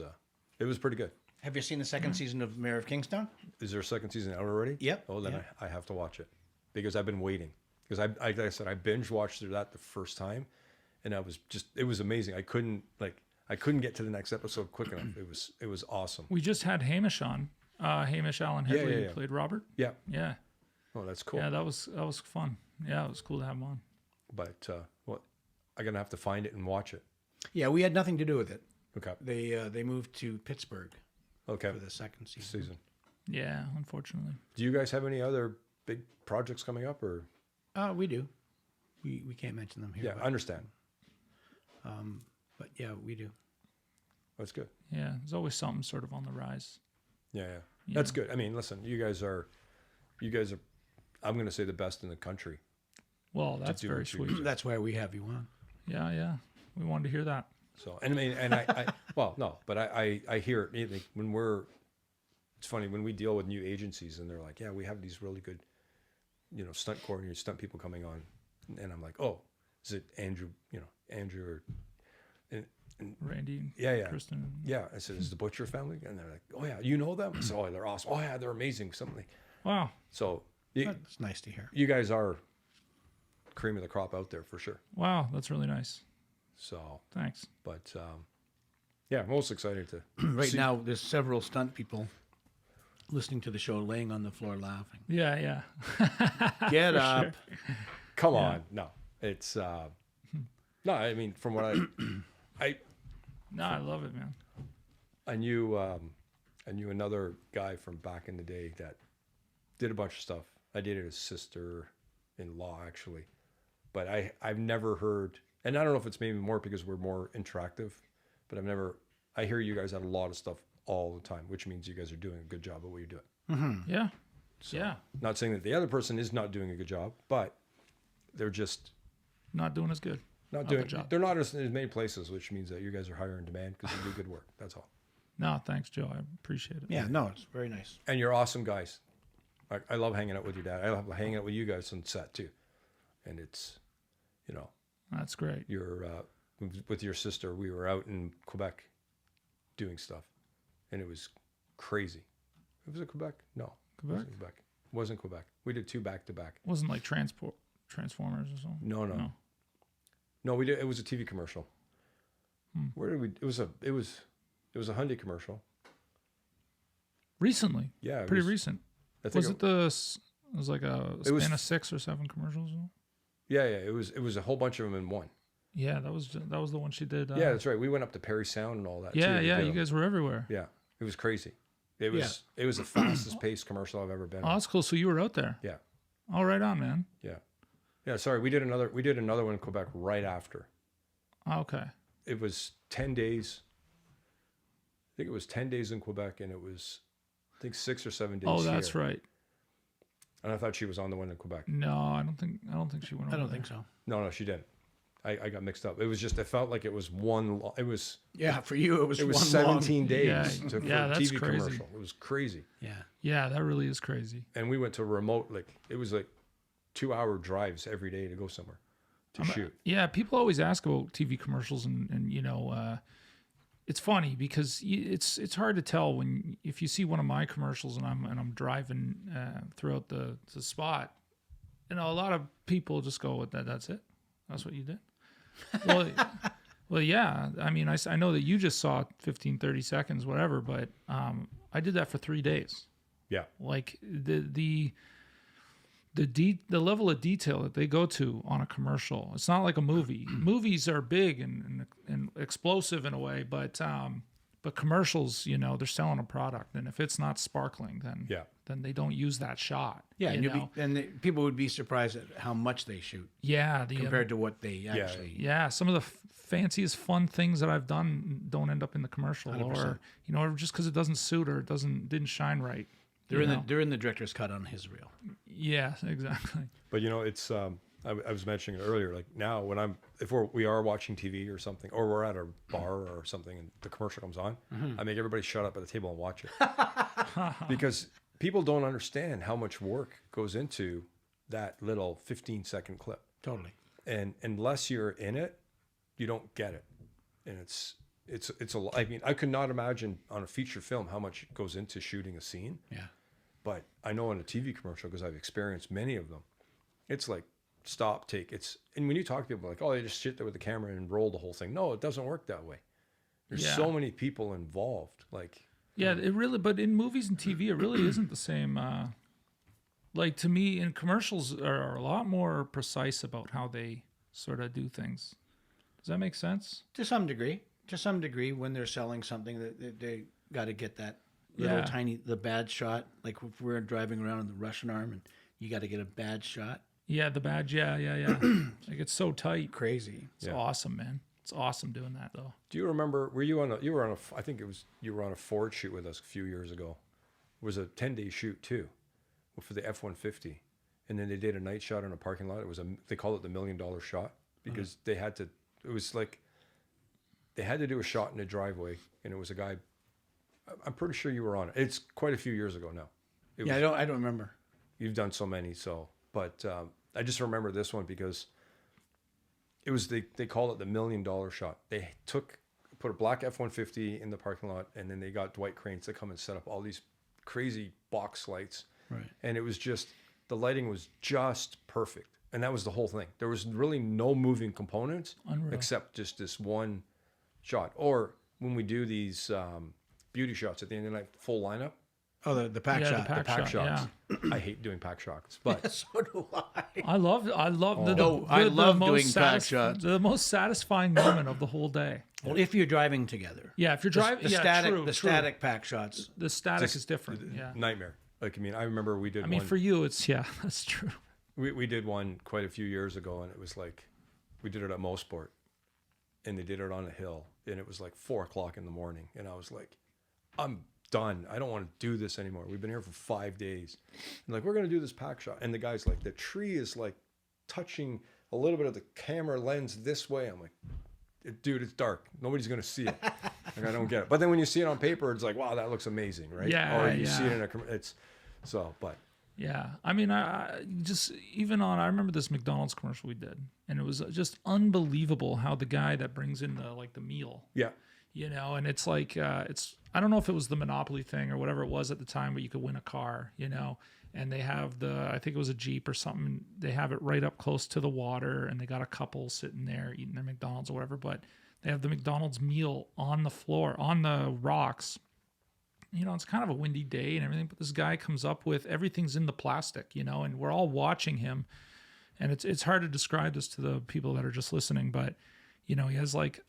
it was pretty good. Have you seen the second season of Mayor of Kingstown? Is there a second season out already? Yep. Oh, then Yep. I have to watch it because I've been waiting. Because like I said, I binge watched that the first time, and it was amazing. I couldn't get to the next episode quick enough. It was awesome. We just had Hamish on. Hamish Allen Headley yeah, who yeah. played Robert. Yeah. Yeah. Oh, that's cool. Yeah, that was fun. Yeah, it was cool to have him on. But I'm gonna have to find it and watch it. Yeah, we had nothing to do with it. Okay. They moved to Pittsburgh Okay. for the second season. Yeah, unfortunately. Do you guys have any other big projects coming up, or? We do. We can't mention them here. Yeah, I understand. But yeah, we do. That's good. Yeah, there's always something sort of on the rise. Yeah. That's good. I mean, listen, you guys are. I'm going to say the best in the country. Well, that's do very what you sweet. That's why we have you on. Yeah, yeah. We wanted to hear that. So, and I mean, and I well, no, but I hear it like, when it's funny when we deal with new agencies and they're like, yeah, we have these really good, stunt coordinators, stunt people coming on. And I'm like, oh, is it Andrew, Andrew or, and Randy and yeah. Kristen. Yeah. I said, is the Butcher family? And they're like, oh yeah, you know them? I said, oh, they're awesome. Oh yeah, they're amazing. Something. Wow. So That's nice to hear. you guys are cream of the crop out there for sure. Wow, that's really nice. So, Thanks. but yeah, most excited to Right see- now, there's several stunt people listening to the show, laying on the floor laughing. Yeah, yeah. Get up. sure. Come on. No, it's, no, I mean, from what I No, I love it, man. I knew another guy from back in the day that did a bunch of stuff. I dated his sister-in-law actually, but I've never heard, and I don't know if it's maybe more because we're more interactive, but I hear you guys had a lot of stuff all the time, which means you guys are doing a good job of what you're doing. Yeah. So, Yeah. not saying that the other person is not doing a good job, but they're just Not doing as good. not Of the doing. job. They're not as many places, which means that you guys are higher in demand because you do good work. That's all. No, thanks, Joe. I appreciate it. Yeah, no, it's very nice. And you're awesome guys. I love hanging out with your dad. I love hanging out with you guys on set too. And it's, That's great. you're with your sister. We were out in Quebec doing stuff, and it was crazy. Was it Quebec? No, Quebec? It wasn't Quebec. It wasn't Quebec. We did 2 back to back. It wasn't like Transformers or something. No. We did. It was a TV commercial. Where did we? It was a Hyundai commercial. Recently. Yeah, it Pretty was, recent. I think It was like a It was- span of 6 or 7 commercials. Yeah. It was a whole bunch of them in one. Yeah, that was the one she did. Yeah, that's right. We went up to Perry Sound and all that. Yeah, too, to yeah. do You them. guys were everywhere. Yeah, it was crazy. It was the fastest paced commercial I've ever been. Oh, on. that's cool. So you were out there. Yeah, All right on, man. yeah. Sorry, we did another one in Quebec right after. Okay. It was 10 days. I think it was 10 days in Quebec, and it was 6 or 7 days. Oh, that's here. right. And I thought she was on the one in Quebec. No, I don't think she went. I over don't there. think so. No, she didn't. I got mixed up. It was just, it felt like it was one. It was Yeah, for you, it was 17 days Yeah, for yeah, a that's TV crazy. commercial. It was crazy. Yeah. Yeah, that really is crazy. And we went to remote, it was 2-hour drives every day to go somewhere to shoot. Yeah, people always ask about TV commercials, and it's funny because it's hard to tell if you see one of my commercials and I'm driving throughout the spot. A lot of people just go, "That's it? That's what you did?" Well, yeah. I mean, I know that you just saw 15, 30 seconds, whatever, but I did that for 3 days. Yeah. Like the level of detail that they go to on a commercial. It's not like a movie. Movies are big and explosive in a way, but commercials, they're selling a product, and if it's not sparkling, then they don't use that shot. Yeah, you and, know? people would be surprised at how much they shoot Yeah, compared to what they actually. yeah, some of the fanciest fun things that I've done don't end up in the commercial, 100%. or just because it doesn't suit or it didn't shine right. They're in the director's cut on his reel. Yeah, exactly. But it's I was mentioning it earlier. Like now, when we are watching TV or something, or we're at a bar or something, and the commercial comes on, I make everybody shut up at the table and watch it because people don't understand how much work goes into that little 15-second clip. Totally. And unless you're in it, you don't get it. And it's a lot. I mean, I could not imagine on a feature film how much goes into shooting a scene. Yeah. But I know in a TV commercial, because I've experienced many of them, it's like stop, take. And when you talk to people like, oh, they just sit there with the camera and roll the whole thing. No, it doesn't work that way. There's Yeah. so many people involved. Like, Yeah, it really. But in movies and TV, it really isn't the same. Like to me, in commercials are a lot more precise about how they sort of do things. Does that make sense? To some degree, when they're selling something, that they got to get that little Yeah. tiny the bad shot. Like if we're driving around in the Russian arm, and you got to get a bad shot. Yeah, the badge. Yeah. Like it's so tight. Crazy. It's awesome, man. It's awesome doing that though. do you remember? You were on a? I think you were on a Ford shoot with us a few years ago. It was a 10-day shoot too, for the F-150, and then they did a night shot in a parking lot. They call it the $1 million shot because they had to. It was like they had to do a shot in a driveway, and it was a guy. I'm pretty sure you were on it. It's quite a few years ago now. I don't remember. You've done so many, but I just remember this one because it was they call it the $1 million shot. They put a black F-150 in the parking lot, and then they got Dwight Cranes to come and set up all these crazy box lights. Right. And it was just, the lighting was just perfect. And that was the whole thing. There was really no moving components except just this one shot. Or when we do these beauty shots at the end of the night, full lineup. Oh, the pack shot. the pack shot, shots. I hate doing pack shots, but So do I. I love I love most doing pack shots. The most satisfying moment of the whole day. Well, if you're driving together. Yeah, if you're driving, The static pack shots. The static is different. Yeah. nightmare. Like, I mean, I remember we did I mean, one. for you, it's that's true. We did one quite a few years ago, and it was like, we did it at Mosport, and they did it on a hill, and it was like 4:00 in the morning, and I was like, I'm done. I don't want to do this anymore. We've been here for 5 days. And like, we're going to do this pack shot. And the guy's like, the tree is like touching a little bit of the camera lens this way. I'm like, dude, it's dark. Nobody's going to see it. Like, I don't get it. But then when you see it on paper, it's like, wow, that looks amazing, right? Yeah, Or you see it in but Yeah, I mean, I just I remember this McDonald's commercial we did, and it was just unbelievable how the guy that brings in the meal, yeah. And it's like I don't know if it was the Monopoly thing or whatever it was at the time, but you could win a car, and they have I think it was a Jeep or something. They have it right up close to the water, and they got a couple sitting there eating their McDonald's or whatever, but they have the McDonald's meal on the floor, on the rocks. It's kind of a windy day and everything, but this guy comes up with everything's in the plastic, and we're all watching him. And it's hard to describe this to the people that are just listening, but, he has like,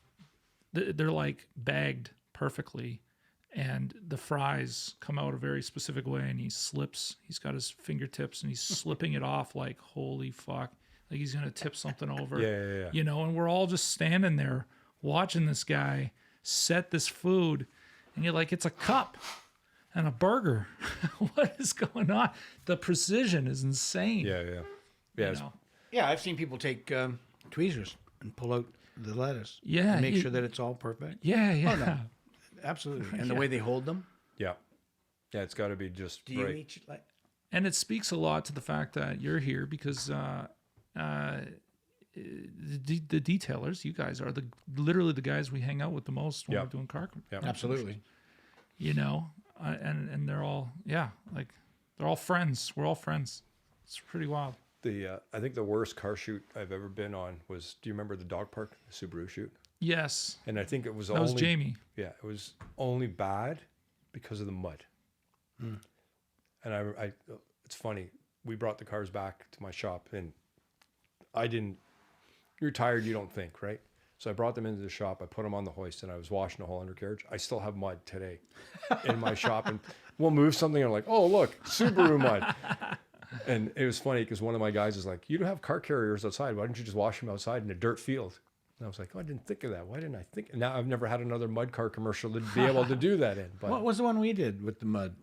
they're like bagged perfectly, and the fries come out a very specific way, and he's got his fingertips and he's slipping it off like, holy fuck, like he's going to tip something over, Yeah. And we're all just standing there watching this guy set this food. And you're like, it's a cup and a burger. What is going on? The precision is insane. Yeah. Yeah, I've seen people take tweezers and pull out the lettuce. Yeah, To make sure that it's all perfect. Yeah. Oh, no. Absolutely. And the way they hold them. Yeah. It's got to be just Do you right. eat like... And it speaks a lot to the fact that you're here because the detailers, you guys are literally the guys we hang out with the most when we're doing car. Yeah. Absolutely. And they're all like they're all friends. We're all friends. It's pretty wild. I think the worst car shoot I've ever been on was, do you remember the dog park, the Subaru shoot? Yes. And I think it was That was Jamie. Yeah, it was only bad because of the mud. And I it's funny. We brought the cars back to my shop, and you're tired, you don't think, right? So I brought them into the shop. I put them on the hoist, and I was washing the whole undercarriage. I still have mud today in my shop, and we'll move something, and I'm like, oh, look, Subaru mud. And it was funny because one of my guys is like, you don't have car carriers outside. Why don't you just wash them outside in a dirt field? And I was like, oh, I didn't think of that. Why didn't I think? And now I've never had another mud car commercial to be able to do that in. But What was the one we did with the mud?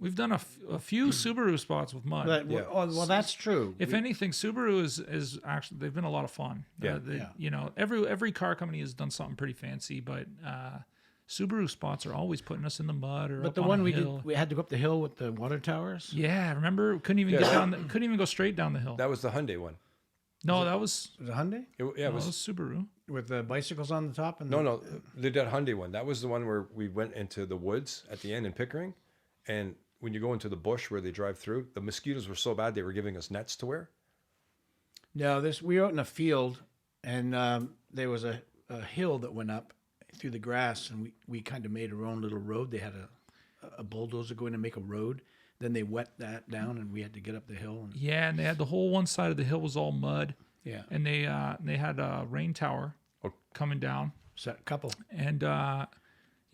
We've done a few Subaru spots with mud. Well, that's true. If anything, Subaru is actually, they've been a lot of fun. Yeah. Every car company has done something pretty fancy, but Subaru spots are always putting us in the mud or But up the on one a we hill. did, we had to go up the hill with the water towers. Yeah, remember? Couldn't even get down. Couldn't even go straight down the hill. that was the Hyundai one. No, that was Was it Hyundai? It was Subaru. With the bicycles on the top? And no, they did Hyundai one. That was the one where we went into the woods at the end in Pickering, and when you go into the bush where they drive through, the mosquitoes were so bad they were giving us nets to wear. No, we were out in a field, and there was a hill that went up through the grass, and we kind of made our own little road. They had a bulldozer going to make a road. Then they wet that down, and we had to get up the hill. And, Yeah, and they had the whole one side of the hill was all mud. yeah, And they had a rain tower coming down, so a couple. and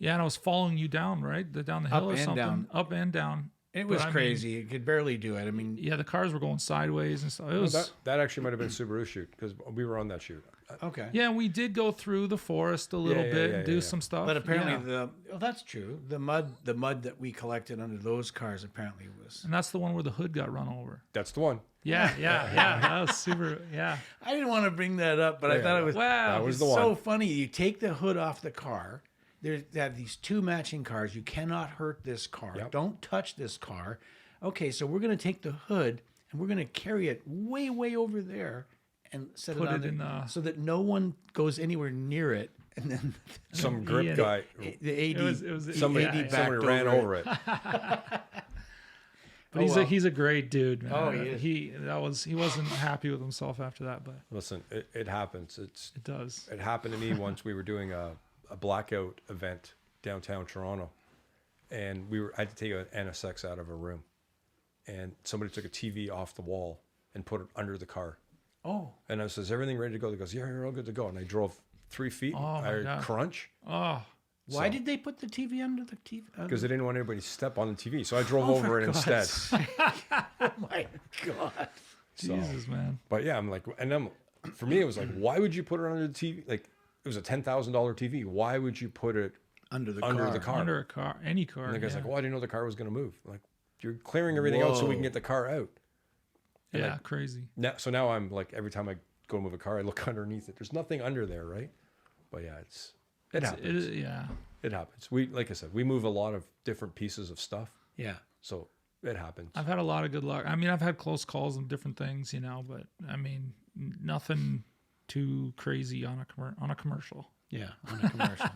and I was following you down, right? Down the hill Up or and something. down. Up and down. It was But I mean, crazy. You could barely do it. I mean, Yeah, the cars were going sideways and stuff. It was. That actually might have been Subaru shoot because we were on that shoot. okay. Yeah, we did go through the forest a little Yeah, bit yeah, and do yeah. some stuff. But apparently yeah. that's true. The mud that we collected under those cars apparently was. And that's the one where the hood got run over. That's the one. Yeah. That was super. Yeah. I didn't want to bring that up, but I thought it was. Wow. That was It's the one. so funny. You take the hood off the car. They have these two matching cars. You cannot hurt this car. Yep. Don't touch this car. Okay, so we're going to take the hood and we're going to carry it way, way over there and set Put it on it in, there so that no one goes anywhere near it. And then Some grip Yeah. guy, the AD, It was somebody, yeah, somebody ran over it. But he's a great dude, man. Oh, he is. He wasn't happy with himself after that, but Listen, it happens. it does. It happened to me once. We were doing a blackout event downtown Toronto, and I had to take an NSX out of a room, and somebody took a TV off the wall and put it under the car. Oh, And I says, "Everything ready to go?" He goes, "Yeah, you're all good to go." And I drove 3 feet. Oh, my I God. crunch Oh, why did they put the TV under the TV? because they didn't want anybody to step on the TV, so I drove Oh, over for it God's instead. sake. Oh my God. So- Jesus, man. But yeah, I'm like, for me, it was like, why would you put it under the TV? Like, it was a $10,000 TV. Why would you put it Under the under car. the car? Under a car, any car. And the guy's yeah. like, well, I didn't know the car was going to move. I'm like, you're clearing everything out so we can Whoa. get the car out. And yeah, like, crazy. now I'm like, every time I go to move a car, I look underneath it. There's nothing under there, right? But yeah, it happens. Yeah. It happens. Like I said, we move a lot of different pieces of stuff. Yeah. So it happens. I've had a lot of good luck. I mean, I've had close calls and different things, but I mean, nothing too crazy on a commercial. Yeah. On a commercial.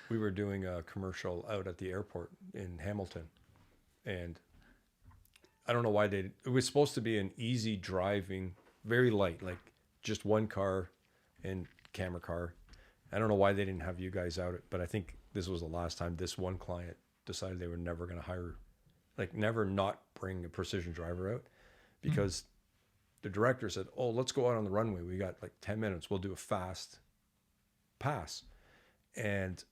We were doing a commercial out at the airport in Hamilton, and I don't know why it was supposed to be an easy driving, very light, like just one car and camera car. I don't know why they didn't have you guys out, but I think this was the last time this one client decided they were never going to hire, like never not bring a precision driver out, because the director said, "Oh, let's go out on the runway. We got like 10 minutes. We'll do a fast pass." And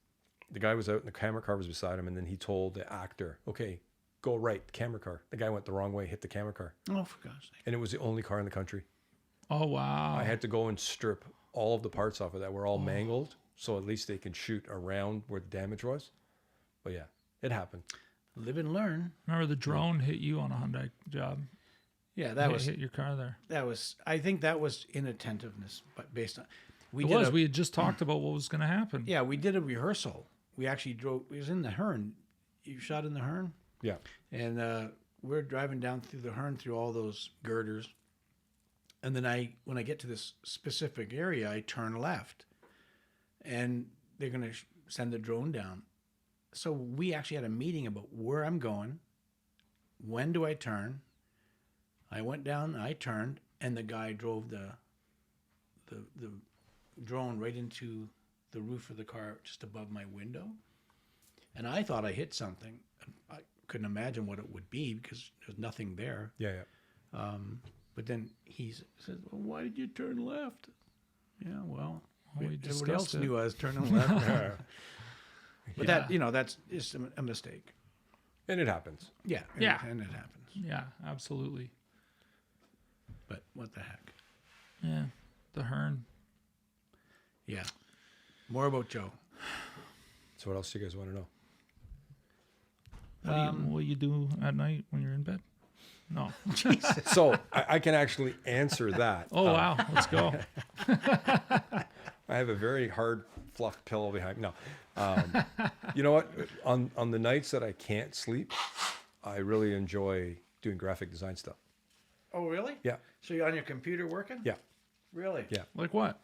the guy was out and the camera car was beside him. And then he told the actor, "Okay, go right, camera car." The guy went the wrong way, hit the camera car. Oh, for God's sake. And it was the only car in the country. Oh, wow. I had to go and strip all of the parts off of that. Were all mangled. So at least they can shoot around where the damage was. But yeah, it happened. Live and learn. Remember the drone hit you on a Hyundai job? Yeah, that was hit your car there. I think that was inattentiveness, but based on we We had just talked about what was going to happen. yeah, we did a rehearsal. We actually drove. It was in the Hearn. You shot in the Hearn, Yeah. and we're driving down through the Hearn through all those girders, and then when I get to this specific area, I turn left, and they're gonna send the drone down. So we actually had a meeting about where I'm going. When do I turn? I went down, I turned, and the guy drove the drone right into the roof of the car just above my window. And I thought I hit something. I couldn't imagine what it would be because there's nothing there. Yeah. Yeah. But then he says, "Well, why did you turn left?" Yeah, well, We everybody discussed else it. knew I was turning left. But Yeah. that's just a mistake. And it happens. Yeah. Yeah. And it happens. Yeah, absolutely. But what the heck? Yeah, the Hearn. Yeah. More about Joe. So what else do you guys want to know? What do you do at night when you're in bed? No. So I can actually answer that. Oh, wow. Let's go. I have a very hard fluff pillow behind me. No. You know what? On the nights that I can't sleep, I really enjoy doing graphic design stuff. Oh, really? Yeah. So you're on your computer working? Yeah. Really? Yeah. Like what?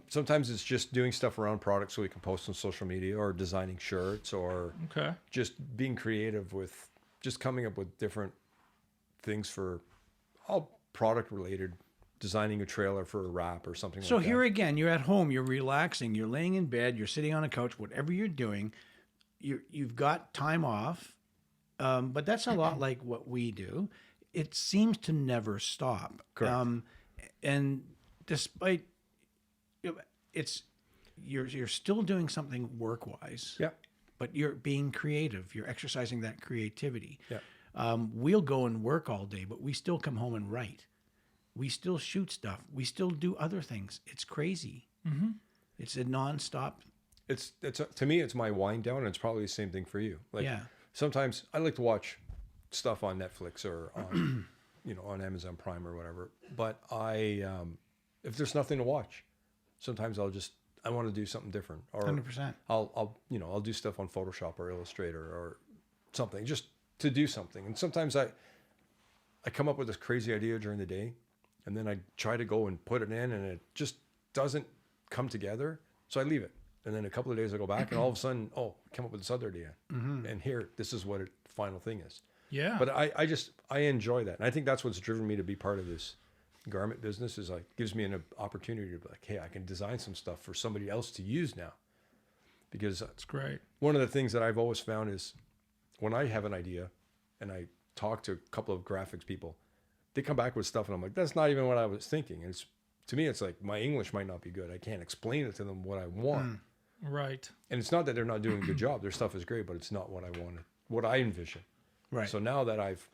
Sometimes it's just doing stuff around products so we can post on social media, or designing shirts, or Okay. just being creative with just coming up with different things for all product related, designing a trailer for a wrap or something So like that. here again, you're at home, you're relaxing, you're laying in bed, you're sitting on a couch, whatever you're doing, you've got time off. But that's a lot like what we do. It seems to never stop. Correct. And despite you're still doing something work-wise. Yeah. but you're being creative. You're exercising that creativity. Yeah. We'll go and work all day, but we still come home and write. We still shoot stuff. We still do other things. It's crazy. Mm-hmm. It's a nonstop. It's to me, it's my wind down, and it's probably the same thing for you. Like Yeah. sometimes I like to watch stuff on Netflix or on, on Amazon Prime or whatever. But if there's nothing to watch, sometimes I want to do something different, or 100%. I'll do stuff on Photoshop or Illustrator or something just to do something. And sometimes I come up with this crazy idea during the day, and then I try to go and put it in, and it just doesn't come together. So I leave it. And then a couple of days I go back, and all of a sudden, I come up with this other idea. Mm-hmm. And here, this is what the final thing is. Yeah. But I enjoy that. And I think that's what's driven me to be part of this garment business, is like gives me an opportunity to be like, hey, I can design some stuff for somebody else to use now. Because That's great. one of the things that I've always found is when I have an idea and I talk to a couple of graphics people, they come back with stuff and I'm like, that's not even what I was thinking. And to me, it's like my English might not be good. I can't explain it to them what I want. Right. And it's not that they're not doing a good job. Their stuff is great, but it's not what I wanted, what I envision. Right. So now that I've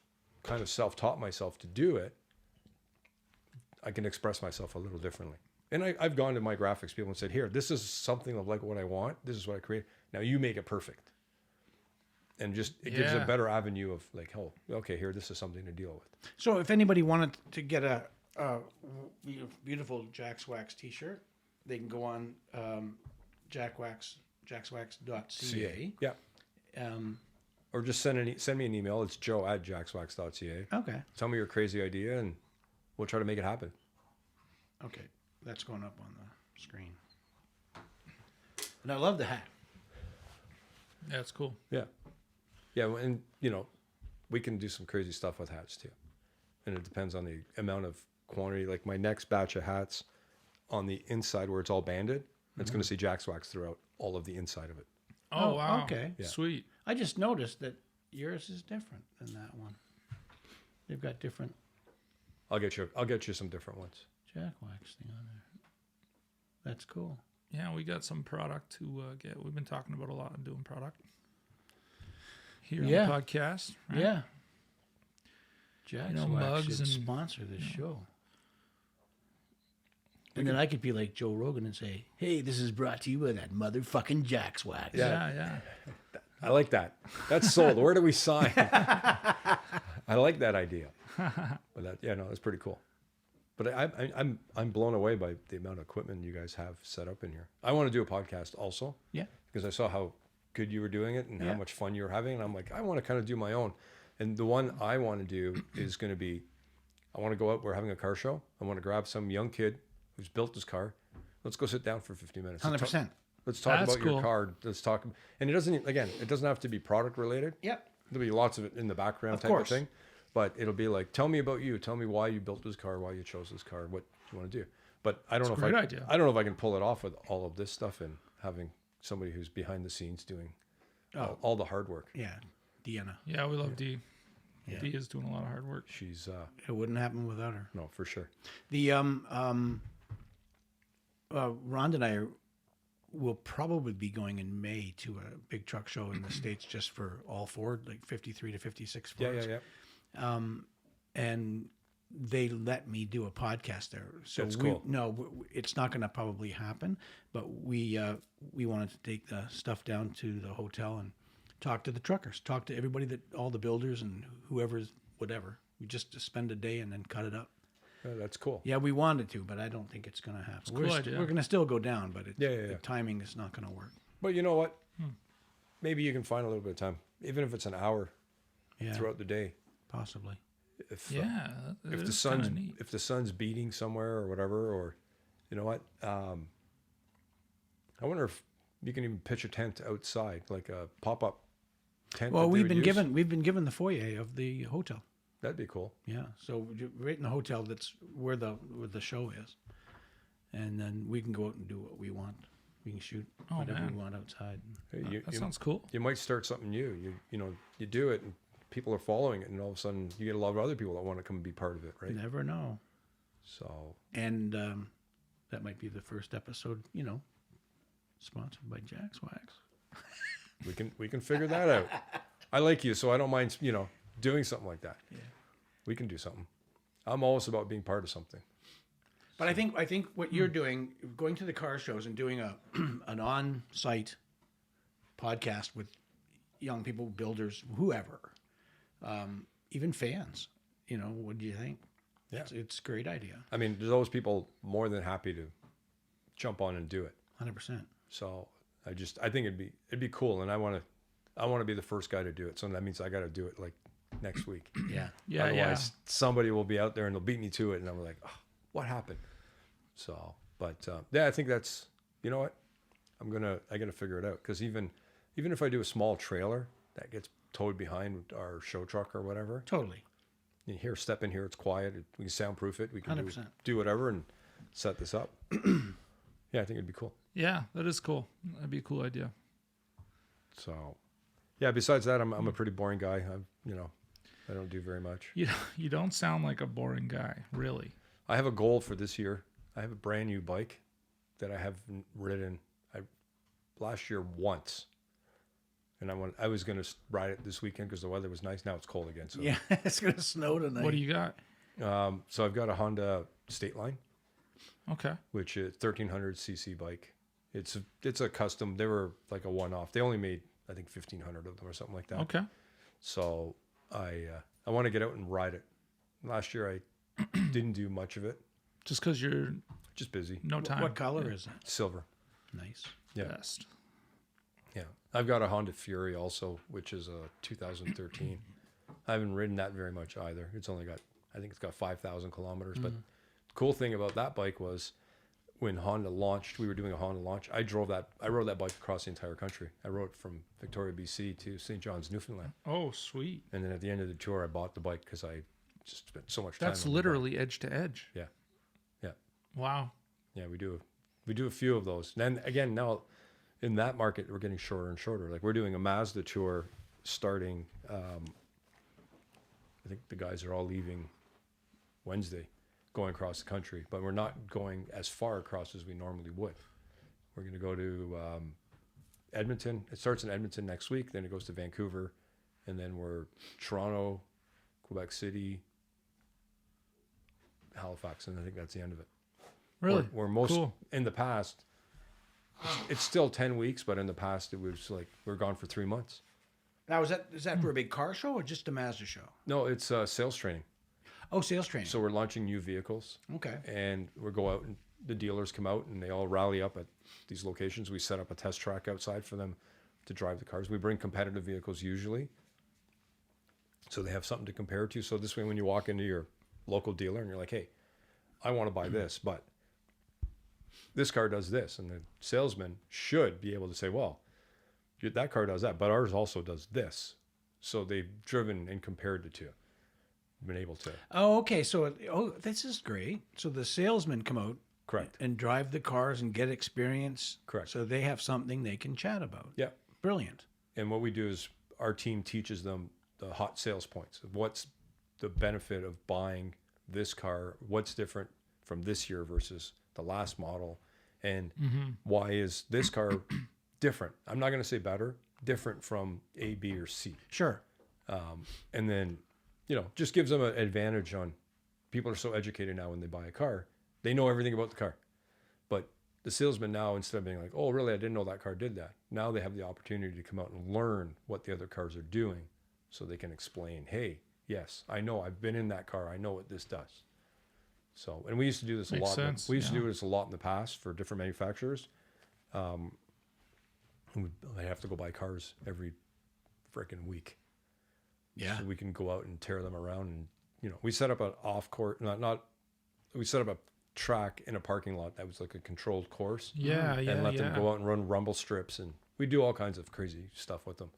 kind of self-taught myself to do it, I can express myself a little differently. And I've gone to my graphics people and said, here, this is something of like what I want. This is what I create. Now you make it perfect. And just, it gives a better avenue of like, oh, okay, here, this is something to deal with. So if anybody wanted to get a beautiful Jaxwax t-shirt, they can go on Jaxwax.ca. Yeah. Um, Or just send me an email. It's joe@jaxwax.ca. okay. Tell me your crazy idea and we'll try to make it happen. Okay. That's going up on the screen. And I love the hat. Yeah, it's cool. Yeah. Yeah. And, we can do some crazy stuff with hats too. And it depends on the amount of quantity. Like my next batch of hats on the inside where it's all banded, it's going to see Jaxwax throughout all of the inside of it. Oh, wow. Okay. Yeah. Sweet. I just noticed that yours is different than that one. They've got different I'll get you some different ones. Jaxwax thing on there. That's cool. Yeah, we got some product to get. We've been talking about a lot of doing product here on the podcast. Right? Yeah. Jaxwax mugs should and sponsor this show. And then I could be like Joe Rogan and say, hey, this is brought to you by that motherfucking Jaxwax. Yeah. I like that. That's sold. Where do we sign? I like that idea. But that's pretty cool. But I'm blown away by the amount of equipment you guys have set up in here. I want to do a podcast also. Yeah. Because I saw how good you were doing it and how much fun you were having. And I'm like, I want to kind of do my own. And the one I want to do is going to be, I want to go out. We're having a car show. I want to grab some young kid who's built his car. Let's go sit down for 50 minutes. 100%. Let's talk That's about cool. your car. Let's talk. And it doesn't have to be product related. Yep. There'll be lots of it in the background Of type course. of thing. But it'll be like, tell me about you. Tell me why you built this car, why you chose this car, what you want to do. But I don't know Great idea. I don't know if I can pull it off with all of this stuff and having somebody who's behind the scenes doing all the hard work. Yeah. Deanna. Yeah, we love Dee. Yeah. Dee is doing a lot of hard work. She's It wouldn't happen without her. no, for sure. The Rhonda and I will probably be going in May to a big truck show in the States just for all Ford, like 53 to 56 Fords. Yeah. And they let me do a podcast there. So That's cool. it's not going to probably happen, but we wanted to take the stuff down to the hotel and talk to the truckers, talk to everybody, all the builders and whoever's whatever. We just spend a day and then cut it up. Yeah, that's cool. Yeah, we wanted to, but I don't think it's going to happen. Cool idea. We're going to still go down, but Yeah. the timing is not going to work. But you know what? Maybe you can find a little bit of time, even if it's an hour Yeah, throughout the day. possibly. If If if the sun's beating somewhere or whatever, or you know what? I wonder if you can even pitch a tent outside, like a pop-up tent. Well, that they we've would been use. given the foyer of the hotel. That'd be cool. Yeah, so right in the hotel, that's where the show is, and then we can go out and do what we want. We can shoot whatever we want outside. Hey, that sounds cool. You might start something new. You do it, and people are following it, and all of a sudden you get a lot of other people that want to come and be part of it, right? Never know. So And that might be the first episode, sponsored by Jaxwax. We can figure that out. I like you, so I don't mind, doing something like that. Yeah. We can do something. I'm always about being part of something. But I think what you're doing, going to the car shows and doing an on-site podcast with young people, builders, whoever, even fans. What do you think? Yeah. It's a great idea. I mean, there's always people more than happy to jump on and do it. 100%. So I think it'd be cool, and I want to be the first guy to do it. So that means I got to do it like next week. Yeah. Yeah, Otherwise, somebody will be out there and they'll beat me to it, and I'm like, oh, what happened? So, but I think that's, you know what, I gotta figure it out, because even if I do a small trailer that gets towed behind our show truck or whatever, Totally. you hear step in here, it's quiet, we can soundproof it, we can 100%. do whatever and set this up. Yeah, I think it'd be cool. Yeah, that is cool. That'd be a cool idea. So, yeah. Besides that, I'm a pretty boring guy. I don't do very much. You don't sound like a boring guy, really. I have a goal for this year. I have a brand new bike that I haven't ridden last year once, and I was going to ride it this weekend because the weather was nice. Now it's cold again. So Yeah, it's gonna snow tonight. What do you got? so I've got a Honda State Line, Okay. which is 1300 cc bike. It's a custom. They were like a one-off. They only made, I think, 1,500 of them or something like that. Okay. So I want to get out and ride it. Last year I didn't do much of it. Just because you're Just busy. no time. What color is it? Silver. Nice. Yeah. Best. Yeah. I've got a Honda Fury also, which is a 2013. I haven't ridden that very much either. It's only got, I think it's got 5,000 kilometers. But the cool thing about that bike was when Honda launched, we were doing a Honda launch. I rode that bike across the entire country. I rode it from Victoria, BC to St. John's, Newfoundland. Oh, sweet. And then at the end of the tour, I bought the bike because I just spent so much time. That's on the literally edge to edge. bike. Yeah. Wow. Yeah, we do a few of those. And then again, now in that market, we're getting shorter and shorter. Like we're doing a Mazda tour starting, I think the guys are all leaving Wednesday, going across the country, but we're not going as far across as we normally would. We're going to go to Edmonton. It starts in Edmonton next week, then it goes to Vancouver, and then we're Toronto, Quebec City, Halifax, and I think that's the end of it. Really? We're most cool. in the past. It's still 10 weeks, but in the past it was like we're gone for 3 months. Now, is that for a big car show or just a Mazda show? No, it's sales training. Oh, sales training. So we're launching new vehicles, Okay. and we go out and the dealers come out and they all rally up at these locations. We set up a test track outside for them to drive the cars. We bring competitive vehicles usually, so they have something to compare to. So this way, when you walk into your local dealer and you're like, "Hey, I want to buy this, but this car does this," and the salesman should be able to say, "Well, that car does that, but ours also does this." So they've driven and compared the two, been able to. Oh, okay. So, this is great. So the salesmen come out Correct. and drive the cars and get experience. Correct. So they have something they can chat about. Yeah. Brilliant. And what we do is our team teaches them the hot sales points of what's the benefit of buying this car, what's different from this year versus the last model, and why is this car different? I'm not going to say better, different from A, B, or C. Sure. And then, just gives them an advantage on, people are so educated now when they buy a car, they know everything about the car. But the salesman now, instead of being like, "Oh, really, I didn't know that car did that," now they have the opportunity to come out and learn what the other cars are doing so they can explain, "Hey, yes, I know, I've been in that car, I know what this does." So, and we used to do this a Makes lot. sense, We used to yeah. do this a lot in the past for different manufacturers. They have to go buy cars every freaking week. Yeah. So we can go out and tear them around, and we set up an off court, we set up a track in a parking lot that was like a controlled course, Yeah, yeah, and let yeah. them go out and run rumble strips, and we do all kinds of crazy stuff with them.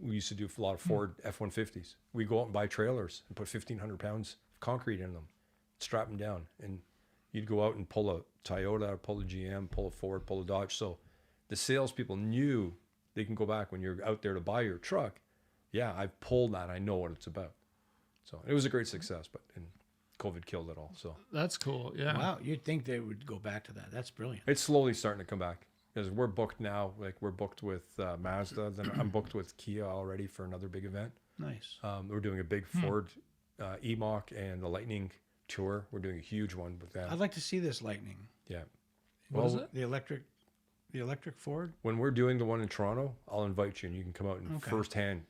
We used to do a lot of Ford F-150s. We go out and buy trailers and put 1,500 pounds of concrete in them, strap them down, and you'd go out and pull a Toyota, pull a GM, pull a Ford, pull a Dodge. So the salespeople knew they can go back when you're out there to buy your truck. Yeah, I've pulled that. I know what it's about. So it was a great success, but COVID killed it all. So That's cool. Yeah. Wow. You'd think they would go back to that. That's brilliant. it's slowly starting to come back. because we're booked now. Like we're booked with Mazda. Then I'm booked with Kia already for another big event. Nice. We're doing a big Ford E-Mach and the Lightning tour. We're doing a huge one with them. I'd like to see this Lightning. Yeah. What is it? The electric Ford. When we're doing the one in Toronto, I'll invite you and you can come out and Okay. firsthand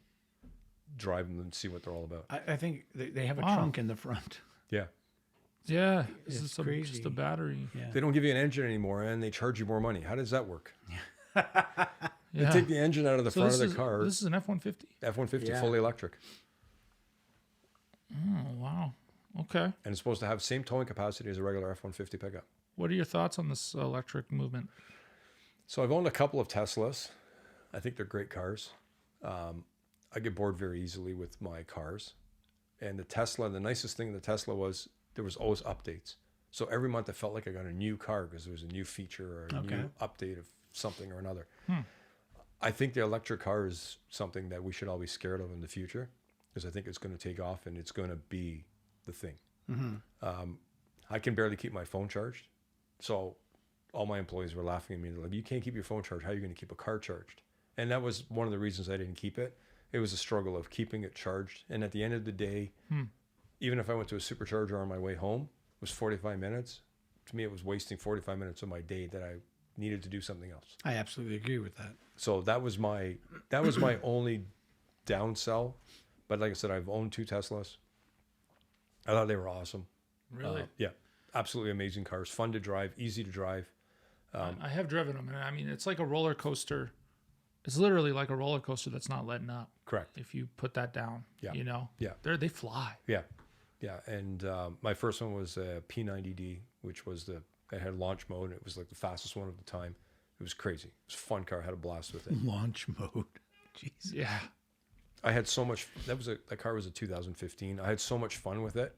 drive them and see what they're all about. I think they have a Wow. trunk in the front. Yeah. Yeah, It's it's crazy. just a battery. Yeah. They don't give you an engine anymore and they charge you more money. How does that work? They Yeah. take the engine out of the So front this of is, the car. this is an F-150. F-150 Yeah. fully electric. Oh, wow. Okay. And it's supposed to have same towing capacity as a regular F-150 pickup. What are your thoughts on this electric movement? So I've owned a couple of Teslas. I think they're great cars. I get bored very easily with my cars. And the Tesla, the nicest thing in the Tesla was there was always updates. So every month I felt like I got a new car because there was a new feature or a new update of something or another. I think the electric car is something that we should all be scared of in the future because I think it's going to take off and it's going to be the thing. I can barely keep my phone charged. So all my employees were laughing at me. They're like, you can't keep your phone charged. How are you going to keep a car charged? And that was one of the reasons I didn't keep it. It was a struggle of keeping it charged. And at the end of the day, even if I went to a supercharger on my way home, it was 45 minutes. To me, it was wasting 45 minutes of my day that I needed to do something else. I absolutely agree with that. So that was my only downsell. But like I said, I've owned 2 Teslas. I thought they were awesome. Really? Yeah, absolutely amazing cars. Fun to drive, easy to drive. I have driven them, and I mean, it's like a roller coaster. It's literally like a roller coaster that's not letting up. Correct. If you put that down, Yeah. you know, Yeah. they fly. Yeah, yeah. And my first one was a P90D, which was it had launch mode. And it was like the fastest one of the time. It was crazy. It was a fun car. I had a blast with it. Launch mode. Jeez. Yeah. I had so much. That car was a 2015. I had so much fun with it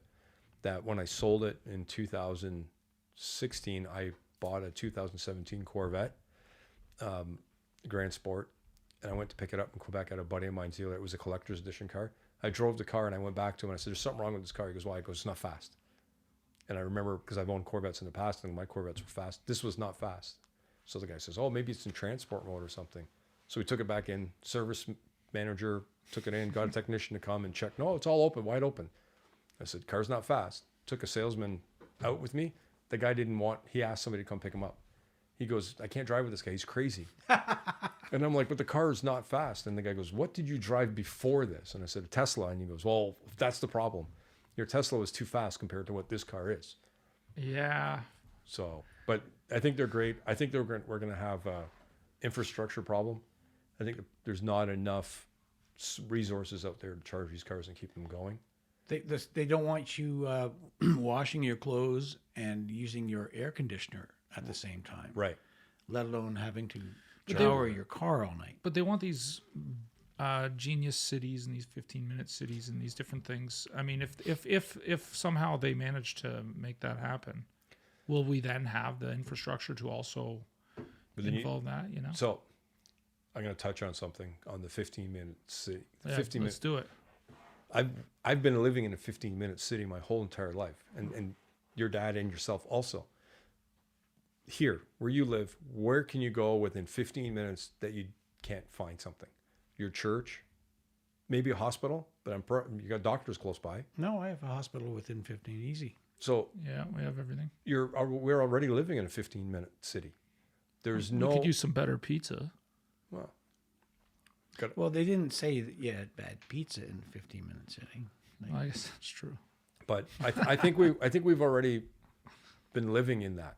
that when I sold it in 2016, I bought a 2017 Corvette Grand Sport, and I went to pick it up in Quebec at a buddy of mine's dealer. It was a collector's edition car. I drove the car and I went back to him and I said, "There's something wrong with this car." He goes, "Why?" I go, "It's not fast." And I remember because I've owned Corvettes in the past and my Corvettes were fast. This was not fast. So the guy says, "Oh, maybe it's in transport mode or something." So we took it back in. Service manager took it in, got a technician to come and check. "No, it's all open, wide open." I said, "Car's not fast." Took a salesman out with me. The guy he asked somebody to come pick him up. He goes, "I can't drive with this guy. He's crazy." And I'm like, "But the car is not fast." And the guy goes, "What did you drive before this?" And I said, "A Tesla." And he goes, "Well, that's the problem. Your Tesla was too fast compared to what this car is." Yeah. So, but I think they're great. I think we're going to have a infrastructure problem. I think there's not enough resources out there to charge these cars and keep them going. They don't want you washing your clothes and using your air conditioner at the same time. Right. Let alone having to they- shower your car all night. But they want these genius cities and these 15-minute cities and these different things. I mean, if somehow they manage to make that happen, will we then have the infrastructure to also But then involve that? You know. So I'm going to touch on something on the 15-minute city. Yeah, 15 let's minute. do it. I've been living in a 15-minute city my whole entire life, and your dad and yourself also. Here, where you live, where can you go within 15 minutes that you can't find something? Your church, maybe a hospital, but you got doctors close by. No, I have a hospital within 15. Easy. So Yeah, we have everything. we're already living in a 15-minute city. There's no. We could use some better pizza. Well, Well, they didn't say that you had bad pizza in 15-minute city. I guess that's true. but I think we've already been living in that.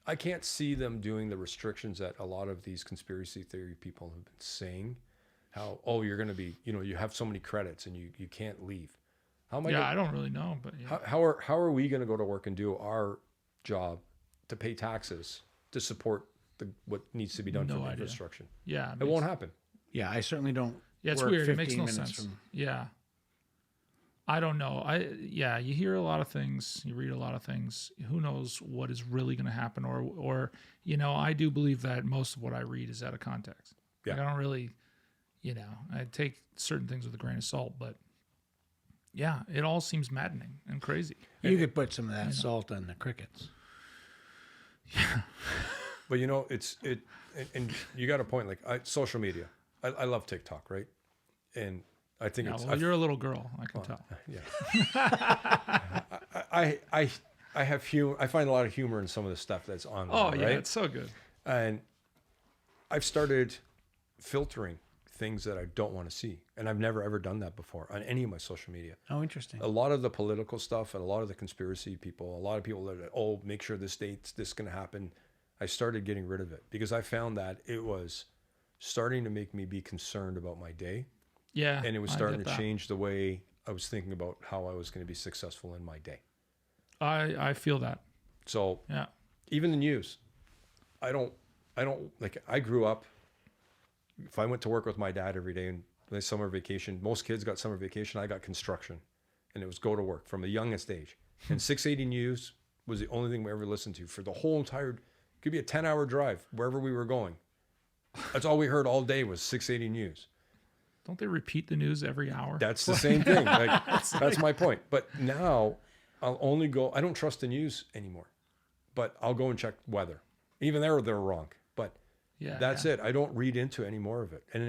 I can't see them doing the restrictions that a lot of these conspiracy theory people have been saying. How, you're going to be, you have so many credits and you can't leave. How am I? Yeah, I don't really know, but yeah. How are we going to go to work and do our job to pay taxes to support what needs to be done No for the idea. infrastructure? Yeah, It won't happen. Yeah, I certainly don't. Yeah, it's work weird. It 15 makes no minutes sense. from- Yeah. I don't know. You hear a lot of things, you read a lot of things. Who knows what is really going to happen or I do believe that most of what I read is out of context. Like, Yeah. I don't really, I take certain things with a grain of salt, but yeah, it all seems maddening and crazy. You could put some of that salt on the crickets. But you know, and you got a point. Like social media, I love TikTok, right? And I think Yeah, it's well, you're a little girl. I can tell. yeah. I have humor. I find a lot of humor in some of the stuff that's on there, Oh yeah, right? it's so good. And I've started filtering things that I don't want to see, and I've never ever done that before on any of my social media. Oh, interesting. A lot of the political stuff and a lot of the conspiracy people, a lot of people that make sure this going to happen. I started getting rid of it because I found that it was starting to make me be concerned about my day. Yeah, And it was I starting get to that. change the way I was thinking about how I was going to be successful in my day. I feel that. So Yeah. even the news, I don't like, I grew up, if I went to work with my dad every day and the summer vacation, most kids got summer vacation. I got construction, and it was go to work from the youngest age. And 680 News was the only thing we ever listened to for the whole entire, could be a 10-hour drive wherever we were going. That's all we heard all day was 680 News. Don't they repeat the news every hour? That's the same thing. Like, that's my point. But now I'll only go, I don't trust the news anymore, but I'll go and check weather. Even there, they're wrong. But Yeah, that's it. I don't read into any more of it. And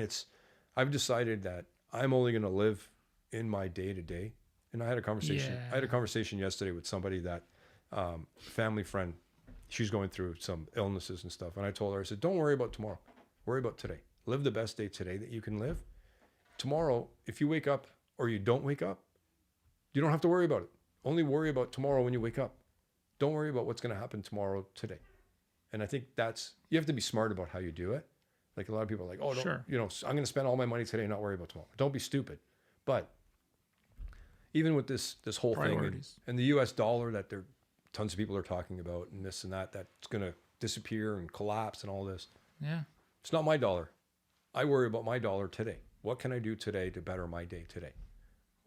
I've decided that I'm only going to live in my day to day. And I had a conversation. Yeah. I had a conversation yesterday with somebody that, family friend, she's going through some illnesses and stuff. And I told her, I said, don't worry about tomorrow. Worry about today. Live the best day today that you can live. Tomorrow, if you wake up or you don't wake up, you don't have to worry about it. Only worry about tomorrow when you wake up. Don't worry about what's going to happen tomorrow today. And I think you have to be smart about how you do it. Like a lot of people are like, oh, Sure. I'm going to spend all my money today and not worry about tomorrow. Don't be stupid. But even with this whole thing Priorities. and the US dollar that tons of people are talking about and this and that's going to disappear and collapse and all this. Yeah. It's not my dollar. I worry about my dollar today. What can I do today to better my day today?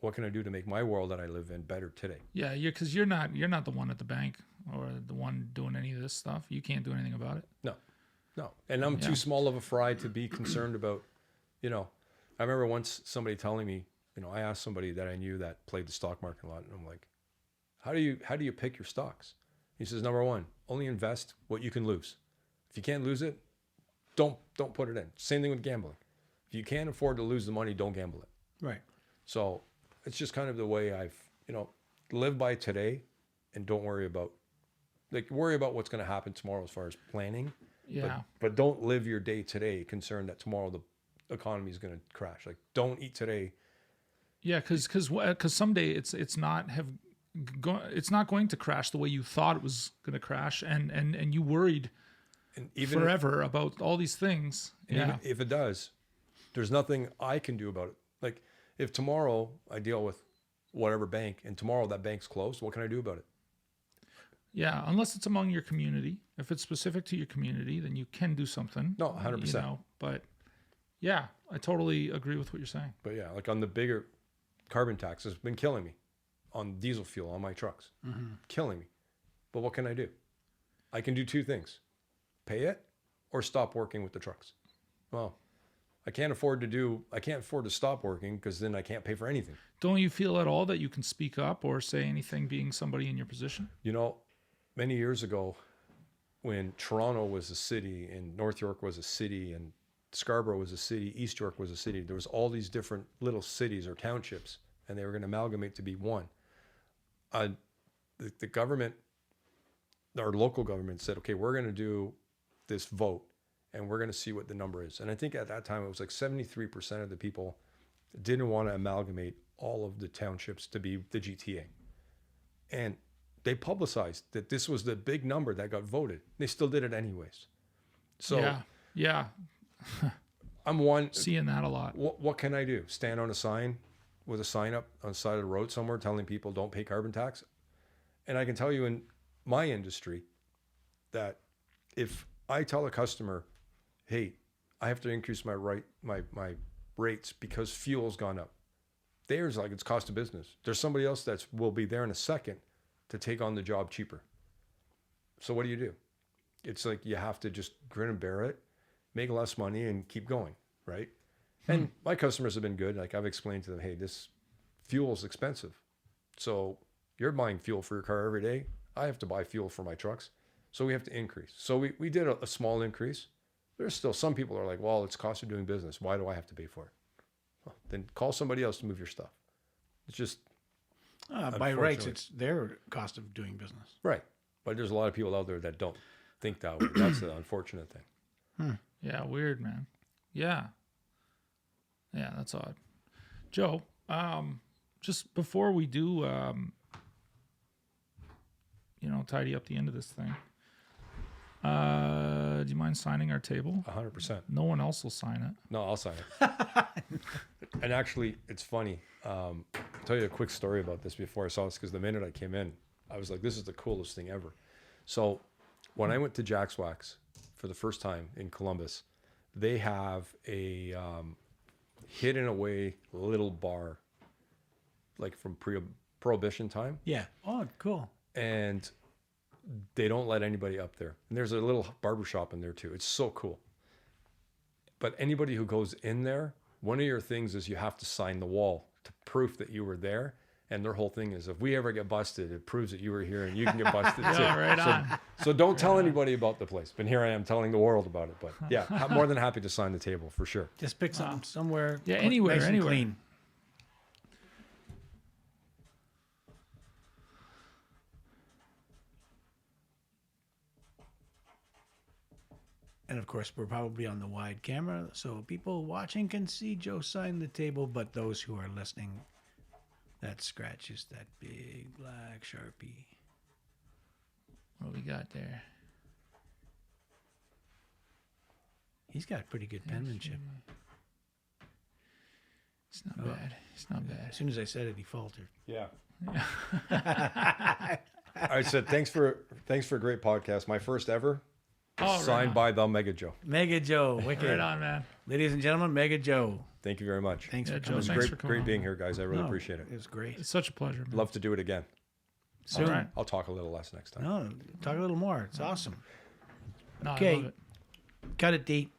What can I do to make my world that I live in better today? Yeah, because you're not the one at the bank or the one doing any of this stuff. You can't do anything about it. No. And I'm too small of a fry to be concerned about, I remember once somebody telling me, I asked somebody that I knew that played the stock market a lot. And I'm like, how do you pick your stocks? He says, number one, only invest what you can lose. If you can't lose it, don't put it in. Same thing with gambling. If you can't afford to lose the money, don't gamble it. Right. So it's just kind of the way I've, live by today and don't worry about what's going to happen tomorrow as far as planning. Yeah. But don't live your day today concerned that tomorrow the economy is going to crash. Like, don't eat today. Yeah, because someday it's not going to crash the way you thought it was going to crash, and you worried And even forever about all these things. and Yeah. even if it does, there's nothing I can do about it. Like, if tomorrow I deal with whatever bank and tomorrow that bank's closed, what can I do about it? Yeah, unless it's among your community. If it's specific to your community, then you can do something. No, 100%. But yeah, I totally agree with what you're saying. But yeah, like on the bigger carbon tax has been killing me on diesel fuel on my trucks. Killing me. But what can I do? I can do two things. Pay it or stop working with the trucks. Well, I can't afford to stop working because then I can't pay for anything. Don't you feel at all that you can speak up or say anything being somebody in your position? Many years ago when Toronto was a city and North York was a city and Scarborough was a city, East York was a city, there was all these different little cities or townships and they were going to amalgamate to be one. The government, our local government said, okay, we're going to do this vote and we're going to see what the number is. And I think at that time it was like 73% of the people didn't want to amalgamate all of the townships to be the GTA. And they publicized that this was the big number that got voted. They still did it anyways. So yeah, I'm one. seeing that a lot. What can I do? Stand on a sign with a sign up on the side of the road somewhere telling people don't pay carbon tax? And I can tell you in my industry that if I tell a customer, hey, I have to increase my rates because fuel's gone up. There's like it's cost of business. There's somebody else that will be there in a second to take on the job cheaper. So what do? It's like you have to just grin and bear it, make less money and keep going, right? And my customers have been good. Like I've explained to them, hey, this fuel is expensive. So you're buying fuel for your car every day. I have to buy fuel for my trucks. So we have to increase. So we did a small increase. There's still some people are like, well, it's cost of doing business. Why do I have to pay for it? Well, then call somebody else to move your stuff. It's just By rights, it's their cost of doing business. right. But there's a lot of people out there that don't think that way. That's the unfortunate thing. Yeah, weird, man. Yeah. Yeah, that's odd. Joe, just before we do, tidy up the end of this thing, do you mind signing our table? 100%. No one else will sign it. No, I'll sign it. And actually, it's funny. I'll tell you a quick story about this before I saw this, because the minute I came in, I was like, this is the coolest thing ever. So when I went to Jaxwax for the first time in Columbus, they have a hidden away little bar, like from Prohibition time. Yeah. Oh, cool. And they don't let anybody up there. And there's a little barbershop in there too. It's so cool. But anybody who goes in there, one of your things is you have to sign the wall to proof that you were there. And their whole thing is, if we ever get busted, it proves that you were here and you can get busted too. Yeah, right on. So don't tell anybody about the place. But here I am telling the world about it. But yeah, I'm more than happy to sign the table for sure. Just pick something somewhere. Yeah, anywhere, nice and anywhere. clean. And of course, we're probably on the wide camera, so people watching can see Joe sign the table, but those who are listening, that scratch is that big black Sharpie. What we got there? He's got pretty good penmanship. It's not bad. It's not bad. As soon as I said it, he faltered. Yeah. I said, thanks for a great podcast. My first ever. Oh, Signed by the Mega Joe. Mega Joe, wicked. Right on, man. Ladies and gentlemen, Mega Joe. Thank you very much. Thanks Yeah, for Joe, It coming. was thanks for coming great on. being here, guys. I really No, appreciate it. It was great. It's such a pleasure, man. Love to do it again. All Soon. right. I'll talk a little less next time. No, talk a little more. It's awesome. No, I Okay. love it. Cut it, D.